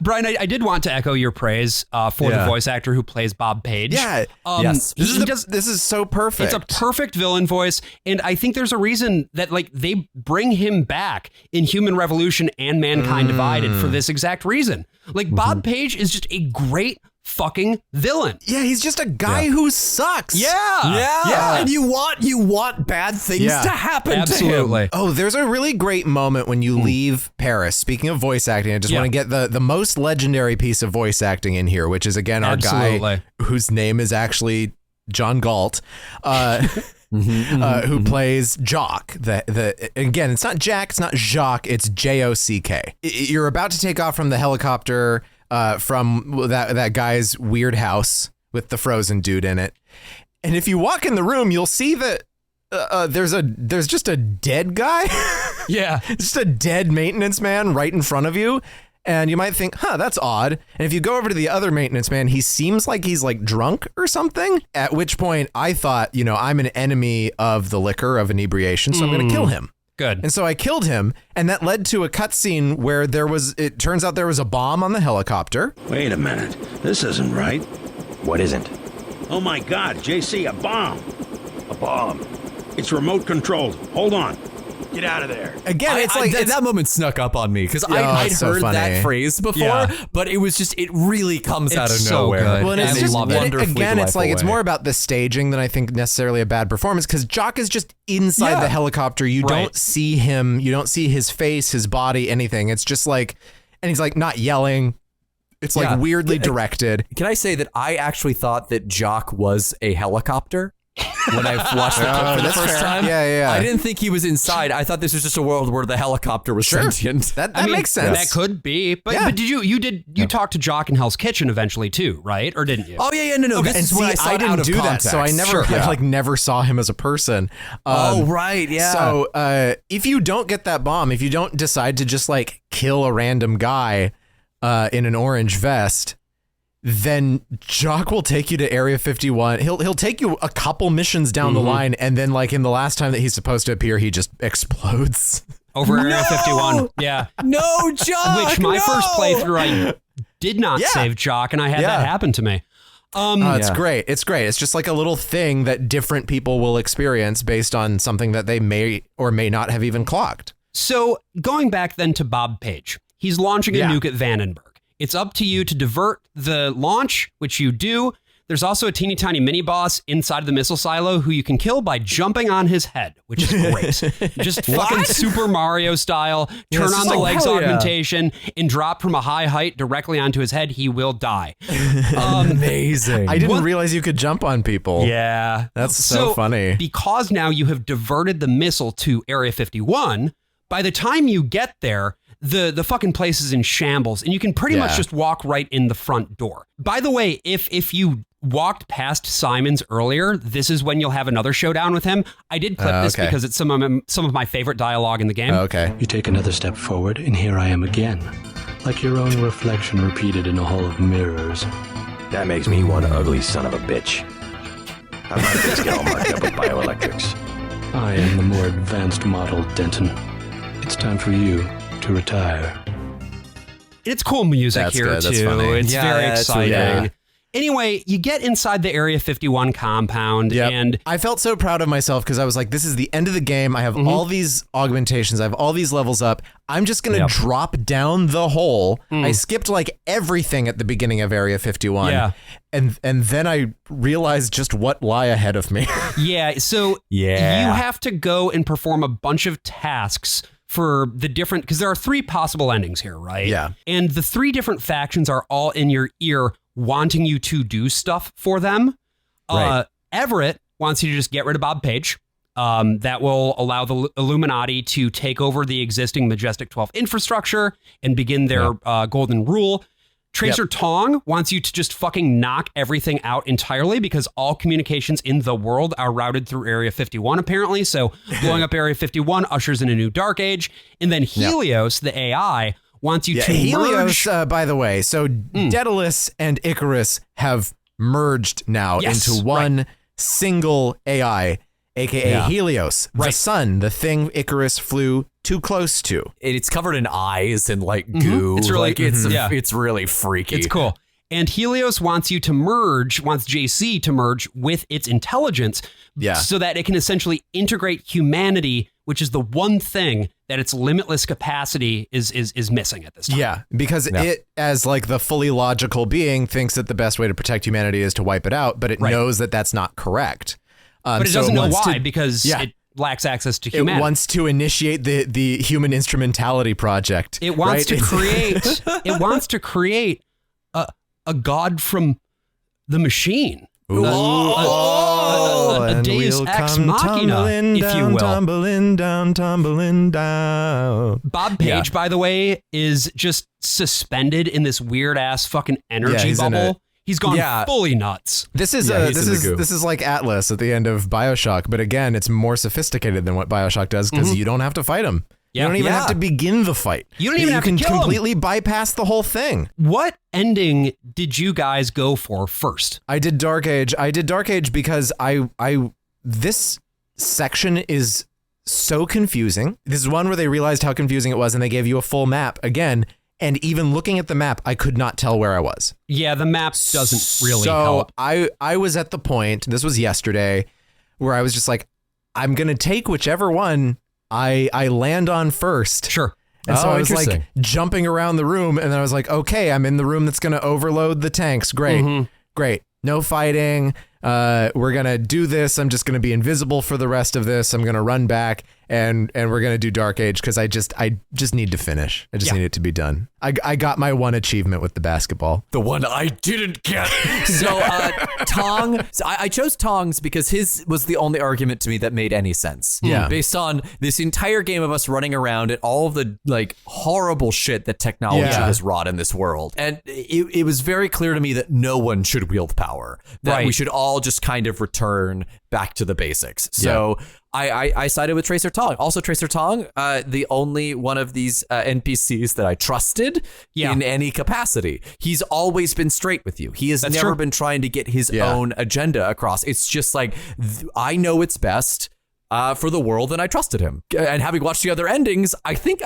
Brian, I did want to echo your praise for the voice actor who plays Bob Page. Yeah. Yes. This is so perfect. It's a perfect villain voice, and I think there's a reason that like they bring him back in Human Revolution and Mankind Divided for this exact reason. Like Bob Page is just a great fucking villain. Yeah, he's just a guy who sucks. Yeah. And you want bad things to happen to him. Oh, there's a really great moment when you leave Paris. Speaking of voice acting, I just want to get the most legendary piece of voice acting in here, which is again our guy whose name is actually John Galt. Who plays Jock. Again, it's not Jack, it's not Jacques, it's Jock. You're about to take off from the helicopter from that guy's weird house with the frozen dude in it. And if you walk in the room, you'll see that there's just a dead guy. Just a dead maintenance man right in front of you. And you might think, that's odd. And if you go over to the other maintenance man, he seems like he's like drunk or something. At which point I thought, I'm an enemy of the liquor, of inebriation, so I'm going to kill him. Good. And so I killed him, and that led to a cutscene where it turns out there was a bomb on the helicopter. Wait a minute. This isn't right. What isn't? Oh my God, JC, a bomb. A bomb. It's remote controlled. Hold on. Get out of there. Again, it's like that moment snuck up on me because I'd heard that phrase before, but it was just, it really comes out of nowhere. Good. Well, and it's just, again, it's like, it's more about the staging than I think necessarily a bad performance, because Jock is just inside the helicopter. You don't see him. You don't see his face, his body, anything. It's just like, and he's like not yelling. It's like weirdly directed. Can I say that I actually thought that Jock was a helicopter? When I watched the clip for the first time, I didn't think he was inside. I thought this was just a world where the helicopter was sentient. That makes sense. That could be, but did you talk to Jock in Hell's Kitchen eventually too, right? Or didn't you? Oh no. Okay. This is when I saw it didn't out of do context. that, so I never saw him as a person. So if you don't get that bomb, if you don't decide to just like kill a random guy in an orange vest, then Jock will take you to Area 51. He'll take you a couple missions down the line, and then like in the last time that he's supposed to appear, he just explodes. Over Area 51. Yeah. No, Jock. Which my first playthrough, I did not save Jock, and I had that happen to me. It's great. It's great. It's just like a little thing that different people will experience based on something that they may or may not have even clocked. So going back then to Bob Page, he's launching a nuke at Vandenberg. It's up to you to divert the launch, which you do. There's also a teeny tiny mini boss inside of the missile silo who you can kill by jumping on his head, which is great. Just fucking Super Mario style. Turn on the legs augmentation and drop from a high height directly onto his head. He will die. Amazing. I didn't realize you could jump on people. Yeah. That's so funny. Because now you have diverted the missile to Area 51, by the time you get there, the fucking place is in shambles, and you can pretty much just walk right in the front door. By the way, if you walked past Simons earlier, this is when you'll have another showdown with him. I did clip this because it's some of my favorite dialogue in the game. You take another step forward, and here I am again, like your own reflection repeated in a hall of mirrors. That makes me one ugly son of a bitch. How about this get all marked up with bioelectrics? I am the more advanced model, Denton. It's time for you to retire. It's cool music That's here good. too. That's funny. It's very exciting. Anyway, you get inside the Area 51 compound, and I felt so proud of myself because I was like, this is the end of the game. I have all these augmentations. I have all these levels up. I'm just going to drop down the hole. I skipped like everything at the beginning of Area 51. Yeah. And then I realized just what lie ahead of me. So you have to go and perform a bunch of tasks for the different, because there are 3 possible endings here, right? Yeah. And the 3 different factions are all in your ear wanting you to do stuff for them. Right. Everett wants you to just get rid of Bob Page. That will allow the Illuminati to take over the existing Majestic 12 infrastructure and begin their golden rule. Tracer Tong wants you to just fucking knock everything out entirely because all communications in the world are routed through Area 51, apparently. So blowing up Area 51 ushers in a new dark age. And then Helios, the AI, wants you to Helios, merge. by the way, so Daedalus and Icarus have merged now into one single AI, aka Helios, the sun, the thing Icarus flew too close to. It's covered in eyes and like goo. It's really, like, it's really freaky. It's cool. And Helios wants JC to merge with its intelligence so that it can essentially integrate humanity, which is the one thing that its limitless capacity is missing at this time. Yeah, because it, as like the fully logical being, thinks that the best way to protect humanity is to wipe it out, but it knows that that's not correct. But it doesn't know why, because it lacks access to humanity. It wants to initiate the human instrumentality project. It wants to create. It wants to create a god from the machine. A Deus Ex Machina, if you will. Tumbling down. Bob Page, by the way, is just suspended in this weird ass fucking energy bubble. He's gone fully nuts. This is like Atlas at the end of BioShock, but again, it's more sophisticated than what BioShock does because you don't have to fight him. You don't even have to begin the fight. You don't even have to kill him. You can completely bypass the whole thing. What ending did you guys go for first? I did Dark Age. Because this section is so confusing. This is one where they realized how confusing it was and they gave you a full map again. And even looking at the map, I could not tell where I was. Yeah, the map doesn't really help. I was at the point, this was yesterday, where I was just like, I'm going to take whichever one I land on first. Sure. And so I was like jumping around the room and I was like, okay, I'm in the room that's going to overload the tanks. Great. Great. No fighting. We're going to do this. I'm just going to be invisible for the rest of this. I'm going to run back and we're going to do Dark Age because I just need to finish. I just need it to be done. I got my one achievement with the basketball. The one I didn't get. So Tong, I chose Tong's because his was the only argument to me that made any sense. Yeah. Based on this entire game of us running around and all of the like horrible shit that technology has wrought in this world. And it was very clear to me that no one should wield power. That we should all just kind of return back to the basics. So I sided with Tracer Tong. Also, Tracer Tong, the only one of these NPCs that I trusted in any capacity. He's always been straight with you. He has never been trying to get his own agenda across. It's just like, I know it's best for the world, and I trusted him. And having watched the other endings, I think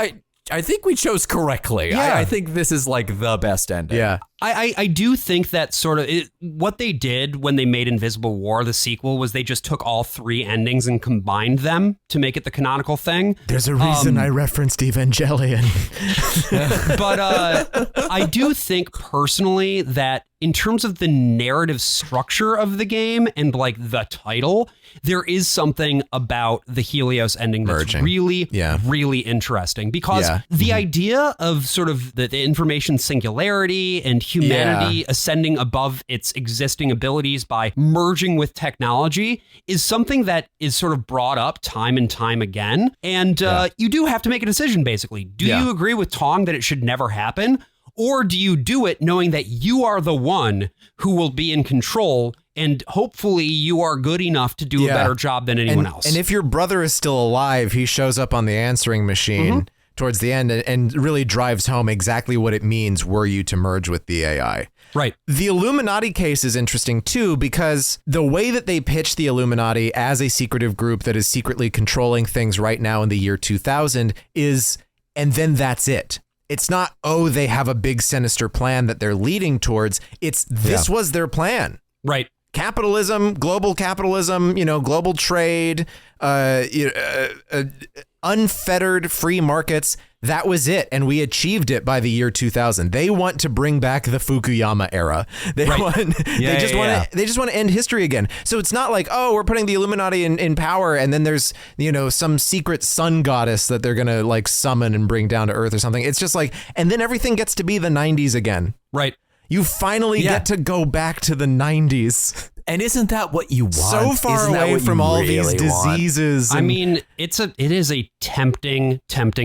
we chose correctly. Yeah. I think this is like the best ending. Yeah. I do think that sort of what they did when they made Invisible War, the sequel, was they just took all three endings and combined them to make it the canonical thing. There's a reason I referenced Evangelion. But I do think personally that in terms of the narrative structure of the game and like the title, there is something about the Helios ending that's really, really interesting because the idea of sort of the information singularity and humanity ascending above its existing abilities by merging with technology is something that is sort of brought up time and time again. And you do have to make a decision, basically. Do you agree with Tong that it should never happen? Or do you do it knowing that you are the one who will be in control and hopefully you are good enough to do a better job than anyone else? And if your brother is still alive, he shows up on the answering machine towards the end and really drives home exactly what it means were you to merge with the AI. Right. The Illuminati case is interesting, too, because the way that they pitch the Illuminati as a secretive group that is secretly controlling things right now in the year 2000 is, and then that's it. It's not, oh, they have a big sinister plan that they're leading towards. It's this was their plan. Right. Capitalism, global trade, unfettered free markets. That was it. And we achieved it by the year 2000. They want to bring back the Fukuyama era. They just want to end history again. So it's not like, oh, we're putting the Illuminati in power. And then there's, some secret sun goddess that they're going to like summon and bring down to earth or something. It's just like, and then everything gets to be the 90s again. Right. You finally get to go back to the 90s. And isn't that what you want? So far away from all these diseases. I mean, it is a tempting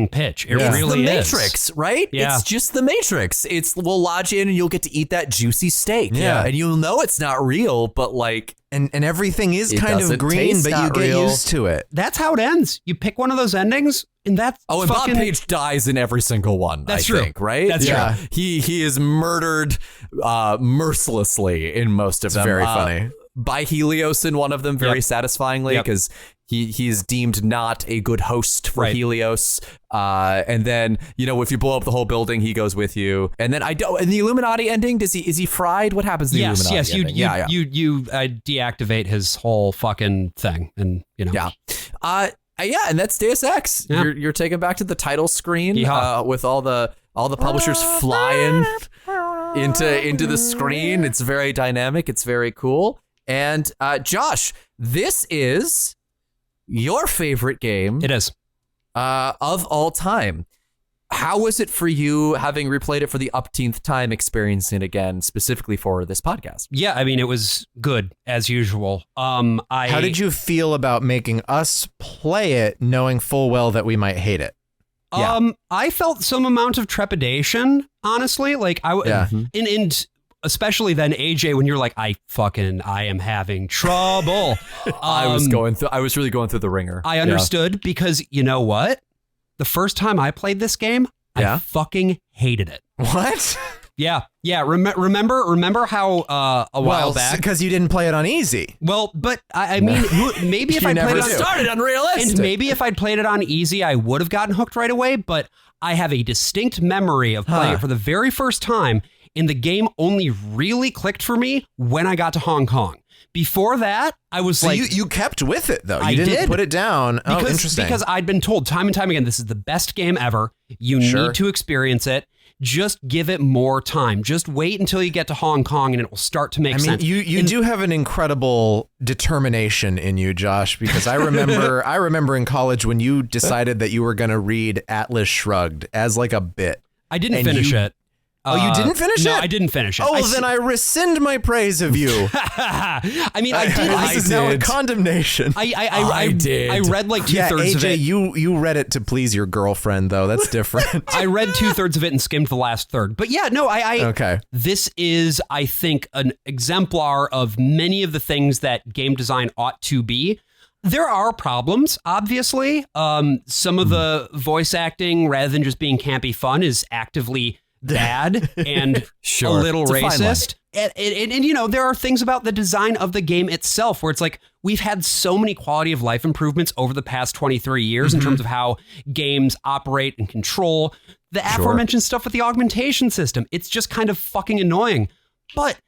pitch. It really is. It's the Matrix, right? Yeah. It's just the Matrix. We'll lodge in and you'll get to eat that juicy steak. Yeah. And you'll know it's not real, but like... And everything is kind of green, but you get used to it. That's how it ends. You pick one of those endings, and that's and Bob Page dies in every single one. That's true. Think, right? That's true. He is murdered mercilessly in most of them. Very funny. By Helios in one of them very satisfyingly because he's deemed not a good host for Helios. And then, if you blow up the whole building, he goes with you. And then in the Illuminati ending, is he fried? What happens in the Illuminati ending? You deactivate his whole fucking thing, and Yeah. And that's Deus Ex. Yeah. You're taken back to the title screen with all the publishers flying into the screen. It's very dynamic. It's very cool. And Josh, this is your favorite game. It is. Of all time. How was it for you, having replayed it for the upteenth time, experiencing it again, specifically for this podcast? Yeah, I mean, it was good, as usual. How did you feel about making us play it, knowing full well that we might hate it? I felt some amount of trepidation, honestly. Like, and especially then, AJ, when you're like, I am having trouble. I was really going through the ringer. I understood because you know what? The first time I played this game, I fucking hated it. What? Yeah. Remember how a while back, because you didn't play it on easy. Well, but I mean, maybe if I played it on started unrealistic, and maybe if I'd played it on easy, I would have gotten hooked right away. But I have a distinct memory of playing it for the very first time, and the game only really clicked for me when I got to Hong Kong. Before that, I was you kept with it though. You I didn't did. put it down. Interesting. Because I'd been told time and time again, this is the best game ever. You need to experience it. Just give it more time. Just wait until you get to Hong Kong and it will start to make sense. You do have an incredible determination in you, Josh, because I remember in college when you decided that you were going to read Atlas Shrugged as like a bit. I didn't finish it. Oh, you didn't finish it? No, I didn't finish it. Oh, then I rescind my praise of you. I mean, I did. This is now a condemnation. I did. I read like 2/3 of it. You read it to please your girlfriend, though. That's different. I read 2/3 of it and skimmed the last third. But yeah, no, Okay. This is, I think, an exemplar of many of the things that game design ought to be. There are problems, obviously. Some of the voice acting, rather than just being campy fun, is actively bad and a little racist. And there are things about the design of the game itself where it's like we've had so many quality of life improvements over the past 23 years in terms of how games operate and control the aforementioned stuff with the augmentation system. It's just kind of fucking annoying. But,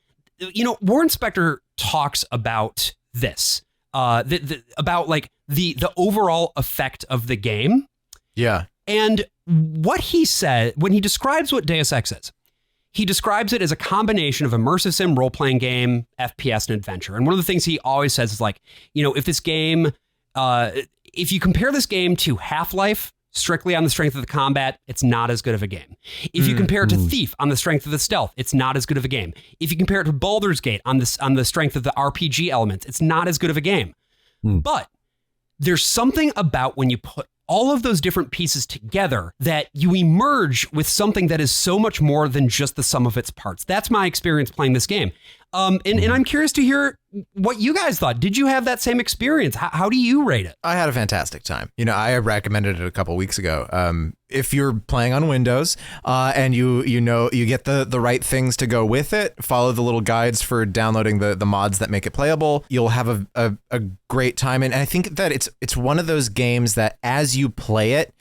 Warren Spector talks about this, about like the overall effect of the game. Yeah. And what he said when he describes what Deus Ex is, he describes it as a combination of immersive sim, role-playing game, FPS, and adventure. And one of the things he always says is like, if this game, if you compare this game to Half-Life, strictly on the strength of the combat, it's not as good of a game. If you compare it to Thief on the strength of the stealth, it's not as good of a game. If you compare it to Baldur's Gate on the strength of the RPG elements, it's not as good of a game. But there's something about when you put all of those different pieces together that you emerge with something that is so much more than just the sum of its parts. That's my experience playing this game. And I'm curious to hear what you guys thought. Did you have that same experience? How do you rate it? I had a fantastic time. I recommended it a couple weeks ago. If you're playing on Windows and you get the right things to go with it, follow the little guides for downloading the mods that make it playable, you'll have a great time. And I think that it's one of those games that as you play it,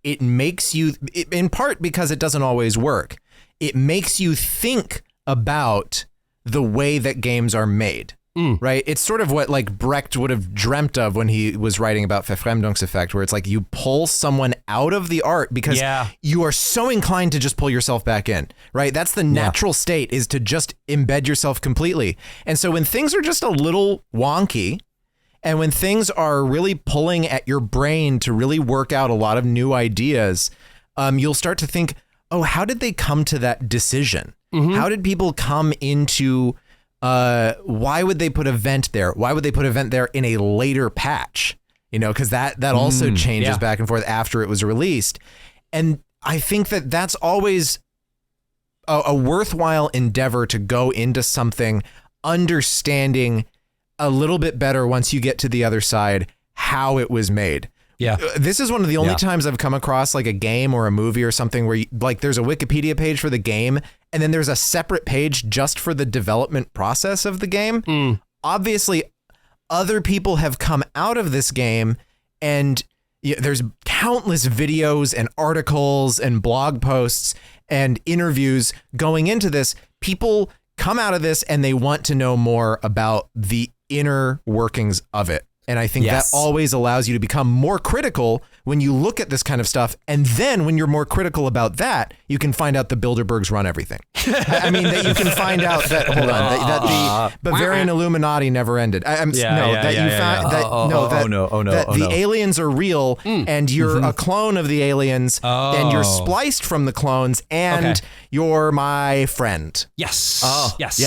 it makes you, in part because it doesn't always work, it makes you think about the way that games are made. Right? It's sort of what like Brecht would have dreamt of when he was writing about Verfremdungseffekt, where it's like you pull someone out of the art because you are so inclined to just pull yourself back in, right? That's the natural state, is to just embed yourself completely. And so when things are just a little wonky, and when things are really pulling at your brain to really work out a lot of new ideas, you'll start to think, oh, how did they come to that decision? How did people come into... why would they put a vent there? Why would they put a vent there in a later patch? Because that also changes back and forth after it was released. And I think that that's always a worthwhile endeavor to go into something understanding a little bit better once you get to the other side how it was made. Yeah. This is one of the only times I've come across like a game or a movie or something where there's a Wikipedia page for the game and then there's a separate page just for the development process of the game. Obviously, other people have come out of this game, and there's countless videos and articles and blog posts and interviews going into this. People come out of this and they want to know more about the inner workings of it. And I think that always allows you to become more critical when you look at this kind of stuff. And then when you're more critical about that, you can find out the Bilderbergs run everything. I mean, that you can find out that, that the Bavarian Illuminati never ended. The aliens are real and you're a clone of the aliens and you're spliced from the clones and you're my friend. Yes. Yes.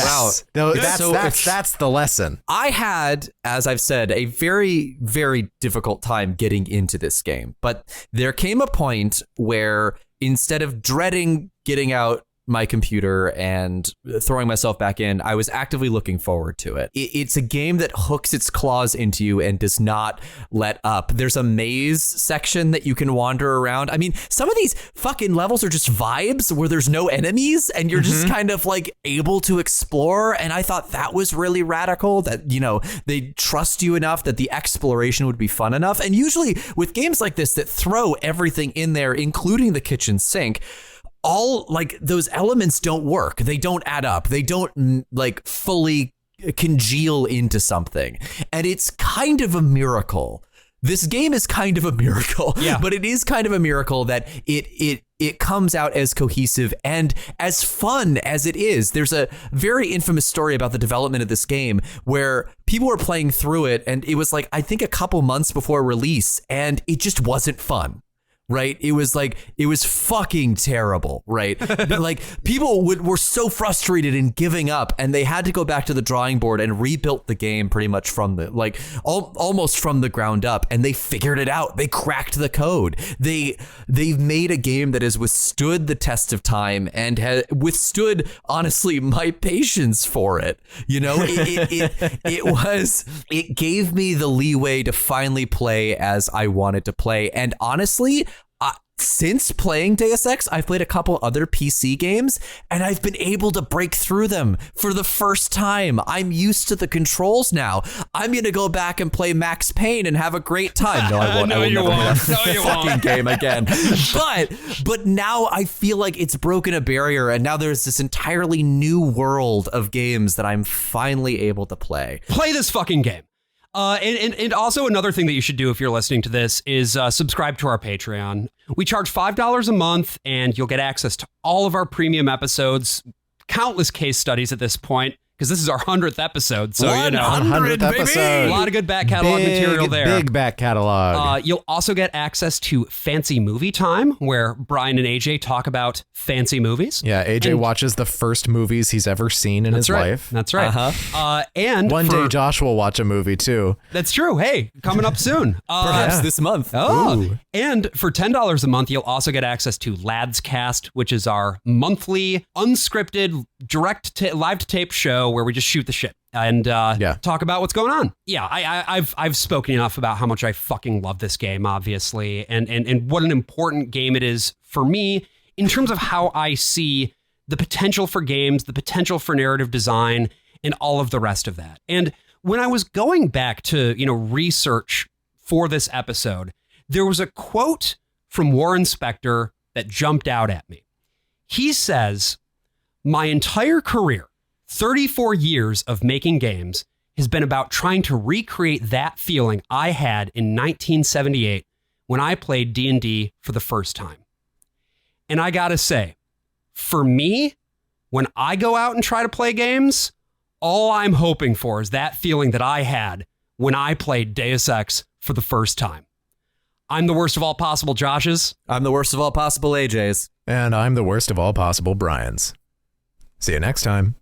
Wow. That's the lesson. I had, as I've said, a very, very difficult time getting into this game. But there came a point where instead of dreading getting out my computer and throwing myself back in, I was actively looking forward to it. It's a game that hooks its claws into you and does not let up. There's a maze section that you can wander around. I mean, some of these fucking levels are just vibes where there's no enemies and you're just kind of like able to explore. And I thought that was really radical, that, you know, they trust you enough that the exploration would be fun enough. And usually with games like this that throw everything in there, including the kitchen sink, all like those elements don't work. They don't add up. They don't like fully congeal into something. And it's kind of a miracle. This game is kind of a miracle, but it is kind of a miracle that it comes out as cohesive and as fun as it is. There's a very infamous story about the development of this game where people were playing through it and it was like, I think a couple months before release, and it just wasn't fun. Right. It was fucking terrible. Right. Like people were so frustrated and giving up, and they had to go back to the drawing board and rebuilt the game pretty much from the almost from the ground up. And they figured it out. They cracked the code. They've made a game that has withstood the test of time and has withstood, honestly, my patience for it. You know, it gave me the leeway to finally play as I wanted to play. And honestly, since playing Deus Ex, I've played a couple other PC games and I've been able to break through them for the first time. I'm used to the controls now. I'm going to go back and play Max Payne and have a great time. No, I won't. No, you won't. No, you fucking won't. Game again. But now I feel like it's broken a barrier, and now there's this entirely new world of games that I'm finally able to play. Play this fucking game. And also another thing that you should do if you're listening to this is subscribe to our Patreon. We charge $5 a month and you'll get access to all of our premium episodes, countless case studies at this point, because this is our 100th episode. So, 100th episode. A lot of good back catalog material there. Big back catalog. You'll also get access to Fancy Movie Time, where Brian and AJ talk about fancy movies. Yeah, AJ watches the first movies he's ever seen in his life. That's right. And one day Josh will watch a movie too. That's true. Hey, coming up soon. Perhaps this month. Oh, and for $10 a month, you'll also get access to Lads Cast, which is our monthly unscripted live to tape show where we just shoot the shit and talk about what's going on. Yeah, I've spoken enough about how much I fucking love this game, obviously, and what an important game it is for me in terms of how I see the potential for games, the potential for narrative design, and all of the rest of that. And when I was going back to, research for this episode, there was a quote from Warren Spector that jumped out at me. He says, "My entire career, 34 years of making games, has been about trying to recreate that feeling I had in 1978 when I played D&D for the first time." And I gotta say, for me, when I go out and try to play games, all I'm hoping for is that feeling that I had when I played Deus Ex for the first time. I'm the worst of all possible Joshes. I'm the worst of all possible AJs. And I'm the worst of all possible Brians. See you next time.